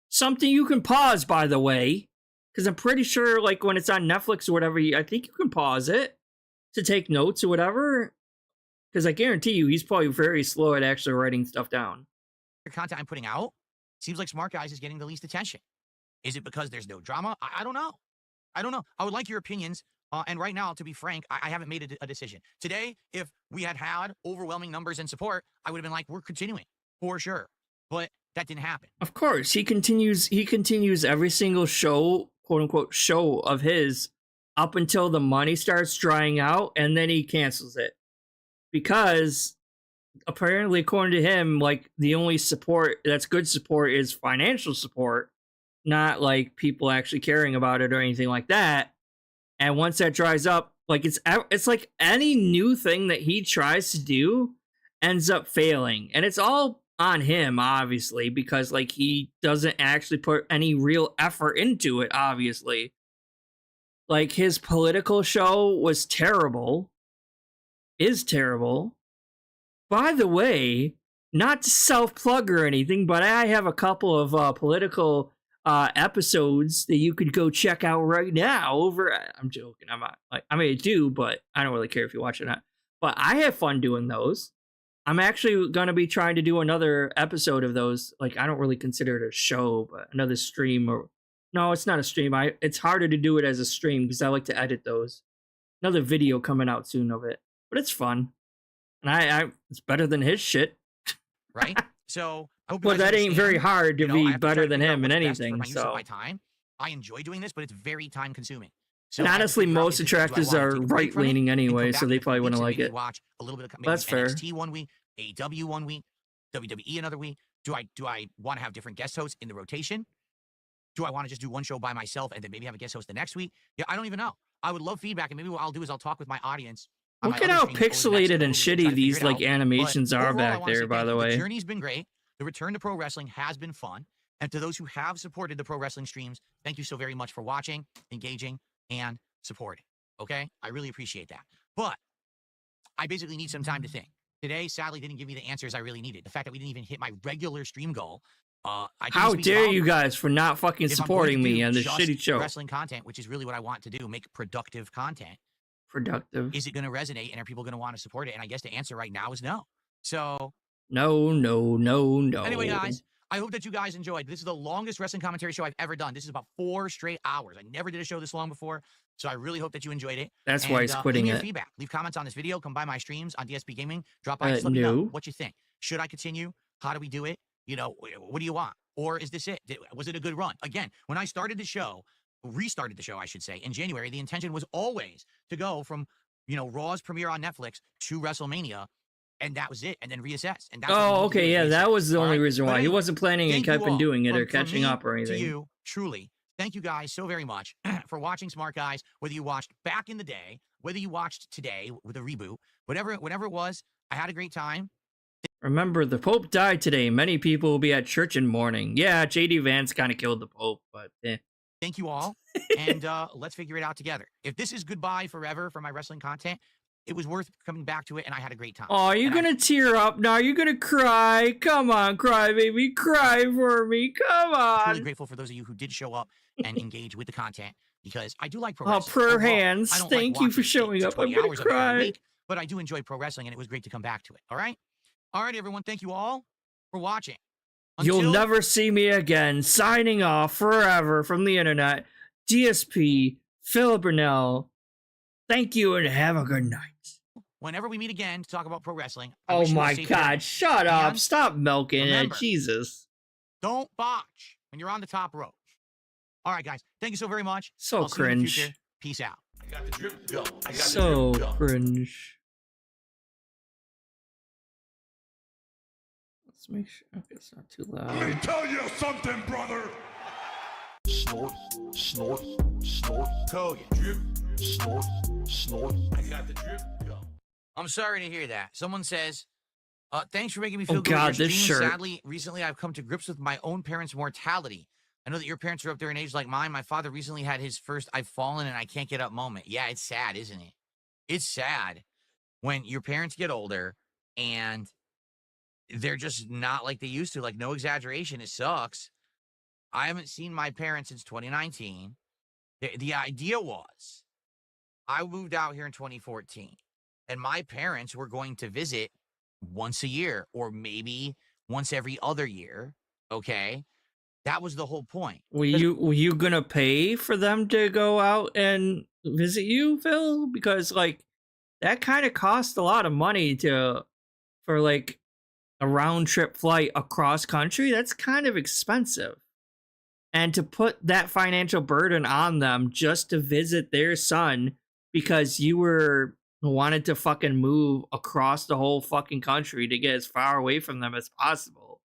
Something you can pause, by the way. Because I'm pretty sure, like, when it's on Netflix or whatever, I think you can pause it to take notes or whatever. Because I guarantee you, he's probably very slow at actually writing stuff down. The content I'm putting out seems like Smart Guys is getting the least attention. Is it because there's no drama? I don't know. I don't know. I would like your opinions. And right now, to be frank, I haven't made a decision. Today, if we had overwhelming numbers and support, I would have been like, we're continuing for sure. But that didn't happen. Of course, he continues every single show, quote unquote, show of his up until the money starts drying out, and then he cancels it. Because apparently, according to him, like, the only support that's good support is financial support, not like people actually caring about it or anything like that. And once that dries up, like, it's like any new thing that he tries to do ends up failing. And it's all on him, obviously, because, like, he doesn't actually put any real effort into it, obviously. Like, his political show was terrible. Is terrible. By the way, not to self-plug or anything, but I have a couple of political episodes that you could go check out right now over I'm joking, I'm not, like, I mean, I do, but I don't really care if you watch it or not. But I have fun doing those. I'm actually gonna be trying to do another episode of those. Like, I don't really consider it a show, but another stream. Or no, it's not a stream. It's harder to do it as a stream because I like to edit those. Another video coming out soon of it, but it's fun, and it's better than his shit, right? So I hope well, that ain't very hard to be better than him in anything. So my time, I enjoy doing this, but it's very time consuming. So and honestly, most detractors are right leaning anyway, so they probably wouldn't like it. Watch a little bit of that's fair. NXT one week, AEW one week, WWE another week. Do I want to have different guest hosts in the rotation? Do I want to just do one show by myself and then maybe have a guest host the next week? Yeah, I don't even know. I would love feedback, and maybe what I'll do is I'll talk with my audience. Look at how pixelated and shitty these like animations are back there, by the way. The journey's been great. The return to pro wrestling has been fun. And to those who have supported the pro wrestling streams, thank you so very much for watching, engaging, and supporting. Okay? I really appreciate that. But I basically need some time to think. Today, sadly, didn't give me the answers I really needed. The fact that we didn't even hit my regular stream goal. How dare you guys for not fucking supporting me on this shitty show? Wrestling content, which is really what I want to do, make productive content. Productive. Is it going to resonate, and are people going to want to support it? And I guess the answer right now is no. So no. Anyway, guys, I hope that you guys enjoyed. This is the longest wrestling commentary show I've ever done. This is about 4 straight hours. I never did a show this long before, so I really hope that you enjoyed it. That's why he's quitting leave me it. Your feedback. Leave comments on this video. Come by my streams on DSPGaming. Drop by. Just let me know what you think. Should I continue? How do we do it? You know, what do you want? Or is this it? Was it a good run? Again, when I started the show, restarted the show, I should say, in January, the intention was always to go from, Raw's premiere on Netflix to WrestleMania, and that was it, and then reassess. And that's what we Oh, need to okay, do, yeah, is that reassess. was the All only right? reason But why. He anyway, wasn't planning and thank you kept all. doing it or From catching me up or to anything. you, truly, thank you guys so very much for watching Smart Guys, whether you watched back in the day, whether you watched today with a reboot, whatever it was, I had a great time. Remember, the Pope died today. Many people will be at church in mourning. Yeah, JD Vance kind of killed the Pope, but Thank you all, and let's figure it out together. If this is goodbye forever for my wrestling content, it was worth coming back to it, and I had a great time. Oh, are you And gonna tear up now? Are you gonna cry? Come on, cry, baby. Cry for me. Come I'm truly on. grateful for those of you who did show up and engage with the content, because I do like pro Oh, wrestling. prayer Overall, hands. I don't Thank like you for watching showing it up. I'm 20 gonna hours of it every cry. week, but I do enjoy pro wrestling, and it was great to come back to it. All right? All right, everyone. Thank you all for watching. You'll never see me again. Signing off forever from the internet. DSP, Philip Burnell. Thank you and have a good night. Whenever we meet again to talk about pro wrestling, I Oh wish you a my safe God, journey. shut up. And Stop milking remember, it. Jesus. don't botch when you're on the top rope. All right, guys. Thank you so very much. So I'll see you in the cringe. future. Peace out. I got the drip go. I got So the drip go. cringe. Let's make sure. Okay, it's not too Let loud. me tell you something, brother. Snort, snort, snort, go. Drip, snort, snort. I got the drip go. I'm sorry to hear that. Someone says, thanks for making me feel Oh good God, with your this stream. shirt. Sadly, recently I've come to grips with my own parents' mortality. I know that your parents are up there in age like mine. My father recently had his first I've fallen and I can't get up moment. Yeah, it's sad, isn't it? It's sad when your parents get older and they're just not like they used to. Like, no exaggeration, it sucks. I haven't seen my parents since 2019. The idea was I moved out here in 2014, and my parents were going to visit once a year or maybe once every other year. Okay. That was the whole point. Were you gonna pay for them to go out and visit you, Phil? Because like that kind of costs a lot of money for like a round trip flight across country. That's kind of expensive. And to put that financial burden on them just to visit their son because you wanted to fucking move across the whole fucking country to get as far away from them as possible.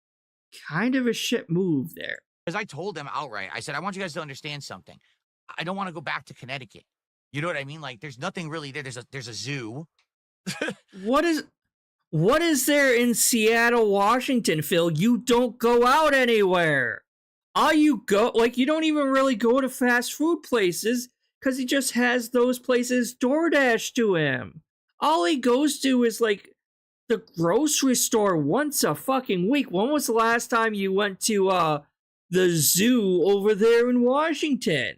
Kind of a shit move there. Because I told them outright, I said, I want you guys to understand something. I don't want to go back to Connecticut. You know what I mean? Like, there's nothing really there. There's a zoo. What is there in Seattle, Washington, Phil? You don't go out anywhere. All you go, like, you don't even really go to fast food places because he just has those places DoorDash to him. All he goes to is like the grocery store once a fucking week. When was the last time you went to the zoo over there in Washington?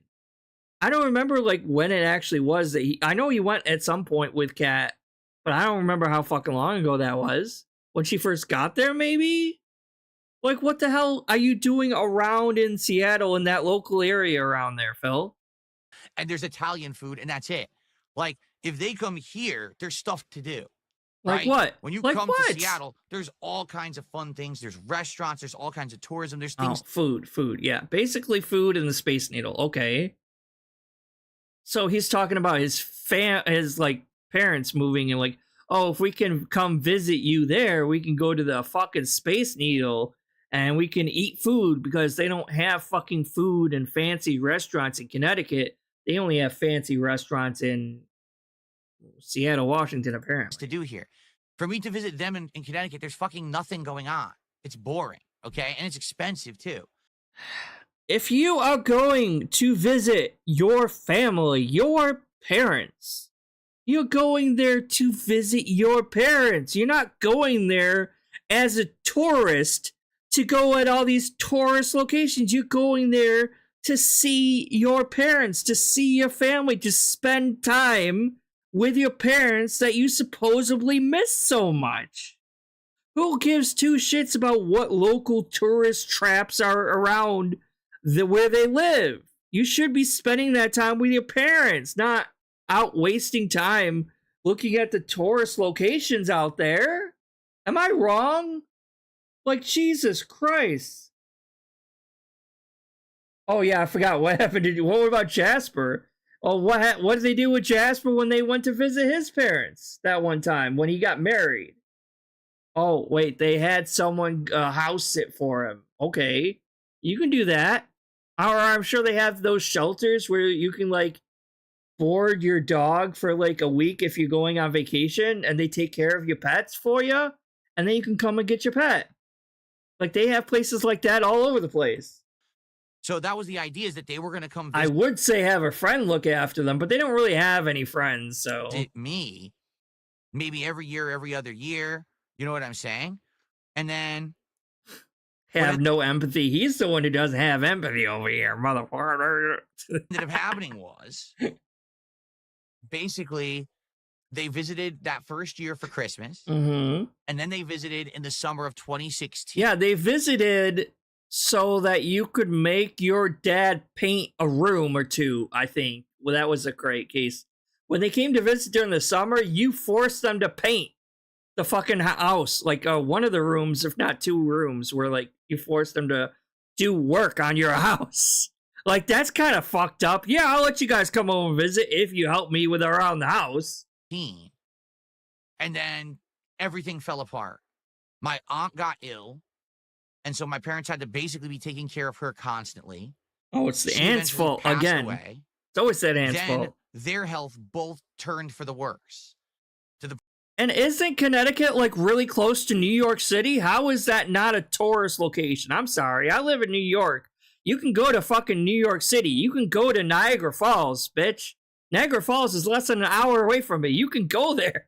I don't remember like when it actually was that I know he went at some point with Kat, but I don't remember how fucking long ago that was. When she first got there, maybe? Like, what the hell are you doing around in Seattle in that local area around there, Phil? And there's Italian food, and that's it. Like, if they come here, there's stuff to do. Like right? what? When you like come what? to Seattle, there's all kinds of fun things. There's restaurants. There's all kinds of tourism. There's Oh, things. food. Yeah, basically food and the Space Needle. Okay. So he's talking about his like parents moving and like, oh, if we can come visit you there, we can go to the fucking Space Needle and we can eat food because they don't have fucking food and fancy restaurants in Connecticut. They only have fancy restaurants in Seattle, Washington, apparently. To do here. For me to visit them in Connecticut, there's fucking nothing going on. It's boring, okay? And it's expensive, too. If you are going to visit your family, your parents, you're going there to visit your parents. You're not going there as a tourist to go at all these tourist locations. You're going there to see your parents, to see your family, to spend time with your parents that you supposedly miss so much. Who gives two shits about what local tourist traps are around where they live? You should be spending that time with your parents, not out wasting time looking at the tourist locations out there. Am I wrong? Like, Jesus Christ. Oh yeah, I forgot what happened to. What about Jasper? Oh, what did they do with Jasper when they went to visit his parents that one time when he got married? Oh wait, they had someone house sit for him. Okay, you can do that. Or I'm sure they have those shelters where you can like board your dog for like a week if you're going on vacation, and they take care of your pets for you, and then you can come and get your pet. Like they have places like that all over the place. So that was the idea, is that they were going to come I visit would say have a friend look after them, but they don't really have any friends, so me maybe every year, every other year. You know what I'm saying? And then have no empathy. He's the one who doesn't have empathy over here, motherfucker. what ended up happening was basically they visited that first year for Christmas, Mm-hmm. and then they visited in the summer of 2016. Yeah, they visited so that you could make your dad paint a room or two, I think. Well, that was a great case. When they came to visit during the summer, you forced them to paint the fucking house. Like one of the rooms, if not two rooms, where like you forced them to do work on your house. Like that's kind of fucked up. Yeah, I'll let you guys come over and visit if you help me with around the house. And then everything fell apart. My aunt got ill, and so my parents had to basically be taking care of her constantly. Oh, it's the She aunt's eventually fault passed again. away. It's always that aunt's Then fault. their health both turned for the worse. And isn't Connecticut like really close to New York City? How is that not a tourist location? I'm sorry. I live in New York. You can go to fucking New York City. You can go to Niagara Falls, bitch. Niagara Falls is less than an hour away from me. You can go there.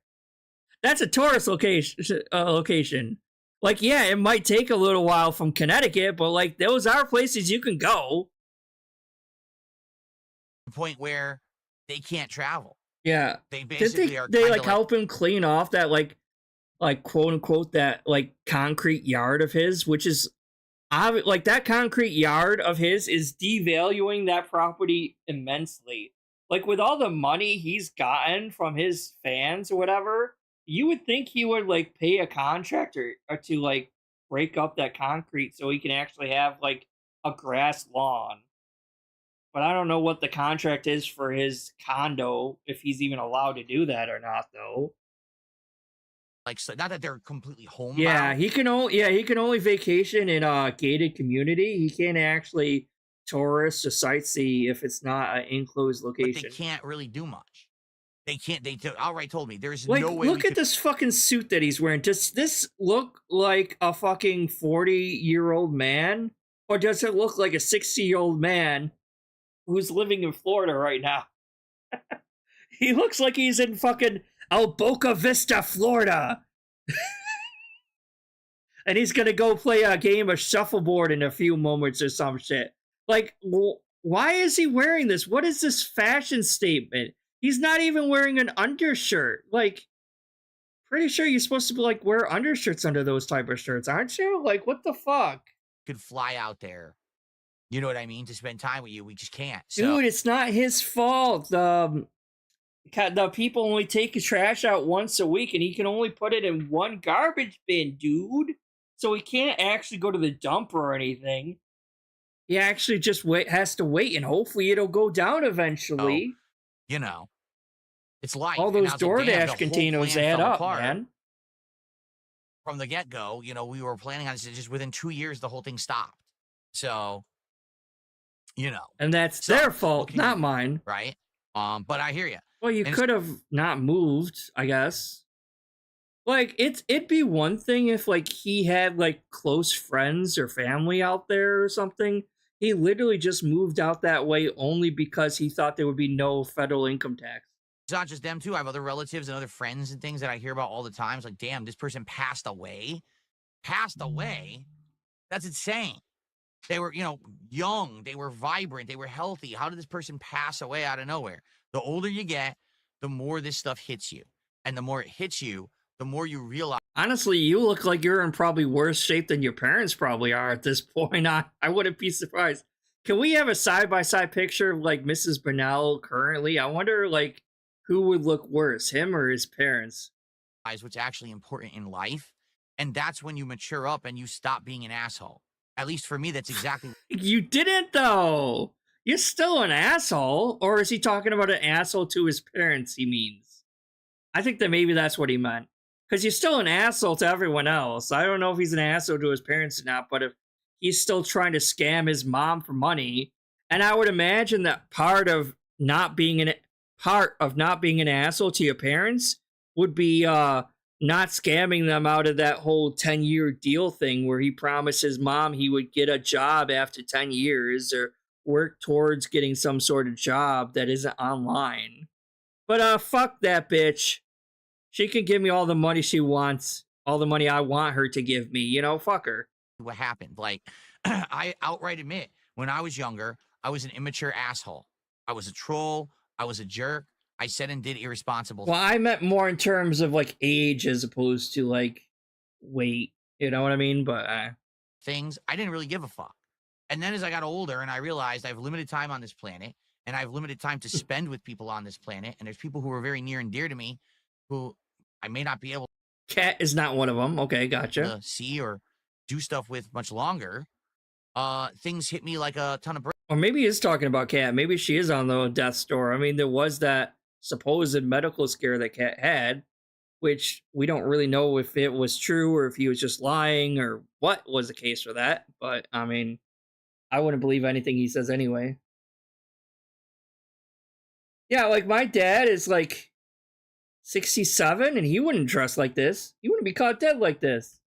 That's a tourist location. Like, yeah, it might take a little while from Connecticut, but like those are places you can go. The point where they can't travel. Yeah. They basically are they kinda like help him clean off that like quote unquote that like concrete yard of his, which is like that concrete yard of his is devaluing that property immensely. Like with all the money he's gotten from his fans or whatever, you would think he would like pay a contractor or to like break up that concrete so he can actually have like a grass lawn. But I don't know what the contract is for his condo, if he's even allowed to do that or not, though. like, so not that they're completely homebound. Yeah, he can only vacation in a gated community. He can't actually tourist or sightsee if it's not an enclosed but location. they can't really do much. They can't. They outright told me there's Like, no way. look at this fucking suit that he's wearing. Does this look like a fucking 40-year-old man? Or does it look like a 60-year-old man who's living in Florida right now? He looks like he's in fucking Boca Vista, Florida. And he's gonna go play a game of shuffleboard in a few moments or some shit. Like, why is he wearing this? What is this fashion statement? He's not even wearing an undershirt. Like, pretty sure you're supposed to like wear undershirts under those type of shirts, aren't you? Like, what the fuck? Could fly out there. You know what I mean? To spend time with you, we just can't. So, Dude, it's not his fault. The people only take his trash out once a week, and he can only put it in one garbage bin, dude. So he can't actually go to the dump or anything. He actually just has to wait, and hopefully it'll go down eventually. you know, it's life. All And those I was like, damn, the DoorDash whole containers plan add fell up, apart. man. From the get-go, you know, we were planning on this. Just within 2 years, the whole thing stopped. So, you know, And that's So, their fault, what can not you do? mine. right? But I hear you. Well, you And- could have not moved, I guess. Like, it'd be one thing if, like, he had, like, close friends or family out there or something. He literally just moved out that way only because he thought there would be no federal income tax. It's not just them too. I have other relatives and other friends and things that I hear about all the time. It's like, damn, this person passed away. Passed away? That's insane. They were, you know, young. They were vibrant. They were healthy. How did this person pass away out of nowhere? The older you get, the more this stuff hits you. And the more it hits you, the more you realize. Honestly, you look like you're in probably worse shape than your parents probably are at this point. I wouldn't be surprised. Can we have a side-by-side picture of, like, Mrs. Burnell currently? I wonder, like, who would look worse, him or his parents? What's actually important in life. And that's when you mature up and you stop being an asshole. At least for me, that's exactly. You didn't, though. You're still an asshole. Or is he talking about an asshole to his parents, he means? I think that maybe that's what he meant. Because you're still an asshole to everyone else. I don't know if he's an asshole to his parents or not, but if he's still trying to scam his mom for money, and I would imagine that part of not being an asshole to your parents would be not scamming them out of that whole 10-year deal thing where he promised his mom he would get a job after 10 years or work towards getting some sort of job that isn't online. But fuck that bitch. She can give me all the money she wants, all the money I want her to give me. You know, fuck her. What happened? Like, I outright admit, when I was younger, I was an immature asshole. I was a troll. I was a jerk. I said and did irresponsible Well, I meant more in terms of like age as opposed to like weight. You know what I mean? But things. I didn't really give a fuck. And then as I got older and I realized I have limited time on this planet and I have limited time to spend with people on this planet, and there's people who are very near and dear to me who I may not be able Cat is not one of them. Okay, gotcha. to see or do stuff with much longer. Things hit me like a ton of bricks. Or maybe he's talking about Cat. Maybe she is on the death's door. I mean, there was that supposed medical scare that Cat had, which we don't really know if it was true or if he was just lying or what was the case for that. But, I mean, I wouldn't believe anything he says anyway. Yeah, like my dad is like 67 and he wouldn't dress like this. He wouldn't be caught dead like this.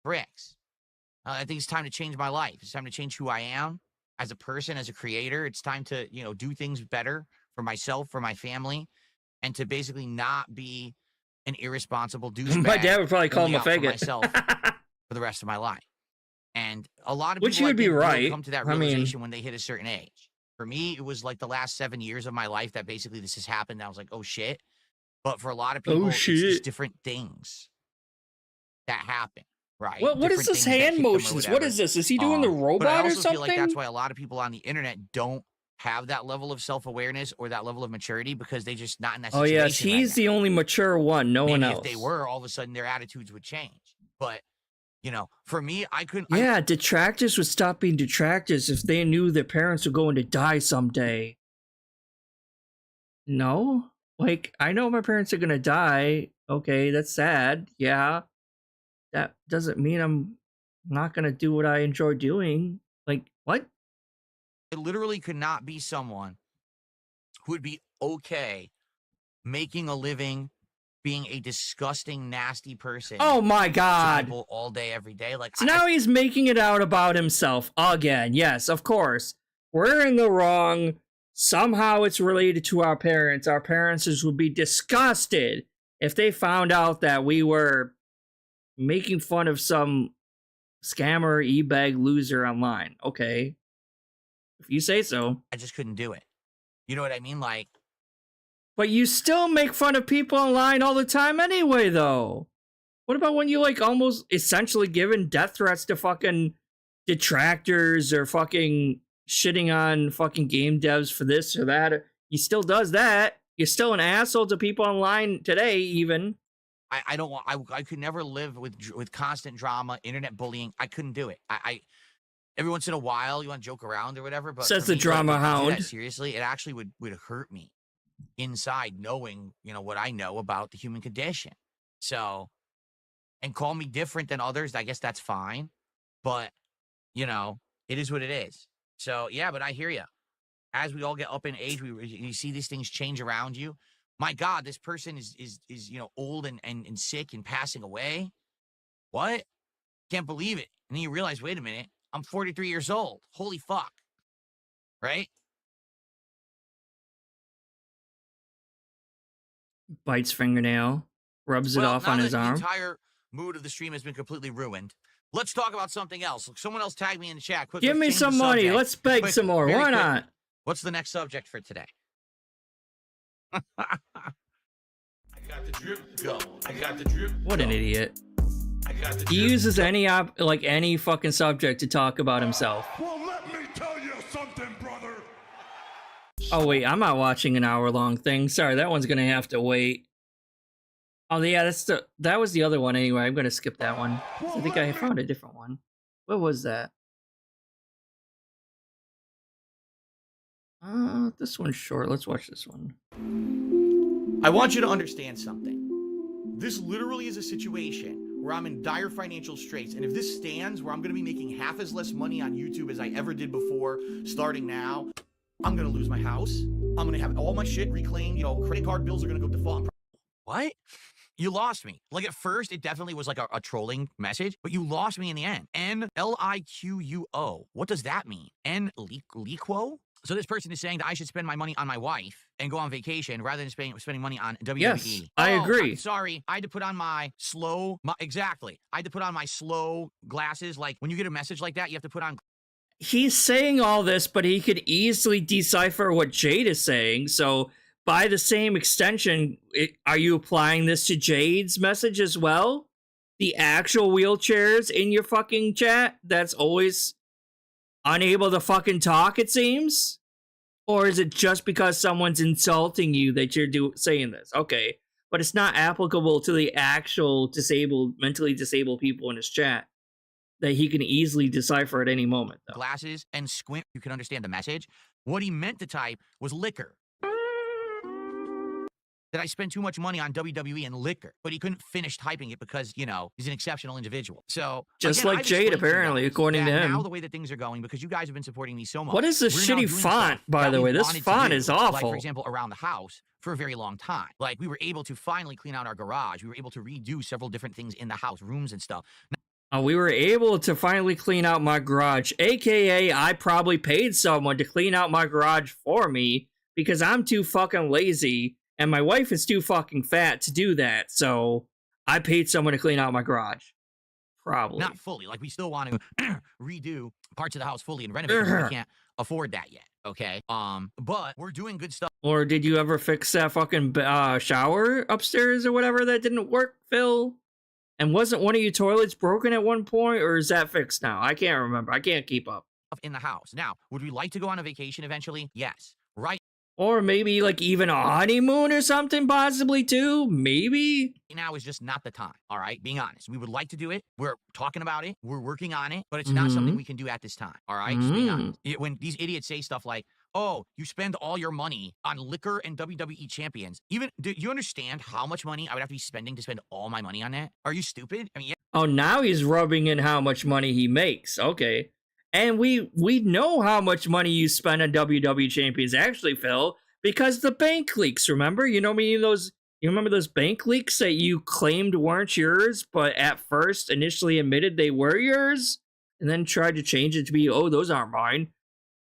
I think it's time to change my life. It's time to change who I am as a person, as a creator. It's time to, do things better for myself, for my family, and to basically not be an irresponsible douchebag. My dad would probably call him a faggot. Myself for the rest of my life. And a lot of people, which you would be right, come to that realization when they hit a certain age. For me, it was like the last 7 years of my life that basically this has happened. I was like, oh shit. But for a lot of people, it's just different things that happen, right? What is this hand motions? What is this? Is he doing the robot or something? I also feel like that's why a lot of people on the internet don't have that level of self-awareness or that level of maturity, because they just not in that situation. Oh yes, he's the only mature one. No one else. If they were, all of a sudden their attitudes would change. But for me, I couldn't. Yeah, detractors would stop being detractors if they knew their parents were going to die someday. No? Like, I know my parents are gonna die. Okay, that's sad. Yeah. That doesn't mean I'm not gonna do what I enjoy doing. Like, what? I literally could not be someone who would be okay making a living being a disgusting, nasty person. Oh my god. All day, every day. Like, so now he's making it out about himself again. Yes, of course. We're in the wrong. Somehow it's related to our parents. Our parents would be disgusted if they found out that we were making fun of some scammer, e-bag loser online. Okay. If you say so. I just couldn't do it. You know what I mean? Like, but you still make fun of people online all the time anyway, though. What about when you, like, almost essentially giving death threats to fucking detractors or fucking shitting on fucking game devs for this or that? He still does that. You're still an asshole to people online today, even. I don't want. I could never live with constant drama, internet bullying. I couldn't do it. I every once in a while you want to joke around or whatever, but says the drama hound. Seriously, it actually would hurt me inside, knowing what I know about the human condition. So, and call me different than others, I guess that's fine, but it is what it is. So yeah, but I hear you. As we all get up in age, you see these things change around you. My God, this person is old and sick and passing away. What? Can't believe it. And then you realize, wait a minute, I'm 43 years old. Holy fuck. Right? Bites fingernail, rubs it off on his arm. The entire mood of the stream has been completely ruined. Let's talk about something else. Someone else tag me in the chat. Quick, give me some money. Let's beg some more. Why not? What's the next subject for today? I got the drip. Go. I got the drip. What an idiot. I got the he drip. uses any fucking subject to talk about himself. Well, let me tell you something, brother. Oh wait, I'm not watching an hour-long thing. Sorry, that one's gonna have to wait. Oh yeah, that was the other one anyway. I'm gonna skip that one. I think I found a different one. What was that? This one's short. Let's watch this one. I want you to understand something. This literally is a situation where I'm in dire financial straits, and if this stands where I'm going to be making half as less money on YouTube as I ever did before, starting now, I'm going to lose my house. I'm going to have all my shit reclaimed. You know, credit card bills are going to go default. What? You lost me. Like, at first, it definitely was like a trolling message, but you lost me in the end. N-L-I-Q-U-O. What does that mean? N-Liquo? So this person is saying that I should spend my money on my wife and go on vacation rather than spending money on WWE. Yes, I agree. I'm sorry. I had to put on my slow... exactly. I had to put on my slow glasses. Like, when you get a message like that, you have to put on... He's saying all this, but he could easily decipher what Jade is saying, so... By the same extension, are you applying this to Jade's message as well? The actual wheelchairs in your fucking chat that's always unable to fucking talk, it seems? Or is it just because someone's insulting you that you're saying this? Okay, but it's not applicable to the actual mentally disabled people in his chat that he can easily decipher at any moment, though. Glasses and squint, you can understand the message. What he meant to type was liquor. That I spend too much money on WWE and liquor, but he couldn't finish typing it because, you know, he's an exceptional individual. So just again, like Jade, apparently, according to him. Now the way that things are going, because you guys have been supporting me so much. What is this shitty font, by the way? This font is awful. Like, for example, around the house for a very long time. Like, we were able to finally clean out our garage. We were able to redo several different things in the house, rooms and stuff. We were able to finally clean out my garage, aka I probably paid someone to clean out my garage for me because I'm too fucking lazy. And my wife is too fucking fat to do that, so I paid someone to clean out my garage. Probably. Not fully. Like, we still want to redo parts of the house fully and renovate because we can't afford that yet, okay? But we're doing good stuff. Or did you ever fix that fucking shower upstairs or whatever that didn't work, Phil? And wasn't one of your toilets broken at one point, or is that fixed now? I can't remember. I can't keep up. In the house. Now, would we like to go on a vacation eventually? Yes. Right. Or maybe, like, even a honeymoon or something, possibly, too? Maybe? Now is just not the time, all right? Being honest. We would like to do it. We're talking about it. We're working on it. But it's not something we can do at this time, all right? Just being honest. When these idiots say stuff like, oh, you spend all your money on liquor and WWE champions. Do you understand how much money I would have to be spending to spend all my money on that? Are you stupid? I mean, yeah. Oh, now he's rubbing in how much money he makes. Okay. And we know how much money you spend on WWE champions, actually, Phil, because the bank leaks, remember? You remember those bank leaks that you claimed weren't yours, but at first initially admitted they were yours, and then tried to change it to be, oh, those aren't mine,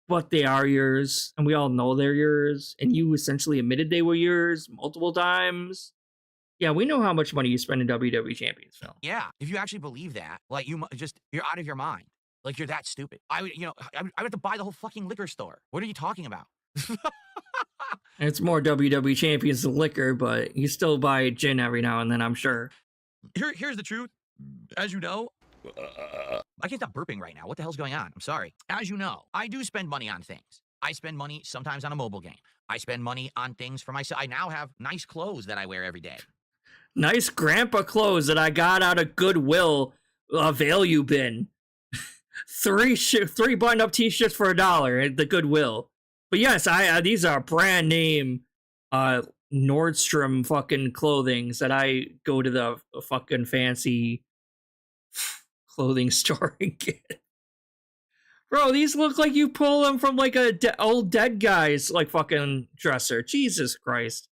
but they are yours, and we all know they're yours, and you essentially admitted they were yours multiple times. Yeah, we know how much money you spend in WWE champions, Phil. Yeah, if you actually believe that, like, you're out of your mind. Like, you're that stupid. I would have to buy the whole fucking liquor store. What are you talking about? It's more WWE champions than liquor, but you still buy gin every now and then, I'm sure. Here's the truth. As you know, I can't stop burping right now. What the hell's going on? I'm sorry. As you know, I do spend money on things. I spend money sometimes on a mobile game. I spend money on things for myself. I now have nice clothes that I wear every day. Nice grandpa clothes that I got out of Goodwill value bin. Three button-up t-shirts for $1 at the Goodwill. But yes, these are brand name Nordstrom fucking clothings that I go to the fucking fancy clothing store and get. Bro, these look like you pull them from like a old dead guy's like fucking dresser. Jesus Christ.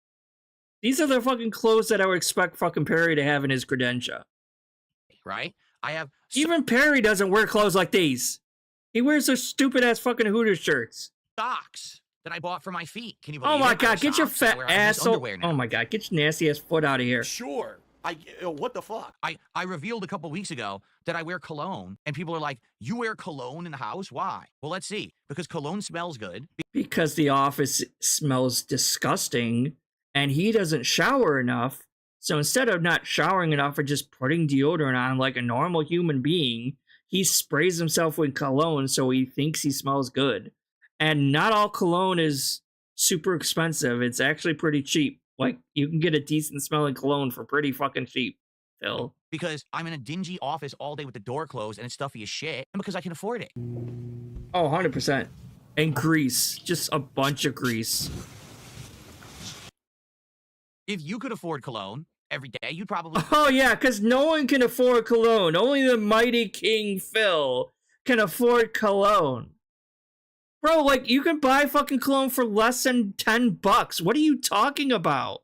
These are the fucking clothes that I would expect fucking Perry to have in his credentia. Right? I have... Even Perry doesn't wear clothes like these. He wears those stupid-ass fucking Hooters shirts. Socks that I bought for my feet. Can you believe it? Oh my God, get your fat asshole. Oh my God, get your nasty-ass foot out of here. Sure. What the fuck? I revealed a couple weeks ago that I wear cologne, and people are like, you wear cologne in the house? Why? Well, let's see. Because cologne smells good. Because the office smells disgusting, and he doesn't shower enough. So instead of not showering enough or just putting deodorant on like a normal human being, he sprays himself with cologne so he thinks he smells good. And not all cologne is super expensive. It's actually pretty cheap. Like, you can get a decent smelling cologne for pretty fucking cheap, Phil. Because I'm in a dingy office all day with the door closed and it's stuffy as shit, and because I can afford it. Oh, 100%. And grease. Just a bunch of grease. If you could afford cologne every day, you'd probably... Oh, yeah, because no one can afford cologne. Only the mighty King Phil can afford cologne. Bro, like, you can buy fucking cologne for less than $10. What are you talking about?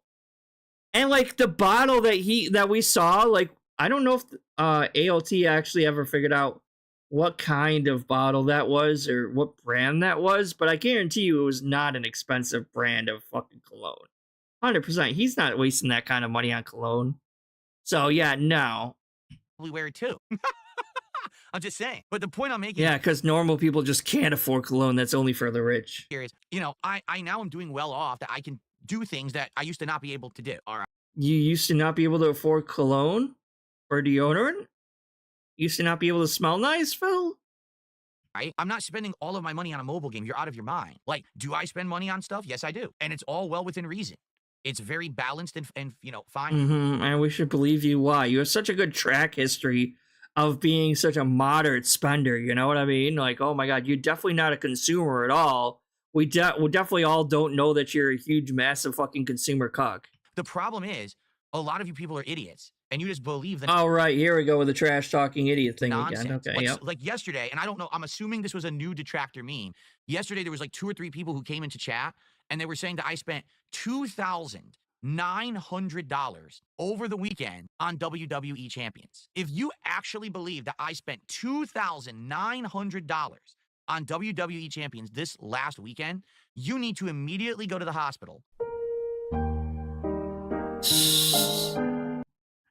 And, like, the bottle that we saw, like, I don't know if ALT actually ever figured out what kind of bottle that was or what brand that was, but I guarantee you it was not an expensive brand of fucking cologne. 100%. He's not wasting that kind of money on cologne. So, yeah, no. We wear it too. I'm just saying. But the point I'm making... Yeah, because normal people just can't afford cologne. That's only for the rich. Here is, you know, I now am doing well off that I can do things that I used to not be able to do. All right. You used to not be able to afford cologne or deodorant? You used to not be able to smell nice, Phil? Right? I'm not spending all of my money on a mobile game. You're out of your mind. Like, do I spend money on stuff? Yes, I do. And it's all well within reason. It's very balanced and you know, fine. And we should believe you. Why? You have such a good track history of being such a moderate spender. You know what I mean? Like, oh my God, you're definitely not a consumer at all. We definitely all don't know that you're a huge, massive fucking consumer cuck. The problem is, a lot of you people are idiots, and you just believe that. Oh, right. Here we go with the trash talking idiot thing nonsense. Again. Okay, yep. Like yesterday, and I don't know, I'm assuming this was a new detractor meme. Yesterday, there was like 2 or 3 people who came into chat, and they were saying that I spent $2,900 over the weekend on WWE Champions. If you actually believe that I spent $2,900 on WWE Champions this last weekend, you need to immediately go to the hospital.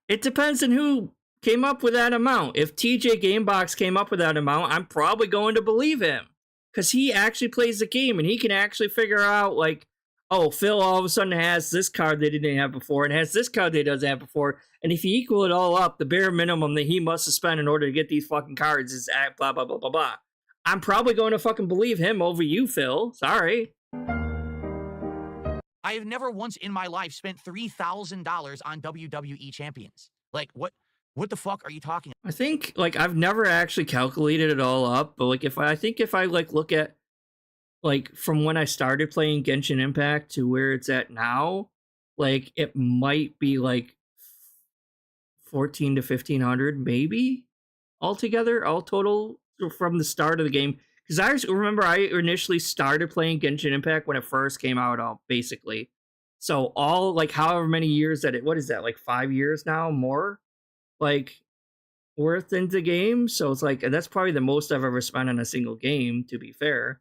It depends on who came up with that amount. If TJ Gamebox came up with that amount, I'm probably going to believe him. Because he actually plays the game and he can actually figure out, like, oh, Phil all of a sudden has this card they didn't have before and has this card they doesn't have before. And if you equal it all up, the bare minimum that he must have spent in order to get these fucking cards is at blah, blah, blah, blah, blah. I'm probably going to fucking believe him over you, Phil. Sorry. I have never once in my life spent $3,000 on WWE Champions. Like, what the fuck are you talking about? I think, like, I've never actually calculated it all up, but, like, if I like, look at, like, from when I started playing Genshin Impact to where it's at now, like, it might be, like, 14 to 1,500, maybe, altogether, all total, from the start of the game. Because I remember I initially started playing Genshin Impact when it first came out, basically. So all, like, however many years that what is that, like 5 years now, more? Like, worth into the game. So it's like, that's probably the most I've ever spent on a single game, to be fair.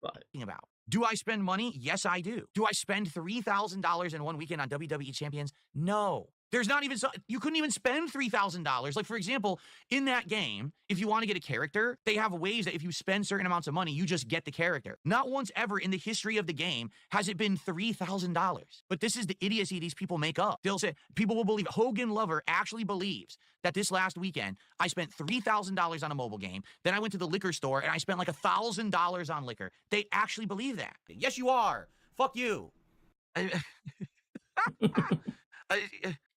But about. Do I spend money? Yes, I do. Do I spend $3,000 in one weekend on WWE Champions? No. There's not even, you couldn't even spend $3,000. Like, for example, in that game, if you want to get a character, they have ways that if you spend certain amounts of money, you just get the character. Not once ever in the history of the game has it been $3,000. But this is the idiocy these people make up. They'll say, people will believe, Hogan Lover actually believes that this last weekend, I spent $3,000 on a mobile game. Then I went to the liquor store and I spent like $1,000 on liquor. They actually believe that. Yes, you are. Fuck you.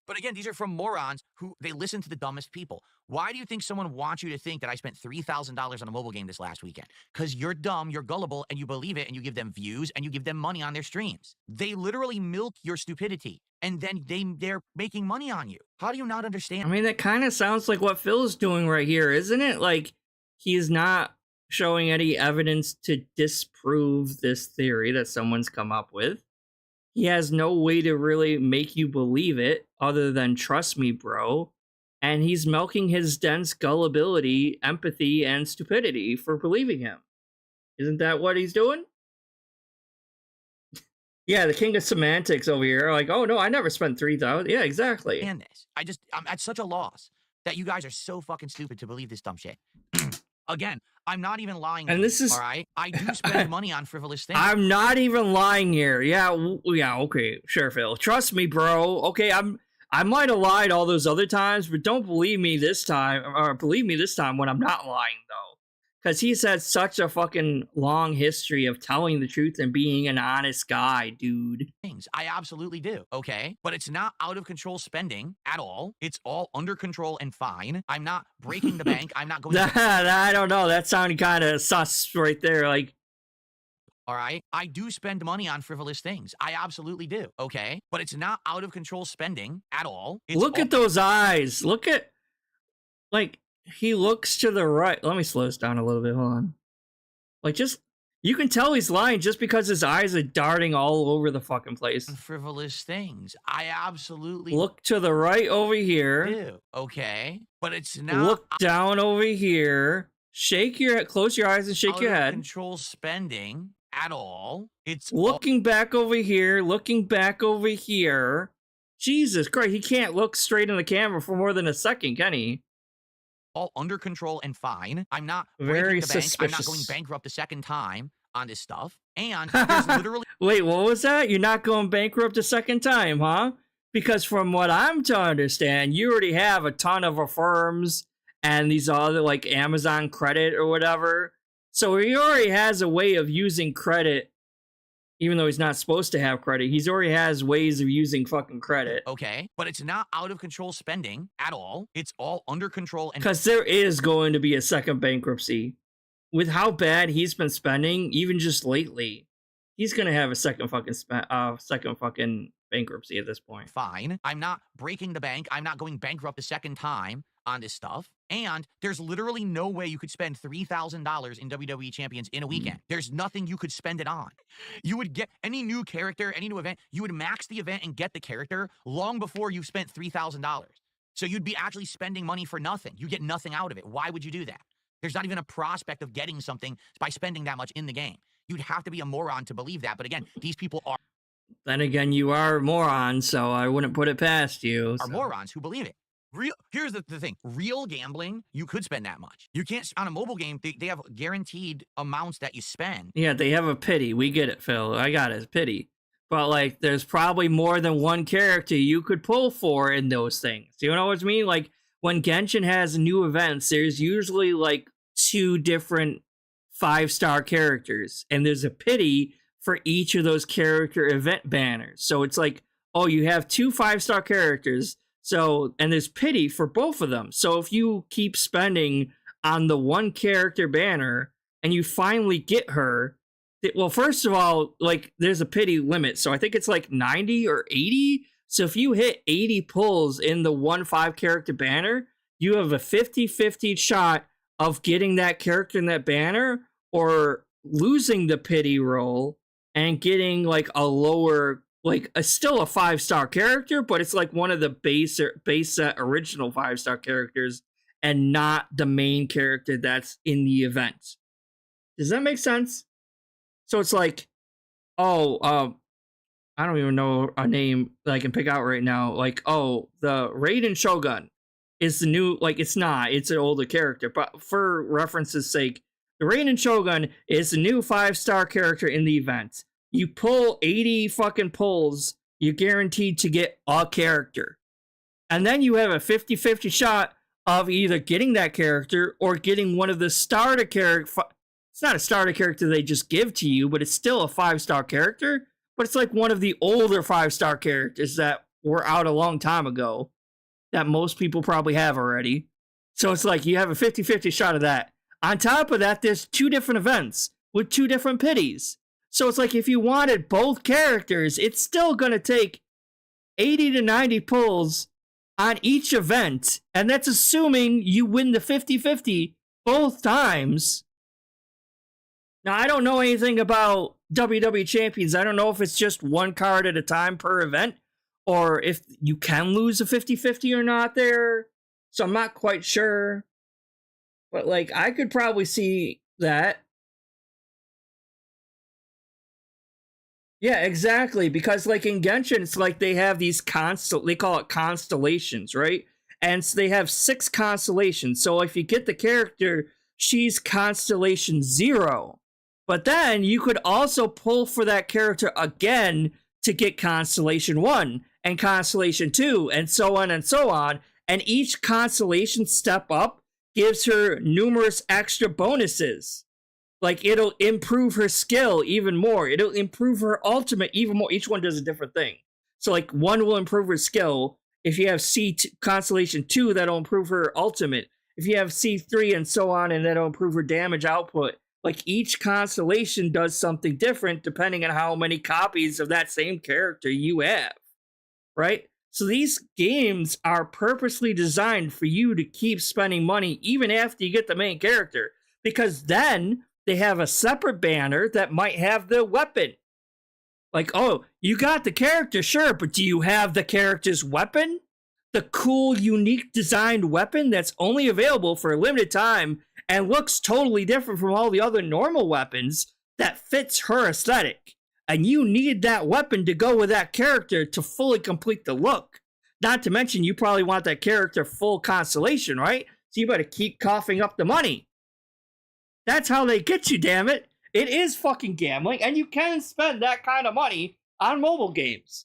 But again, these are from morons who they listen to the dumbest people. Why do you think someone wants you to think that I spent $3,000 on a mobile game this last weekend? Because you're dumb, you're gullible, and you believe it, and you give them views, and you give them money on their streams. They literally milk your stupidity, and then they're making money on you. How do you not understand? I mean, that kind of sounds like what Phil's doing right here, isn't it? Like, he's not showing any evidence to disprove this theory that someone's come up with. He has no way to really make you believe it other than trust me, bro. And he's milking his dense gullibility, empathy, and stupidity for believing him. Isn't that what he's doing? Yeah, the king of semantics over here. Like, oh no, I never spent 3,000. Yeah, exactly. And this, I'm at such a loss that you guys are so fucking stupid to believe this dumb shit. Again, I'm not even lying. And this is all right. I do spend money on frivolous things. I'm not even lying here. Yeah, okay, sure, Phil. Trust me, bro. Okay, I might have lied all those other times, but don't believe me this time, or believe me this time when I'm not lying, though. Because he's had such a fucking long history of telling the truth and being an honest guy, dude. I absolutely do, okay? But it's not out of control spending at all. It's all under control and fine. I'm not breaking the bank. I'm not going I don't know. That sounded kind of sus right there. Like, All right. I do spend money on frivolous things. I absolutely do. Okay. But it's not out of control spending at all. It's Look at those eyes. Look at, like, he looks to the right. Let me slow this down a little bit. Hold on. Like, just, you can tell he's lying just because his eyes are darting all over the fucking place. frivolous things. I absolutely Look to the right over here. do. Okay. But it's not Look down over here. Shake your head. Close your eyes and shake out your of head. control spending at all. It's Looking back over here. Looking back over here. Jesus Christ, he can't look straight in the camera for more than a second, can he? all under control and fine. I'm not Very breaking the bank. I'm not suspicious. going bankrupt a second time on this stuff. And there's literally Wait, what was that? You're not going bankrupt a second time, huh? Because from what I'm to understand, you already have a ton of affirms and these other, like, Amazon credit or whatever. So he already has a way of using credit, even though he's not supposed to have credit. He's already has ways of using fucking credit. okay, but it's not out of control spending at all. It's all under control and Because there is going to be a second bankruptcy. With how bad he's been spending, even just lately, he's going to have a second fucking bankruptcy at this point. fine. I'm not breaking the bank. I'm not going bankrupt a second time on this stuff. And there's literally no way you could spend $3,000 in WWE Champions in a weekend. There's nothing you could spend it on. You would get any new character, any new event, you would max the event and get the character long before you've spent $3,000. So you'd be actually spending money for nothing. You get nothing out of it. Why would you do that? There's not even a prospect of getting something by spending that much in the game. You'd have to be a moron to believe that. But again, these people are Then again, you are a moron, so I wouldn't put it past you. so. morons who believe it. Here's the thing. Real gambling, you could spend that much. You can't, on a mobile game, they have guaranteed amounts that you spend. Yeah, they have a pity. We get it, Phil. I got it. It's pity. But, like, there's probably more than one character you could pull for in those things. You know what I mean? Like, when Genshin has new events, there's usually, like, 2 different 5-star characters. And there's a pity for each of those character event banners. So it's like, oh, you have 2 5-star characters. So, and there's pity for both of them. So if you keep spending on the one character banner and you finally get her, well, first of all, like, there's a pity limit. So I think it's like 90 or 80. So if you hit 80 pulls in the 1 5 character banner, you have a 50-50 shot of getting that character in that banner or losing the pity roll and getting, like, a lower, like, still a 5-star character, but it's like one of the base set original 5-star characters and not the main character that's in the event. Does that make sense? So it's like, oh, I don't even know a name that I can pick out right now. Like, oh, the Raiden Shogun is the new, like, it's not, it's an older character, but for reference's sake, the Raiden Shogun is the new 5-star character in the event. You pull 80 fucking pulls, you're guaranteed to get a character. And then you have a 50-50 shot of either getting that character or getting one of the starter character. It's not a starter character they just give to you, but it's still a 5-star character. But it's like one of the older 5-star characters that were out a long time ago that most people probably have already. So it's like you have a 50-50 shot of that. On top of that, there's 2 different events with 2 different pities. So it's like if you wanted both characters, it's still going to take 80 to 90 pulls on each event. And that's assuming you win the 50-50 both times. Now, I don't know anything about WWE Champions. I don't know if it's just 1 card at a time per event or if you can lose a 50-50 or not there. So I'm not quite sure. But, like, I could probably see that. Yeah, exactly. Because, like, in Genshin, it's like they have these they call it constellations, right? And so they have 6 constellations. So if you get the character, she's constellation 0. But then you could also pull for that character again to get constellation 1 and constellation 2 and so on and so on. And each constellation step up gives her numerous extra bonuses. Like, it'll improve her skill even more. It'll improve her ultimate even more. Each one does a different thing. So, like, 1 will improve her skill. If you have Constellation 2, that'll improve her ultimate. If you have C3 and so on, and that'll improve her damage output. like each constellation does something different depending on how many copies of that same character you have, right? So these games are purposely designed for you to keep spending money even after you get the main character, because then they have a separate banner that might have the weapon. Like, oh, you got the character, sure, but do you have the character's weapon? The cool, unique designed weapon that's only available for a limited time and looks totally different from all the other normal weapons that fits her aesthetic. And you need that weapon to go with that character to fully complete the look. Not to mention, you probably want that character full constellation, right? So you better keep coughing up the money. That's how they get you, damn it. It is fucking gambling, and you can spend that kind of money on mobile games.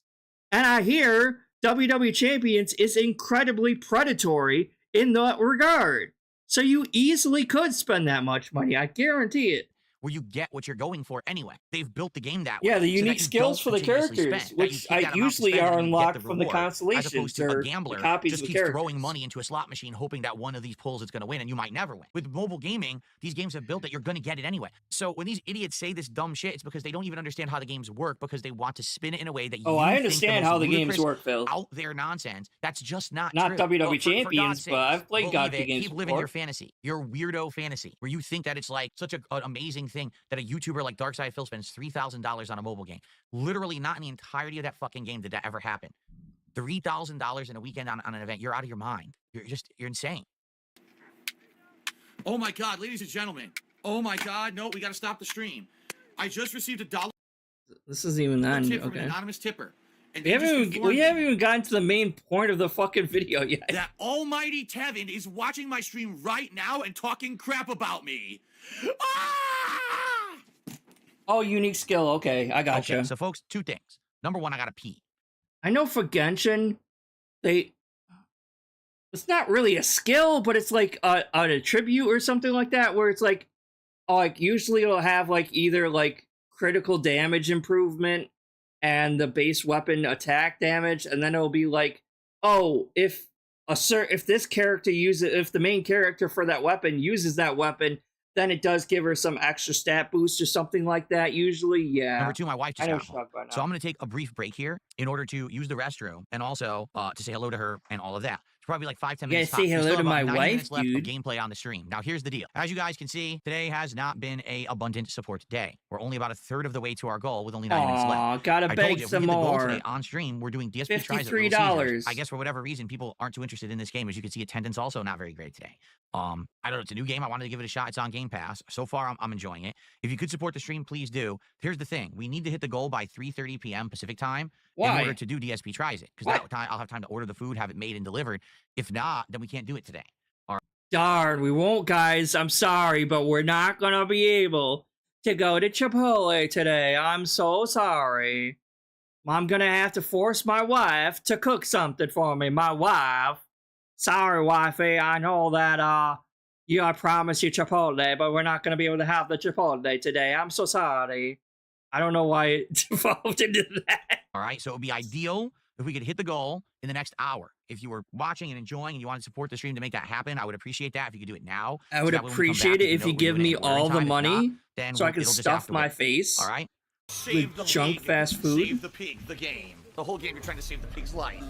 And I hear WWE Champions is incredibly predatory in that regard. So you easily could spend that much money, I guarantee it. Where you get what you're going for anyway. They've built the game that way. Yeah, the so unique skills for the characters, which usually are unlocked from the constellations, as opposed to or a gambler copies just of the keeps characters. throwing money into a slot machine, hoping that one of these pulls is going to win, and you might never win. With mobile gaming, these games have built that you're going to get it anyway. So when these idiots say this dumb shit, it's because they don't even understand how the games work, because they want to spin it in a way that you I think understand the how most the games ludicrous, work, Phil. out there nonsense. That's just not Not true. WWE For Champions, God's but I've played believe God it, games keep living before. your fantasy, your weirdo fantasy, where you think that it's like such an amazing thing that a YouTuber like darksydephil spends $3,000 on a mobile game. Literally not in the entirety of that fucking game did that ever happen. $3,000 in a weekend on an event. You're out of your mind. You're insane. Oh my God, ladies and gentlemen. Oh my God, no, we got to stop the stream. I just received $1 This isn't even on. tip from an Okay. anonymous tipper. And We he haven't just even informed me gotten to the main point of the fucking video yet. that almighty Tevin is watching my stream right now and talking crap about me. Ah! Oh, unique skill. Okay, I gotcha. Okay, so folks, two things. Number one, I gotta pee. I know for Genshin, it's not really a skill, but it's like an attribute or something like that, where it's like, usually it'll have like either like critical damage improvement and the base weapon attack damage, and then it'll be like, oh, if this character if the main character for that weapon uses that weapon, then it does give her some extra stat boost or something like that. Usually, yeah. Number two, my wife just I know got home. Shrug by now. So I'm going to take a brief break here in order to use the restroom and also to say hello to her and all of that. It's probably like 5-10 minutes. say tops. We hello still to have my about 90 wife, minutes left dude. of gameplay on the stream. Now, here's the deal. As you guys can see, today has not been a abundant support day. We're only about a third of the way to our goal with only 9 minutes left. Aw, gotta I told beg you, if some we hit the goal more. today on stream, we're doing DSP tries at Little $53. Caesars. I guess for whatever reason, people aren't too interested in this game. As you can see, attendance also not very great today. I don't know. It's a new game. I wanted to give it a shot. It's on Game Pass. So far, I'm enjoying it. If you could support the stream, please do. Here's the thing. We need to hit the goal by 3:30 p.m. Pacific time in Why? order to do DSP tries it. Because that time I'll have time to order the food, have it made and delivered. If not, then we can't do it today. Darn, we won't, guys. I'm sorry, but we're not gonna be able to go to Chipotle today. I'm so sorry. I'm gonna have to force my wife to cook something for me. My wife. Sorry, wifey. I know that I promised you Chipotle, but we're not gonna be able to have the Chipotle today. I'm so sorry. I don't know why it evolved into that. All right. So it would be ideal if we could hit the goal in the next hour. If you were watching and enjoying and you want to support the stream to make that happen, I would appreciate that if you could do it now. I would that when we come appreciate back, it we if know you we give went me in order in all the time. If not, money then so I can it'll just have stuff to my wait. face. All right. Save the junk pig. fast food. Save the pig, the game. The whole game, you're trying to save the pig's life.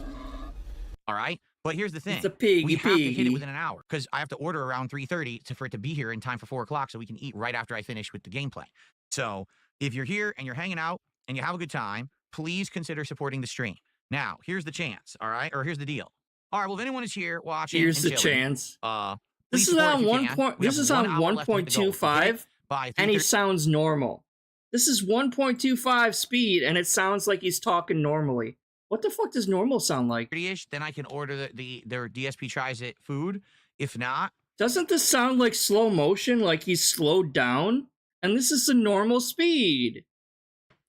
All right. But here's the thing. It's a piggy we have to hit it piggy. within an hour because I have to order around 3:30 for it to be here in time for 4 o'clock so we can eat right after I finish with the gameplay. So if you're here and you're hanging out and you have a good time, please consider supporting the stream. Now, here's the chance, all right? Or here's the deal. All right, well, if anyone is here watching Here's and the chilling, chance. please This is support if on you one can. point. We This have is 1 on hour left to hit the goal. If we hit it 1.25, by and he 3:30 sounds normal. This is 1.25 speed, and it sounds like he's talking normally. What the fuck does normal sound like? ish, then I can order their DSP tries it food. If not, Doesn't this sound like slow motion, like he's slowed down? And this is the normal speed.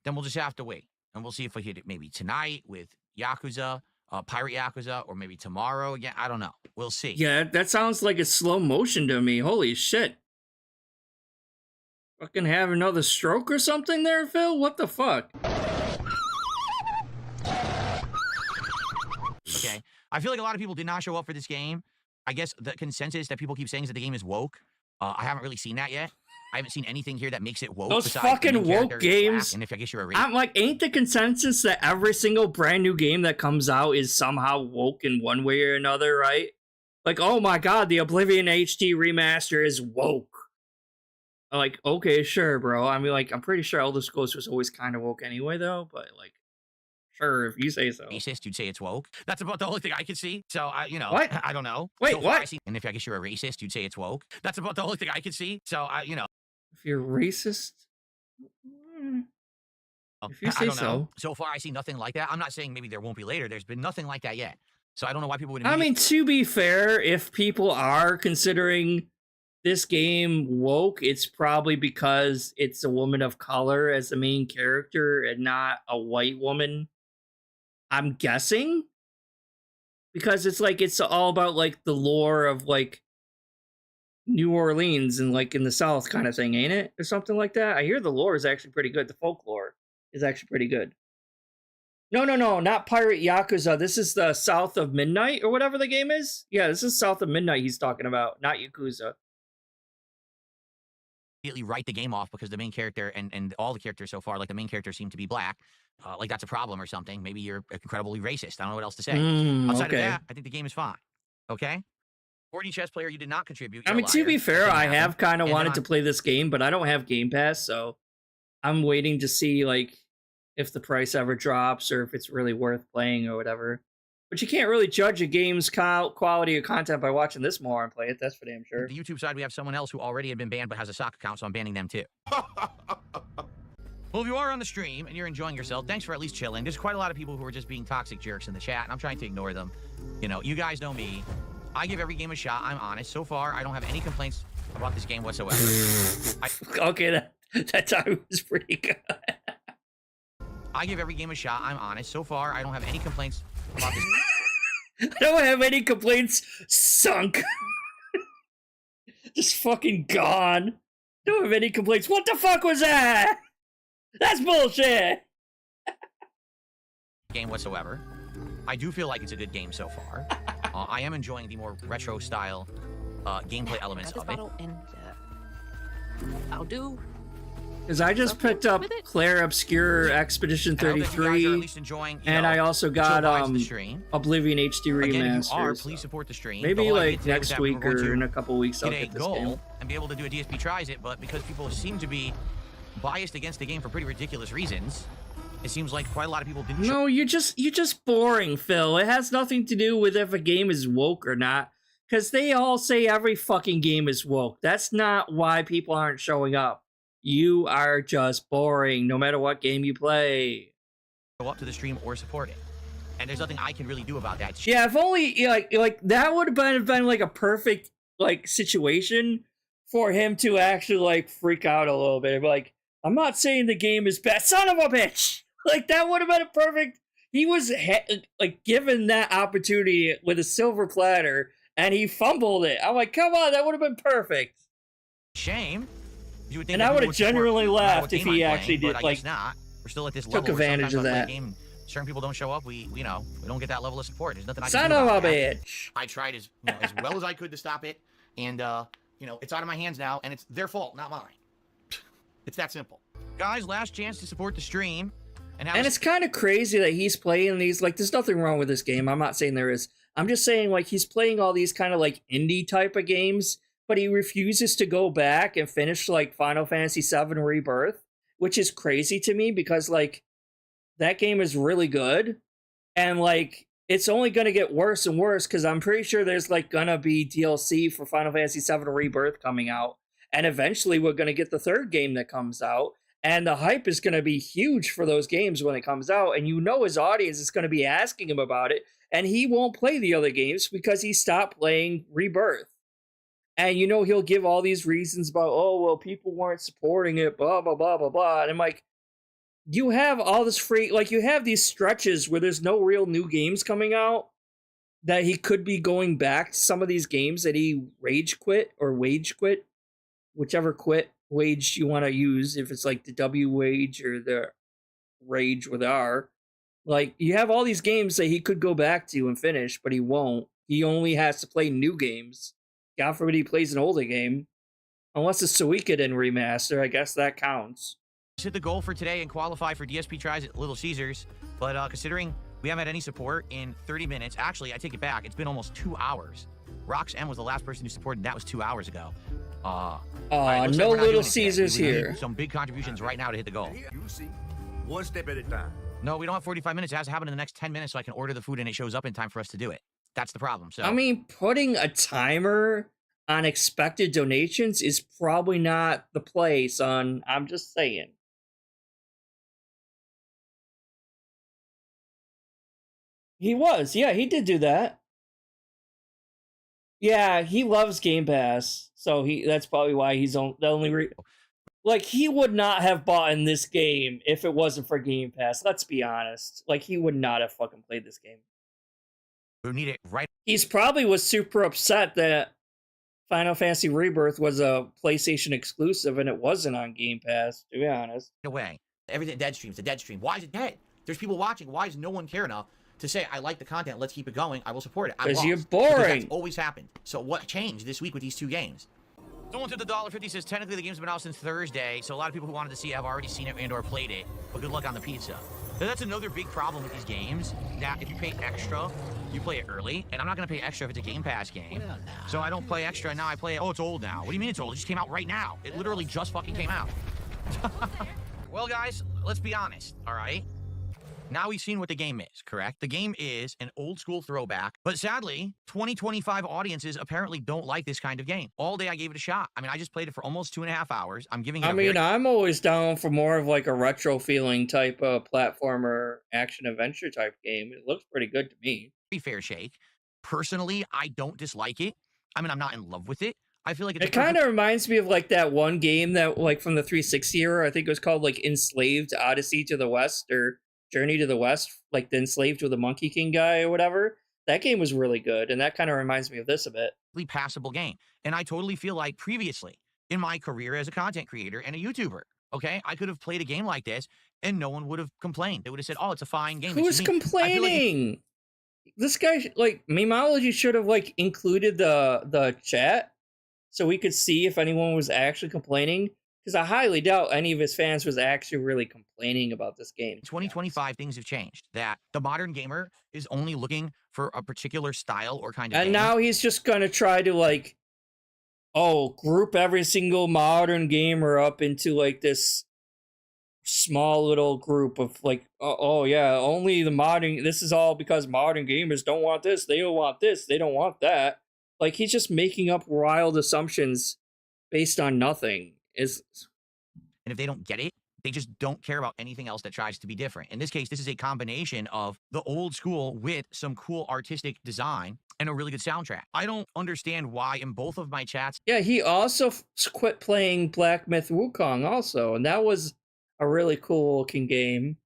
then we'll just have to wait. And we'll see if we hit it maybe tonight with Yakuza, Pirate Yakuza, or maybe tomorrow again. I don't know. We'll see. Yeah, that sounds like it's slow motion to me. Holy shit. Fucking have another stroke or something there, Phil? What the fuck? Okay. I feel like a lot of people did not show up for this game. I guess the consensus that people keep saying is that the game is woke. I haven't really seen that yet. I haven't seen anything here that makes it woke. Those besides the fucking main woke character is black, games. and if I guess you're a racist. I'm like, ain't the consensus that every single brand new game that comes out is somehow woke in one way or another, right? Like, oh my god, the Oblivion HD remaster is woke. I'm like, okay, sure, bro. I mean, like, I'm pretty sure Elder Scrolls was always kind of woke anyway, though. But like, sure, if you say so. Racist, you'd say it's woke. That's about the only thing I can see. So, you know, What? I don't know. Wait, So far, what? I see, and if I guess you're a racist, you'd say it's woke. That's about the only thing I can see. So, you know. If you're racist, if you I say don't know. so. So far, I see nothing like that. I'm not saying maybe there won't be later. There's been nothing like that yet. So I don't know why people would. I mean, to be fair, if people are considering this game woke, it's probably because it's a woman of color as the main character and not a white woman. I'm guessing. Because it's like, it's all about like the lore of like New Orleans and like in the South kind of thing, ain't it? Or something like that. I hear the lore is actually pretty good. The folklore is actually pretty good. No, not Pirate Yakuza. This is the South of Midnight or whatever the game is. Yeah, this is South of Midnight he's talking about, not Yakuza. Immediately write the game off because the main character and all the characters so far, like the main character seem to be black. Like that's a problem or something. Maybe you're incredibly racist. I don't know what else to say. Outside of that, I think the game is fine. Okay? 4D chess player, you did not contribute. I mean, to be fair, I have kind of wanted to play this game, but I don't have Game Pass, so I'm waiting to see like if the price ever drops or if it's really worth playing or whatever. But you can't really judge a game's quality or content by watching this more and play it. That's for damn sure. The YouTube side, we have someone else who already had been banned but has a sock account, so I'm banning them too. Well, if you are on the stream and you're enjoying yourself, thanks for at least chilling. There's quite a lot of people who are just being toxic jerks in the chat, and I'm trying to ignore them. You know, you guys know me. I give every game a shot. I'm honest. So far, I don't have any complaints about this game whatsoever. Okay, that time was pretty good. I give every game a shot. I'm honest. So far, I don't have any complaints about this. I don't have any complaints. Sunk. Just fucking gone. Don't have any complaints. What the fuck was that? That's bullshit. Game whatsoever. I do feel like it's a good game so far. I am enjoying the more retro style gameplay elements of it. And, I'll do. Because I just picked up Claire Obscure Expedition 33, and I also got Oblivion HD Remastered. Again, if you are, please support the stream. Maybe like next week or in a couple weeks I'll get this game. And be able to do a DSP tries it, but because people seem to be biased against the game for pretty ridiculous reasons, it seems like quite a lot of people didn't. No, you're just boring, Phil. It has nothing to do with if a game is woke or not. Because they all say every fucking game is woke. That's not why people aren't showing up. You are just boring, no matter what game you play. Go up to the stream or support it, and there's nothing I can really do about that. Yeah, if only like that would have been like a perfect like situation for him to actually like freak out a little bit. Like, I'm not saying the game is bad, son of a bitch. Like that would have been a perfect. He was like given that opportunity with a silver platter, and he fumbled it. I'm like, come on, that would have been perfect. Shame. You would think and I would have genuinely laughed if he actually did, like, not. We're still at this took level advantage of that. Game, certain people don't show up. We don't get that level of support. There's nothing I can Son do of about a that. bitch. I tried as well as I could to stop it, and it's out of my hands now, and it's their fault, not mine. It's that simple. Guys, last chance to support the stream. And it's kind of crazy that he's playing these, like, there's nothing wrong with this game. I'm not saying there is. I'm just saying, like, he's playing all these kind of, like, indie type of games, but he refuses to go back and finish, like, Final Fantasy VII Rebirth, which is crazy to me because, like, that game is really good. And, like, it's only going to get worse and worse because I'm pretty sure there's, like, going to be DLC for Final Fantasy VII Rebirth coming out. And eventually we're going to get the third game that comes out. And the hype is going to be huge for those games when it comes out. And his audience is going to be asking him about it. And he won't play the other games because he stopped playing Rebirth. And he'll give all these reasons about, oh, well, people weren't supporting it, blah, blah, blah, blah, blah. And I'm like, you have all this you have these stretches where there's no real new games coming out that he could be going back to some of these games that he rage quit or wage quit, whichever wage you want to use, if it's like the W wage or the rage with R. Like, you have all these games that he could go back to and finish, but he won't. He only has to play new games. God forbid he plays an older game. Unless it's Suikoden remaster, I guess that counts. hit the goal for today and qualify for DSP tries at Little Caesars, but considering we haven't had any support in 30 minutes, actually, I take it back. It's been almost 2 hours. Rox M was the last person who supported, and that was 2 hours ago. No like Little Caesars here. Some big contributions right now to hit the goal. You see, one step at a time. No, we don't have 45 minutes. It has to happen in the next 10 minutes so I can order the food and it shows up in time for us to do it. That's the problem. So I mean, putting a timer on expected donations is probably not the play, son. I'm just saying. He was. Yeah, he did do that. Yeah, he loves Game Pass. So that's probably why he's the only like, he would not have bought in this game if it wasn't for Game Pass. Let's be honest. Like, he would not have fucking played this game. we need it right He's probably was super upset that Final Fantasy Rebirth was a PlayStation exclusive and it wasn't on Game Pass, to be honest. away. Everything dead streams, the dead stream. Why is it dead? There's people watching. Why does no one care enough to say, I like the content, let's keep it going, I will support it? Because you're Because boring. that's always happened. So what changed this week with these two games? Someone to the $1.50 says, technically the game's been out since Thursday, so a lot of people who wanted to see it have already seen it and or played it, but good luck on the pizza. So that's another big problem with these games, that if you pay extra, you play it early, and I'm not going to pay extra if it's a Game Pass game. So I don't play extra, and now I play it. Oh, it's old now. What do you mean it's old? It just came out right now. It literally just fucking came out. Well, guys, let's be honest, all right? Now we've seen what the game is, correct? The game is an old school throwback, but sadly, 2025 audiences apparently don't like this kind of game. All day I gave it a shot. I mean, I just played it for almost 2.5 hours. I'm giving it I mean, I'm always down for more of like a retro feeling type of platformer action adventure type game. It looks pretty good to me. very fair shake. Personally, I don't dislike it. I mean, I'm not in love with it. I feel like it's It kind of reminds me of like that one game that like from the 360 era. I think it was called like Enslaved Odyssey to the West or Journey to the West, like the Enslaved with the Monkey King guy or whatever. That game was really good, and that kind of reminds me of this a bit. passable game. And I totally feel like previously in my career as a content creator and a YouTuber, okay, I could have played a game like this and no one would have complained. They would have said, oh, it's a fine game. Who's complaining? This guy, like, Memology should have like included the chat so we could see if anyone was actually complaining. Because I highly doubt any of his fans was actually really complaining about this game. 2025, things have changed. That the modern gamer is only looking for a particular style or kind of And game. now he's just gonna try to like, group every single modern gamer up into like this small little group of like, oh yeah, only the modern. This is all because modern gamers don't want this. They don't want this. They don't want that. Like, he's just making up wild assumptions based on nothing. And if they don't get it, they just don't care about anything else that tries to be different. In this case, this is a combination of the old school with some cool artistic design and a really good soundtrack. I don't understand why in both of my chats. Yeah, he also quit playing Black Myth Wukong also, and that was a really cool looking game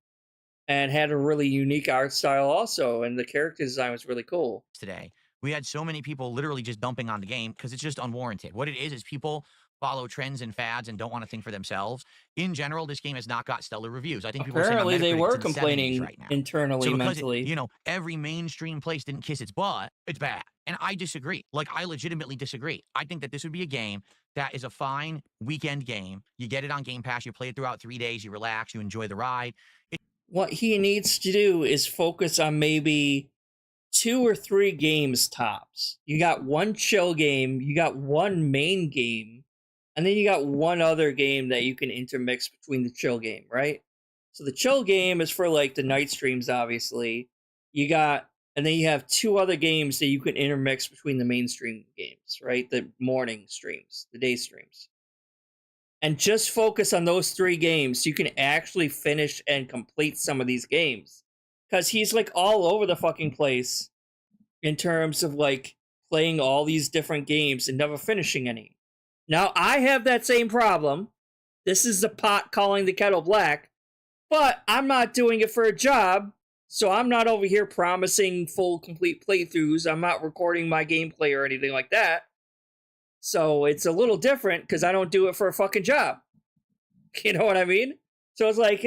and had a really unique art style also, and the character design was really cool. Today, we had so many people literally just dumping on the game because it's just unwarranted. What it is people follow trends and fads and don't want to think for themselves. In general, this game has not got stellar reviews. I think people Apparently are saying they on Metacritic were it's in the 70s complaining right now. internally, So because mentally. every mainstream place didn't kiss its butt, it's bad. And I disagree. Like, I legitimately disagree. I think that this would be a game that is a fine weekend game. You get it on Game Pass, you play it throughout 3 days, you relax, you enjoy the ride. What he needs to do is focus on maybe 2 or 3 games tops. You got one chill game, you got one main game, and then you got one other game that you can intermix between the chill game, right? So the chill game is for like the night streams, obviously. And then you have 2 other games that you can intermix between the mainstream games, right? The morning streams, the day streams. And just focus on those 3 games so you can actually finish and complete some of these games. Because he's like all over the fucking place in terms of like playing all these different games and never finishing any. Now, I have that same problem. This is the pot calling the kettle black, but I'm not doing it for a job, so I'm not over here promising full, complete playthroughs. I'm not recording my gameplay or anything like that. So it's a little different because I don't do it for a fucking job. You know what I mean? So it's like,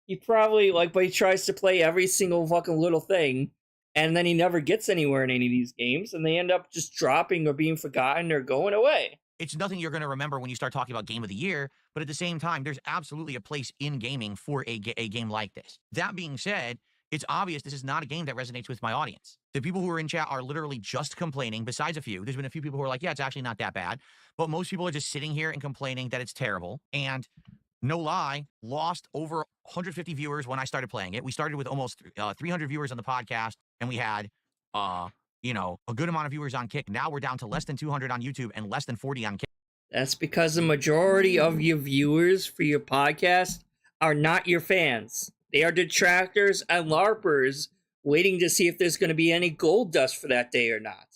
he probably, like, but he tries to play every single fucking little thing, and then he never gets anywhere in any of these games, and they end up just dropping or being forgotten or going away. It's nothing you're going to remember when you start talking about game of the year, but at the same time, there's absolutely a place in gaming for a game like this. That being said, it's obvious this is not a game that resonates with my audience. The people who are in chat are literally just complaining, besides a few. There's been a few people who are like, yeah, it's actually not that bad. But most people are just sitting here and complaining that it's terrible. And no lie, lost over 150 viewers when I started playing it. We started with almost 300 viewers on the podcast, and we had, you know, a good amount of viewers on Kick. Now we're down to less than 200 on YouTube and less than 40 on Kick. That's because the majority of your viewers for your podcast are not your fans. They are detractors and LARPers waiting to see if there's going to be any gold dust for that day or not.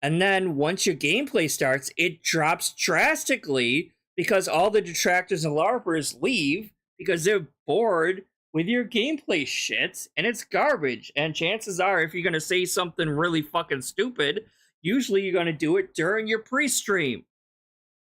And then once your gameplay starts, it drops drastically because all the detractors and LARPers leave because they're bored with your gameplay shit and it's garbage. And chances are, if you're going to say something really fucking stupid, usually you're going to do it during your pre-stream.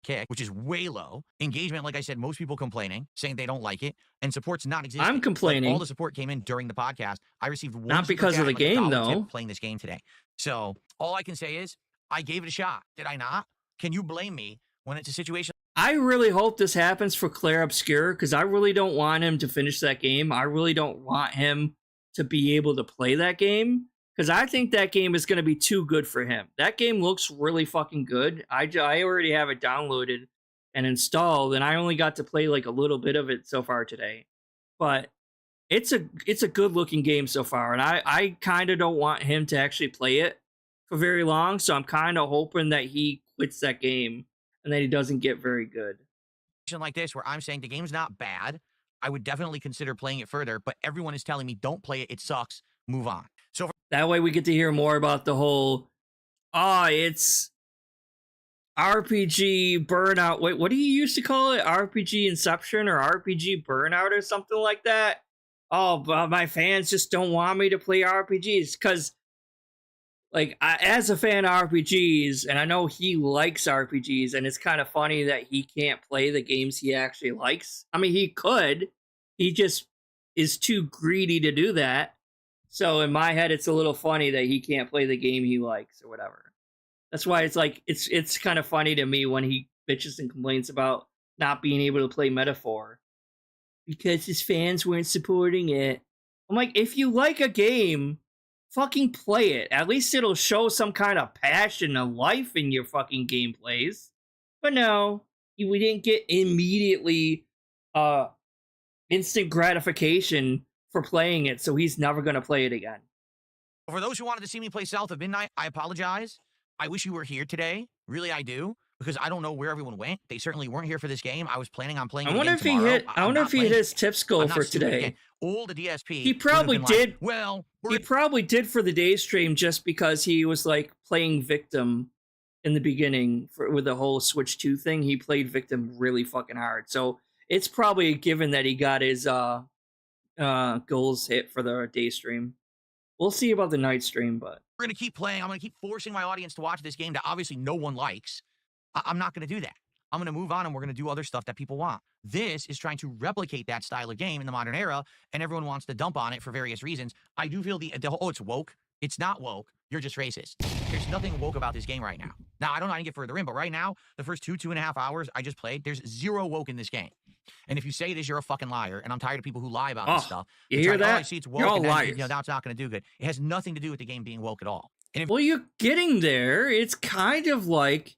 Kick, which is way low. Engagement, like I said, most people complaining, saying they don't like it, and support's not existing. I'm complaining. Like, all the support came in during the podcast. I received one not because of the game, though. Playing this game today. So all I can say is, I gave it a shot. Did I not? Can you blame me when it's a situation? I really hope this happens for Claire Obscure, because I really don't want him to finish that game. I really don't want him to be able to play that game, because I think that game is going to be too good for him. That game looks really fucking good. I already have it downloaded and installed, and I only got to play like a little bit of it so far today. But it's a good looking game so far, and I kind of don't want him to actually play it for very long, so I'm kind of hoping that he quits that game and that he doesn't get very good. Like this, where I'm saying the game's not bad, I would definitely consider playing it further, but everyone is telling me don't play it, it sucks, move on. So that way we get to hear more about the whole, it's RPG burnout. Wait, what do you used to call it? RPG Inception or RPG Burnout or something like that? Oh, but my fans just don't want me to play RPGs because, like, as a fan of RPGs, and I know he likes RPGs, and it's kind of funny that he can't play the games he actually likes. I mean, he could. He just is too greedy to do that. So in my head, it's a little funny that he can't play the game he likes or whatever. That's why it's like, it's kind of funny to me when he bitches and complains about not being able to play Metaphor because his fans weren't supporting it. I'm like, if you like a game, fucking play it. At least it'll show some kind of passion and life in your fucking gameplays. But no, we didn't get immediately instant gratification for playing it, so he's never going to play it again. For those who wanted to see me play South of Midnight, I apologize. I wish you were here today. Really, I do. Because I don't know where everyone went. They certainly weren't here for this game. I was planning on playing it again tomorrow. I wonder if he hit his tips goal for today. All the DSP. He probably did. Like, well, he probably did for the day stream just because he was like playing Victim in the beginning with the whole Switch 2 thing. He played Victim really fucking hard. So it's probably a given that he got his goals hit for the day stream. We'll see about the night stream, but we're going to keep playing. I'm going to keep forcing my audience to watch this game that obviously no one likes. I'm not going to do that. I'm going to move on and we're going to do other stuff that people want. This is trying to replicate that style of game in the modern era, and everyone wants to dump on it for various reasons. I do feel it's woke. It's not woke. You're just racist. There's nothing woke about this game right now. Now, I don't know how to get further in, but right now, the first 2.5 hours I just played, there's zero woke in this game. And if you say it is, you're a fucking liar, and I'm tired of people who lie about this stuff. You hear that? I see it's woke, you're all and then, liars. That's not going to do good. It has nothing to do with the game being woke at all. And well, you're getting there. It's kind of like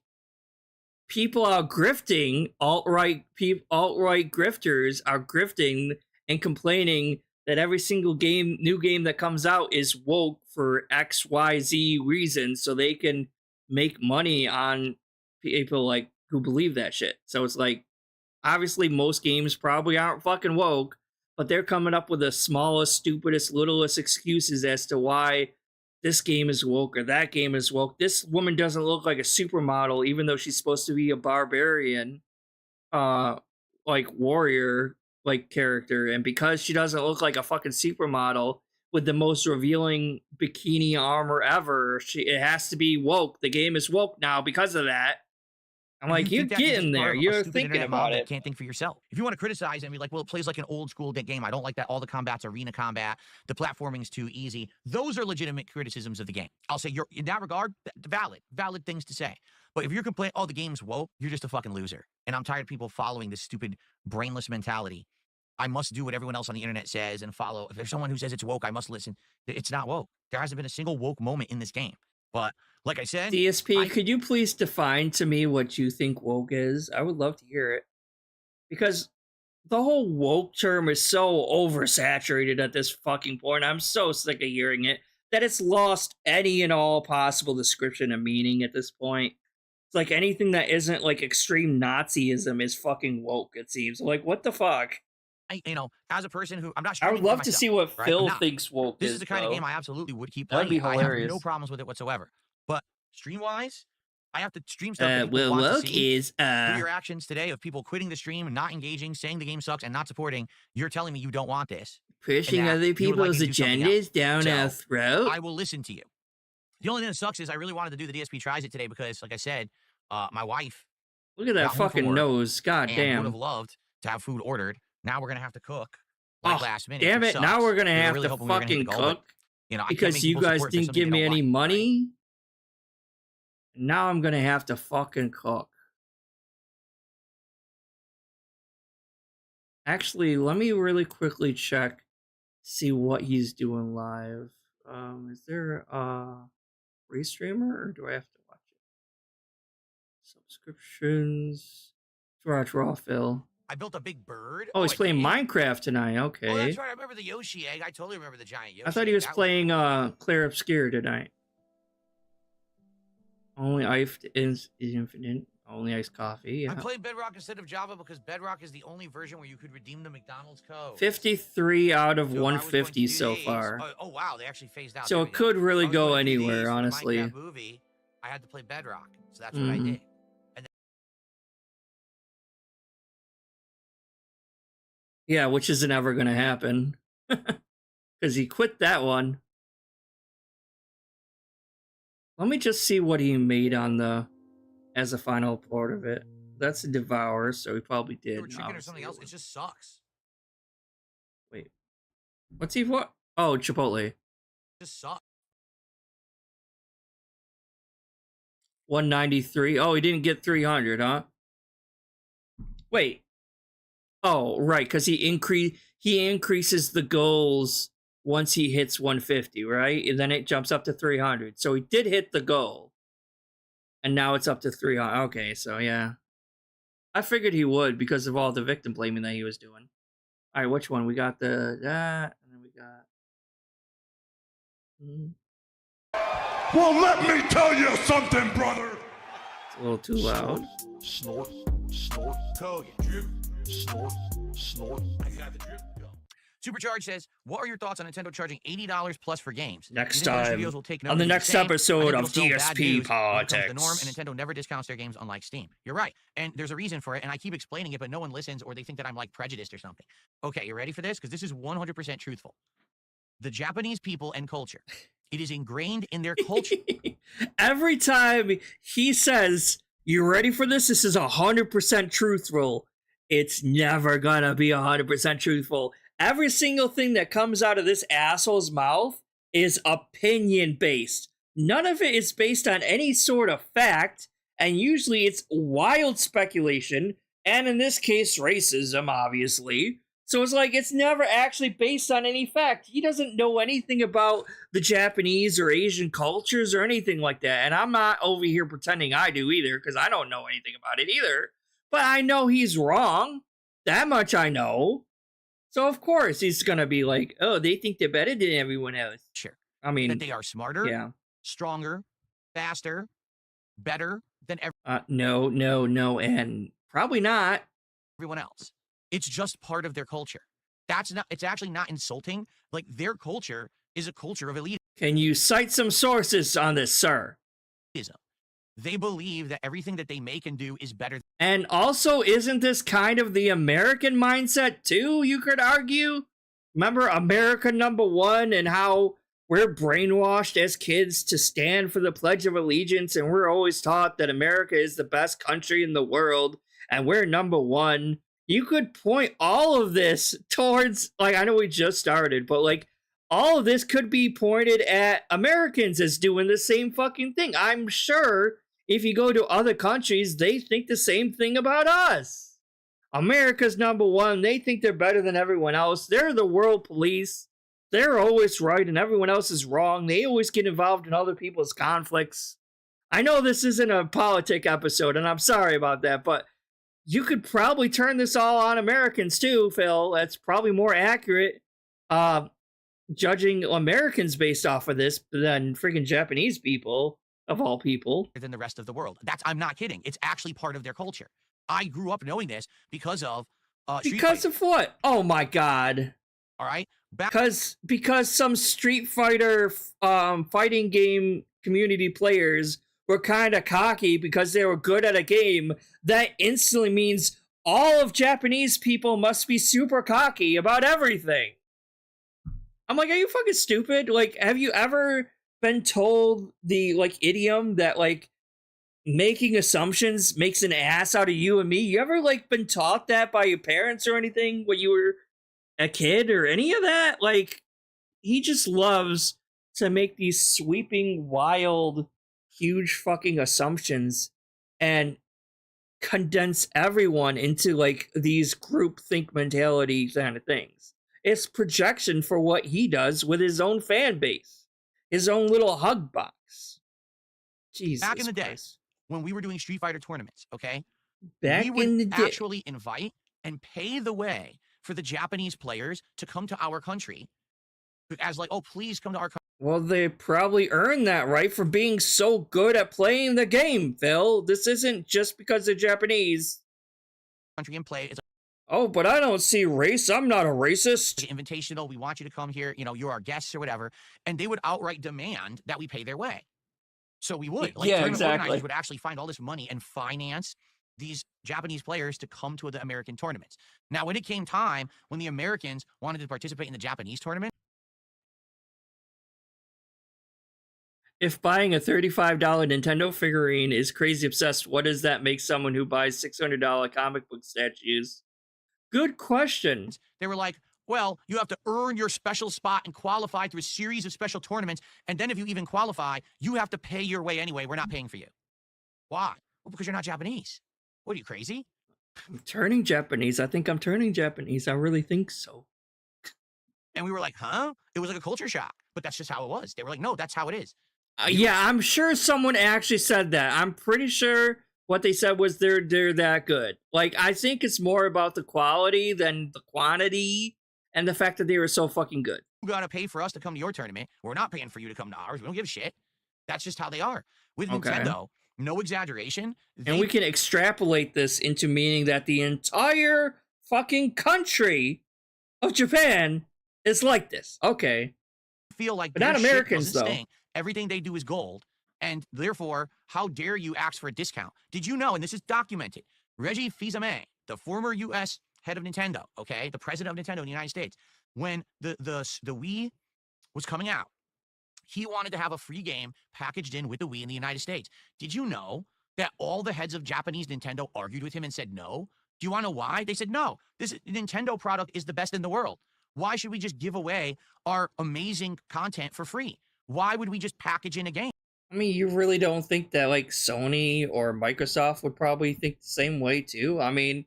people are grifting, alt-right grifters are grifting and complaining that every single new game that comes out is woke for XYZ reasons, so they can make money on people like who believe that shit. So it's like, obviously most games probably aren't fucking woke, but they're coming up with the smallest, stupidest, littlest excuses as to why this game is woke or that game is woke. This woman doesn't look like a supermodel, even though she's supposed to be a barbarian, like warrior, like character. And because she doesn't look like a fucking supermodel with the most revealing bikini armor ever, it has to be woke. The game is woke now because of that. I'm like, you're getting there. You're thinking about it. Can't think for yourself. If you want to criticize and be like, well, it plays like an old school game. I don't like that. All the combat's arena combat. The platforming's too easy. Those are legitimate criticisms of the game. I'll say in that regard, valid things to say. But if you're complaining, oh, the game's woke, you're just a fucking loser. And I'm tired of people following this stupid, brainless mentality. I must do what everyone else on the internet says and follow. If there's someone who says it's woke, I must listen. It's not woke. There hasn't been a single woke moment in this game. But like I said, DSP, could you please define to me what you think woke is? I would love to hear it. Because the whole woke term is so oversaturated at this fucking point. I'm so sick of hearing it that it's lost any and all possible description and meaning at this point. It's like anything that isn't like extreme Nazism is fucking woke, it seems. Like, what the fuck? As a person who I'm not. I would love to see what right? Phil thinks woke This is is the kind though. of game I absolutely would keep playing. That'd be hilarious. I have no problems with it whatsoever. But stream-wise, I have to stream stuff that people well, want woke to see. is Through your actions today of people quitting the stream and not engaging, saying the game sucks, and not supporting, you're telling me you don't want this. pushing that other you would like people's me to do something agendas else. down our So, throat. I will listen to you. The only thing that sucks is I really wanted to do the DSP Tries It today because, like I said, my wife Look at that got home from fucking work nose. God and would damn. have loved to have food ordered. Now we're going to have to cook like Oh, last minute. damn which it. Now sucks. we're going to We were have really to hoping we were gonna hit fucking the goal, but, cook I can't because make you people guys support for didn't something give they me don't any want, right? money. Now I'm going to have to fucking cook. Actually, let me really quickly check, see what he's doing live. Is there a free streamer or do I have to watch it? Subscriptions. Draw, Phil. I built a big bird. Oh, he's I playing did? Minecraft tonight. Oh, Okay. that's right. I remember the Yoshi egg. I totally remember the giant Yoshi I thought he egg. was That playing Clear Obscure tonight. Only iced is infinite. Only iced coffee. I Yeah. played Bedrock instead of Java because Bedrock is the only version where you could redeem the McDonald's code. 53 out of So if I was going to 150 do so these- far. Oh, wow, they actually phased out. So There it we go. could really If I was go going to do these anywhere, for the honestly. Minecraft movie, I had to play Bedrock, so that's what I Mhm. did. Yeah, which isn't ever going to happen. Because he quit that one. Let me just see what he made on the as a final part of it. That's a Devour, so he probably did. Or chicken or something else. obviously. It just sucks. Wait. What's he what? Oh, Chipotle. It just sucks. 193. Oh, he didn't get 300, huh? Wait. Oh, right, because he increases the goals once he hits 150, right? And then it jumps up to 300. So he did hit the goal. And now it's up to 300. Okay, so yeah. I figured he would because of all the victim blaming that he was doing. All right, which one? We got that, and then we got... Well, let me tell you something, brother. It's a little too loud. Snort, snort, Kogan. Drip, snort, snort. I got the drip. Go. Supercharge says, what are your thoughts on Nintendo charging $80 plus for games? Next Do you think other time, studios will take on note the and do next same? I episode think of it'll still bad DSP news when it comes to the norm, Politics. and Nintendo never discounts their games unlike Steam. You're right. And there's a reason for it, and I keep explaining it, but no one listens, or they think that I'm like prejudiced or something. Okay, you ready for this? Because this is 100% truthful. The Japanese people and culture. It is ingrained in their culture. Every time he says, "You ready for this? This is 100% truthful," it's never gonna be 100% truthful. Every single thing that comes out of this asshole's mouth is opinion based. None of it is based on any sort of fact, and usually it's wild speculation, and in this case, racism, obviously. So it's like, it's never actually based on any fact. He doesn't know anything about the Japanese or Asian cultures or anything like that. And I'm not over here pretending I do either, because I don't know anything about it either. But I know he's wrong. That much I know. So of course he's going to be like, oh, they think they're better than everyone else. Sure. I mean, That they are smarter, yeah. stronger, faster, better than No, and probably not. everyone else. It's just part of their culture. It's actually not insulting. Like, their culture is a culture of elitism. Can you cite some sources on this, sir? They believe that everything that they make and do is better. And also, isn't this kind of the American mindset too, you could argue? Remember America #1 and how we're brainwashed as kids to stand for the Pledge of Allegiance, and we're always taught that America is the best country in the world and we're #1. You could point all of this towards, like, I know we just started, but like, all of this could be pointed at Americans as doing the same fucking thing. I'm sure if you go to other countries, they think the same thing about us. America's number one. They think they're better than everyone else. They're the world police. They're always right and everyone else is wrong. They always get involved in other people's conflicts. I know this isn't a politic episode, and I'm sorry about that, but you could probably turn this all on Americans too, Phil. That's probably more accurate, judging Americans based off of this than freaking Japanese people, of all people. Than the rest of the world. I'm not kidding. It's actually part of their culture. I grew up knowing this because of because of what? Oh my god. All right. Because some Street Fighter fighting game community players were kind of cocky because they were good at a game, that instantly means all of Japanese people must be super cocky about everything. I'm like, are you fucking stupid? Like, have you ever been told the, like, idiom that, like, making assumptions makes an ass out of you and me? You ever, like, been taught that by your parents or anything when you were a kid or any of that? Like, he just loves to make these sweeping, wild, huge fucking assumptions and condense everyone into, like, these group think mentality kind of things. It's projection for what he does with his own fan base, his own little hug box. Jesus back in the Christ. day when we were doing Street Fighter tournaments, okay, Back we would in the day, actually invite and pay the way for the Japanese players to come to our country as like, oh, please come to our country. well, they probably earned that right for being so good at playing the game, Phil. This isn't just because they're Japanese. Country and play. It's Oh, but I don't see race. I'm not a racist. invitational. We want you to come here. You know, you're our guests or whatever. And they would outright demand that we pay their way. So we would. Like, Yeah, tournament exactly. organizers would actually find all this money and finance these Japanese players to come to the American tournaments. Now, when it came time when the Americans wanted to participate in the Japanese tournament, If buying a $35 Nintendo figurine is crazy obsessed, what does that make someone who buys $600 comic book statues? Good question. they were like, well, you have to earn your special spot and qualify through a series of special tournaments. And then if you even qualify, you have to pay your way anyway. We're not paying for you. Why? Well, because you're not Japanese. What, are you crazy? I'm turning Japanese. I think I'm turning Japanese. I really think so. And we were like, huh? It was like a culture shock. But that's just how it was. They were like, no, that's how it is. Yeah, I'm sure someone actually said that. I'm pretty sure what they said was they're that good. Like, I think it's more about the quality than the quantity and the fact that they were so fucking good. You gotta pay for us to come to your tournament. We're not paying for you to come to ours. We don't give a shit. That's just how they are. With Okay. Nintendo, no exaggeration. And we can extrapolate this into meaning that the entire fucking country of Japan is like this. Okay. feel like But not their shit Americans, doesn't though. stink. Everything they do is gold. And therefore, how dare you ask for a discount? Did you know, and this is documented, Reggie Fils-Aimé, the former U.S. head of Nintendo, okay, the president of Nintendo in the United States, when the Wii was coming out, he wanted to have a free game packaged in with the Wii in the United States. Did you know that all the heads of Japanese Nintendo argued with him and said no? Do you want to know why? They said, no, this Nintendo product is the best in the world. Why should we just give away our amazing content for free? Why would we just package in a game? I mean, you really don't think that, like, Sony or Microsoft would probably think the same way, too? I mean,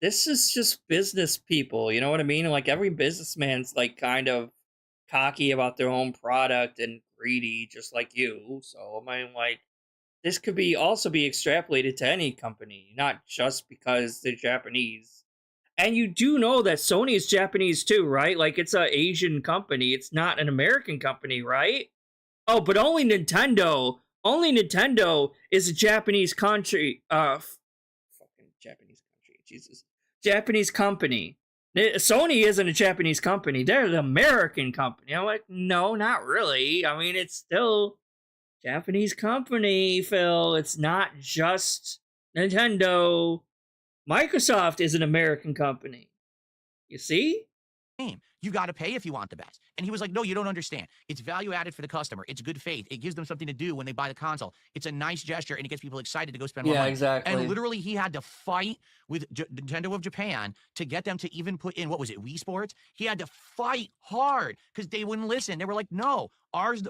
this is just business people, you know what I mean? Like, every businessman's, like, kind of cocky about their own product and greedy, just like you. So, I mean, like, this could be also be extrapolated to any company, not just because they're Japanese. And you do know that Sony is Japanese too, right? Like, it's an Asian company. It's not an American company, right? Oh, but only Nintendo is a Japanese country. Fucking Japanese country. Jesus. Japanese company. Sony isn't a Japanese company. They're an American company. I'm like, no, not really. I mean, it's still Japanese company, Phil. It's not just Nintendo. Microsoft is an American company. You see? You got to pay if you want the best. And he was like, no, you don't understand. It's value added for the customer. It's good faith. It gives them something to do when they buy the console. It's a nice gesture, and it gets people excited to go spend more money. exactly. And literally, he had to fight with Nintendo of Japan to get them to even put in, what was it, Wii Sports? He had to fight hard because they wouldn't listen. They were like, no,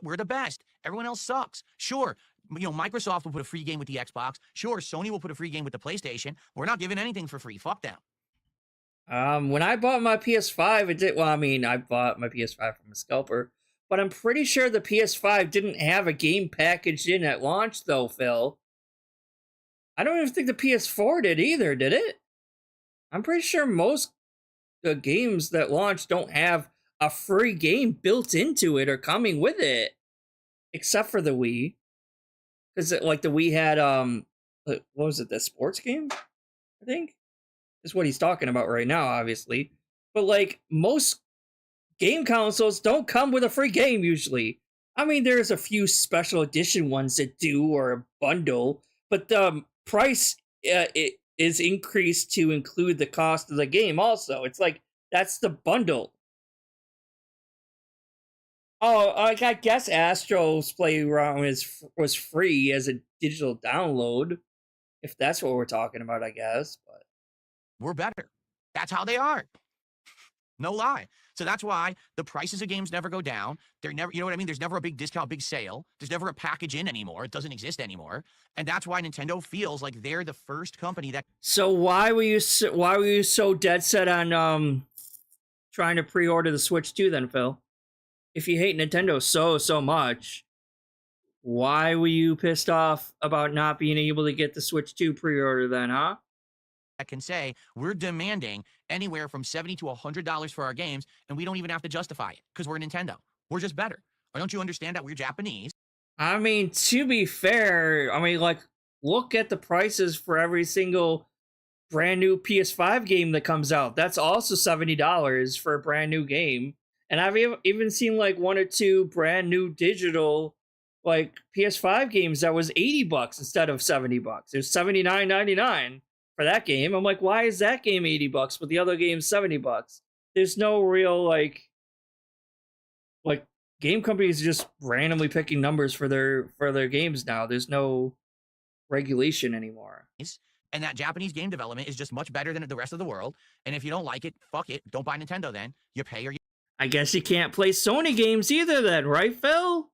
we're the best. Everyone else sucks. Sure, Microsoft will put a free game with the Xbox. Sure, Sony will put a free game with the PlayStation. We're not giving anything for free. Fuck them. When I bought my PS5, it did. Well, I mean, I bought my PS5 from a scalper, but I'm pretty sure the PS5 didn't have a game packaged in at launch, though, Phil. I don't even think the PS4 did either, did it? I'm pretty sure most the games that launch don't have a free game built into it or coming with it, except for the Wii. Because like the Wii had what was it, the sports game? I think is what he's talking about right now, obviously. But like most game consoles don't come with a free game usually. I mean, there's a few special edition ones that do, or a bundle, but the price it is increased to include the cost of the game also. It's like that's the bundle. Oh, like I guess Astro's Playground was free as a digital download, if that's what we're talking about, I guess. But we're better. That's how they are. No lie. So that's why the prices of games never go down. They're never, you know what I mean? There's never a big discount, big sale. There's never a package in anymore. It doesn't exist anymore. And that's why Nintendo feels like they're the first company that. So why were you so dead set on trying to pre-order the Switch 2 then, Phil? If you hate Nintendo so much, why were you pissed off about not being able to get the Switch 2 pre-order then, huh? I can say we're demanding anywhere from $70 to $100 for our games, and we don't even have to justify it because we're Nintendo. We're just better. Or don't you understand that we're Japanese? I mean, to be fair, I mean, like, look at the prices for every single brand new PS5 game that comes out. That's also $70 for a brand new game. And I've even seen like one or two brand new digital like PS5 games that was $80 instead of $70. There's $79.99 for that game. I'm like, why is that game $80 but the other game's $70? There's no real like game companies just randomly picking numbers for their games now. There's no regulation anymore. And that Japanese game development is just much better than the rest of the world. And if you don't like it, fuck it. Don't buy Nintendo then. You pay or you. I guess you can't play Sony games either then, right, Phil?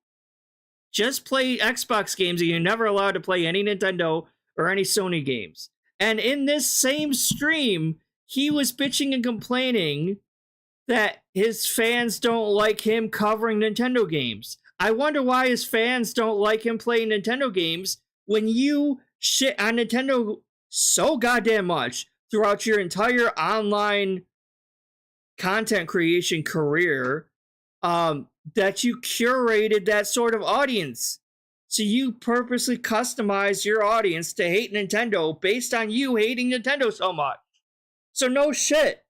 Just play Xbox games and you're never allowed to play any Nintendo or any Sony games. And in this same stream, he was bitching and complaining that his fans don't like him covering Nintendo games. I wonder why his fans don't like him playing Nintendo games when you shit on Nintendo so goddamn much throughout your entire online content creation career, that you curated that sort of audience. So you purposely customized your audience to hate Nintendo based on you hating Nintendo so much. So no shit.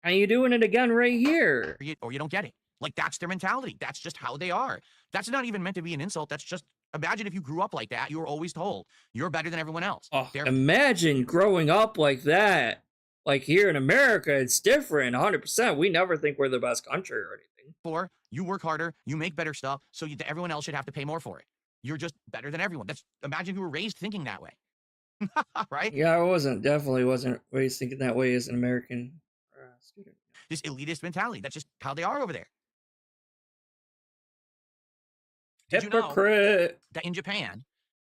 And you're doing it again right here. Or you don't get it. Like, that's their mentality. That's just how they are. That's not even meant to be an insult. That's just, imagine if you grew up like that. You were always told you're better than everyone else. Oh, imagine growing up like that. Like here in America, it's different, 100%. We never think we're the best country or anything. Or you work harder, you make better stuff, so everyone else should have to pay more for it. You're just better than everyone. Imagine if you were raised thinking that way. Right? Yeah, definitely wasn't raised thinking that way as an American student. This elitist mentality. That's just how they are over there. Did Hypocrite. you know that in Japan,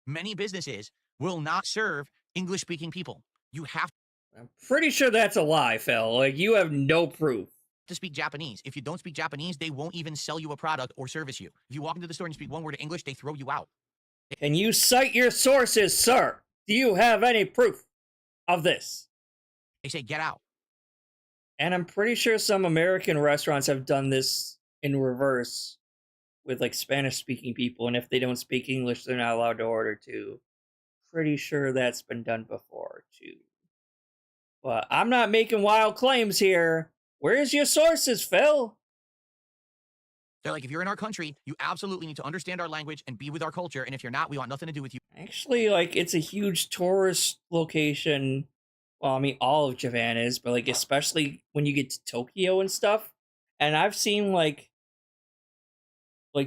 many businesses will not serve English-speaking people? You have I'm pretty sure that's a lie, Phil. Like, you have no proof to speak Japanese. If you don't speak Japanese, they won't even sell you a product or service you. If you walk into the store and speak one word of English, they throw you out. Can you cite your sources, sir? Do you have any proof of this? They say, get out. And I'm pretty sure some American restaurants have done this in reverse with like Spanish-speaking people, and if they don't speak English, they're not allowed to order too. Pretty sure that's been done before too. But I'm not making wild claims here. Where's your sources, Phil? They're like, if you're in our country, you absolutely need to understand our language and be with our culture. And if you're not, we want nothing to do with you. Actually, like, it's a huge tourist location. Well, I mean, all of Japan is, but like, especially when you get to Tokyo and stuff. And I've seen like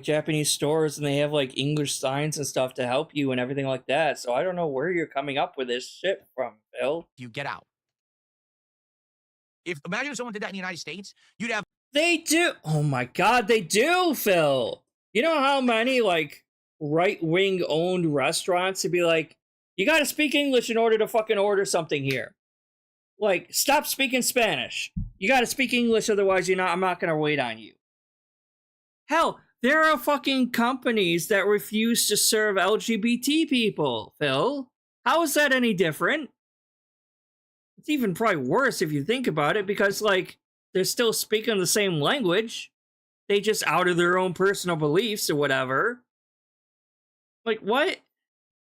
Japanese stores, and they have like English signs and stuff to help you and everything like that. So I don't know where you're coming up with this shit from, Phil. You get out. Imagine if someone did that in the United States, you'd have. They do. Oh my God, they do, Phil. You know how many like right-wing owned restaurants to be like, you gotta speak English in order to fucking order something here. Like, stop speaking Spanish. You gotta speak English, otherwise I'm not gonna wait on you. Hell, there are fucking companies that refuse to serve LGBT people, Phil. How is that any different? It's even probably worse if you think about it, because, like, they're still speaking the same language. They just outed their own personal beliefs or whatever. Like, what?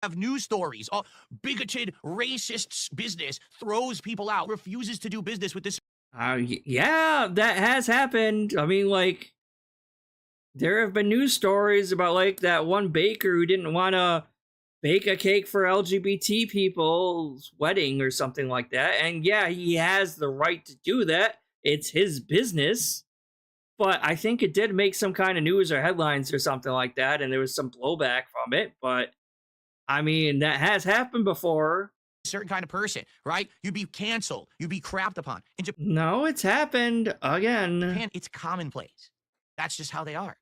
Have news stories. Oh, bigoted, racist business throws people out, refuses to do business with this. Yeah, that has happened. I mean, like, there have been news stories about, like, that one baker who didn't want to bake a cake for LGBT people's wedding or something like that. And yeah, he has the right to do that. It's his business. But I think it did make some kind of news or headlines or something like that, and there was some blowback from it. But I mean, that has happened before. Certain kind of person, right? You'd be canceled. You'd be crapped upon. In Japan, No, it's happened again. it's commonplace. That's just how they are.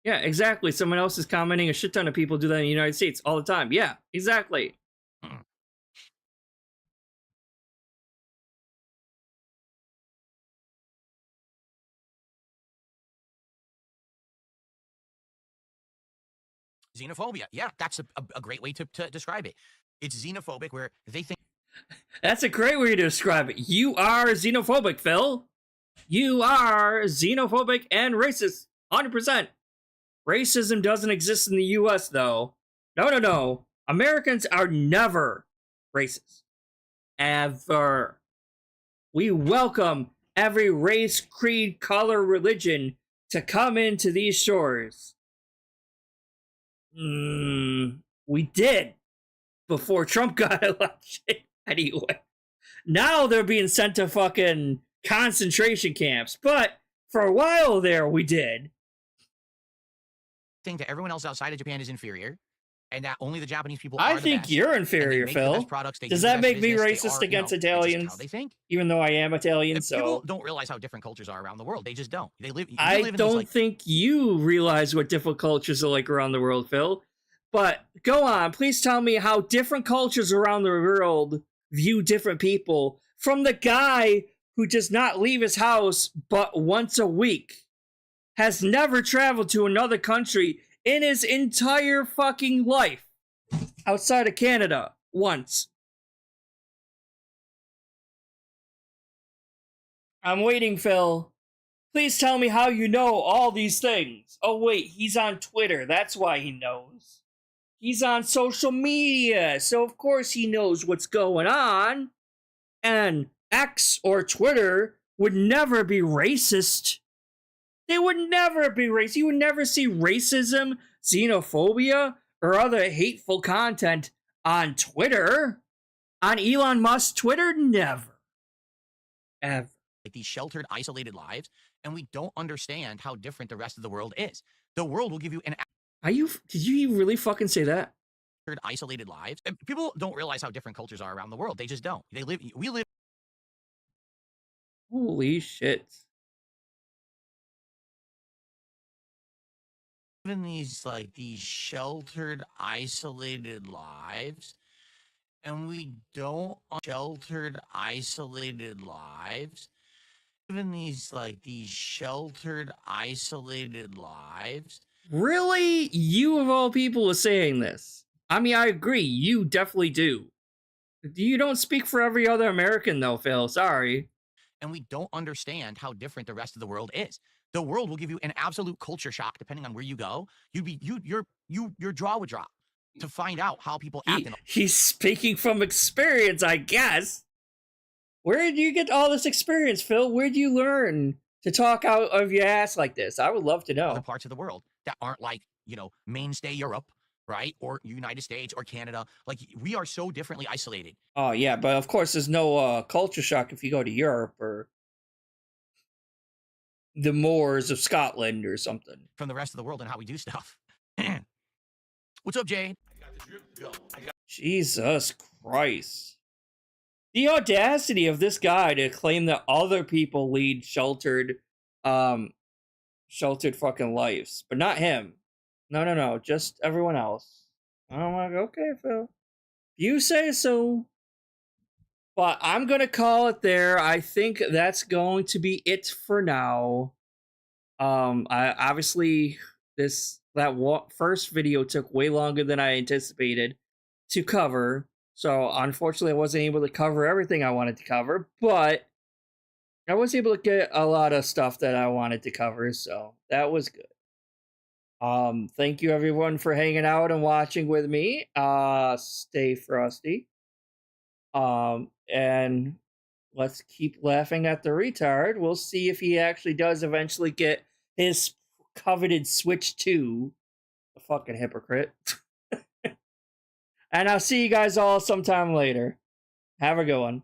Yeah, exactly. Someone else is commenting. A shit ton of people do that in the United States all the time. Yeah, exactly. Xenophobia. Yeah, that's a great way to describe it. It's xenophobic where they think. That's a great way to describe it. You are xenophobic, Phil. You are xenophobic and racist. 100%. Racism doesn't exist in the US, though. No. Americans are never racist. Ever. We welcome every race, creed, color, religion to come into these shores. We did before Trump got elected. Anyway, now they're being sent to fucking concentration camps. But for a while there, we did. Think that everyone else outside of Japan is inferior, and that only the Japanese people I are the think best, you're and they inferior, make the Phil. best products, they Does do the that best make me business, they racist are, against it's just how Italians? they think. Even though I am Italian, And so people don't realize how different cultures are around the world. They just don't. They live. I live in these, don't like, think you realize what different cultures are like around the world, Phil. But go on, please tell me how different cultures around the world view different people, from the guy who does not leave his house but once a week, has never traveled to another country in his entire fucking life outside of Canada once. I'm waiting, Phil. Please tell me how you know all these things. Oh wait, he's on Twitter. That's why he knows. He's on social media, so of course he knows what's going on. And X or Twitter would never be racist. They would never be racist. You would never see racism, xenophobia, or other hateful content on Twitter. On Elon Musk's Twitter, never. Ever. like these sheltered, isolated lives, and we don't understand how different the rest of the world is. The world will give you an Did you really fucking say that? isolated lives. And people don't realize how different cultures are around the world. They just don't. We live Holy shit. in these sheltered, isolated lives, and we don't sheltered, isolated lives. Even these sheltered, isolated lives. Really? You of all people are saying this. I mean, I agree. You definitely do. You don't speak for every other American, though, Phil. Sorry. And we don't understand how different the rest of the world is. The world will give you an absolute culture shock depending on where you go. Your jaw would drop to find out how people act. He's speaking from experience, I guess. Where did you get all this experience, Phil? Where did you learn to talk out of your ass like this? I would love to know. Other parts of the world that aren't mainstay Europe, right? Or United States or Canada. Like, we are so differently isolated. Oh, yeah, but of course there's no culture shock if you go to Europe or the moors of Scotland or something. From the rest of the world and how we do stuff. What's up, Jade? Jesus Christ. The audacity of this guy to claim that other people lead sheltered fucking lives, but not him. No. Just everyone else. I'm like, okay, Phil. You say so. But I'm gonna call it there. I think that's going to be it for now. I obviously first video took way longer than I anticipated to cover. So unfortunately, I wasn't able to cover everything I wanted to cover, but I was able to get a lot of stuff that I wanted to cover, so that was good. Thank you everyone for hanging out and watching with me. Stay frosty. And let's keep laughing at the retard. We'll see if he actually does eventually get his coveted Switch 2. A fucking hypocrite. And I'll see you guys all sometime later. Have a good one.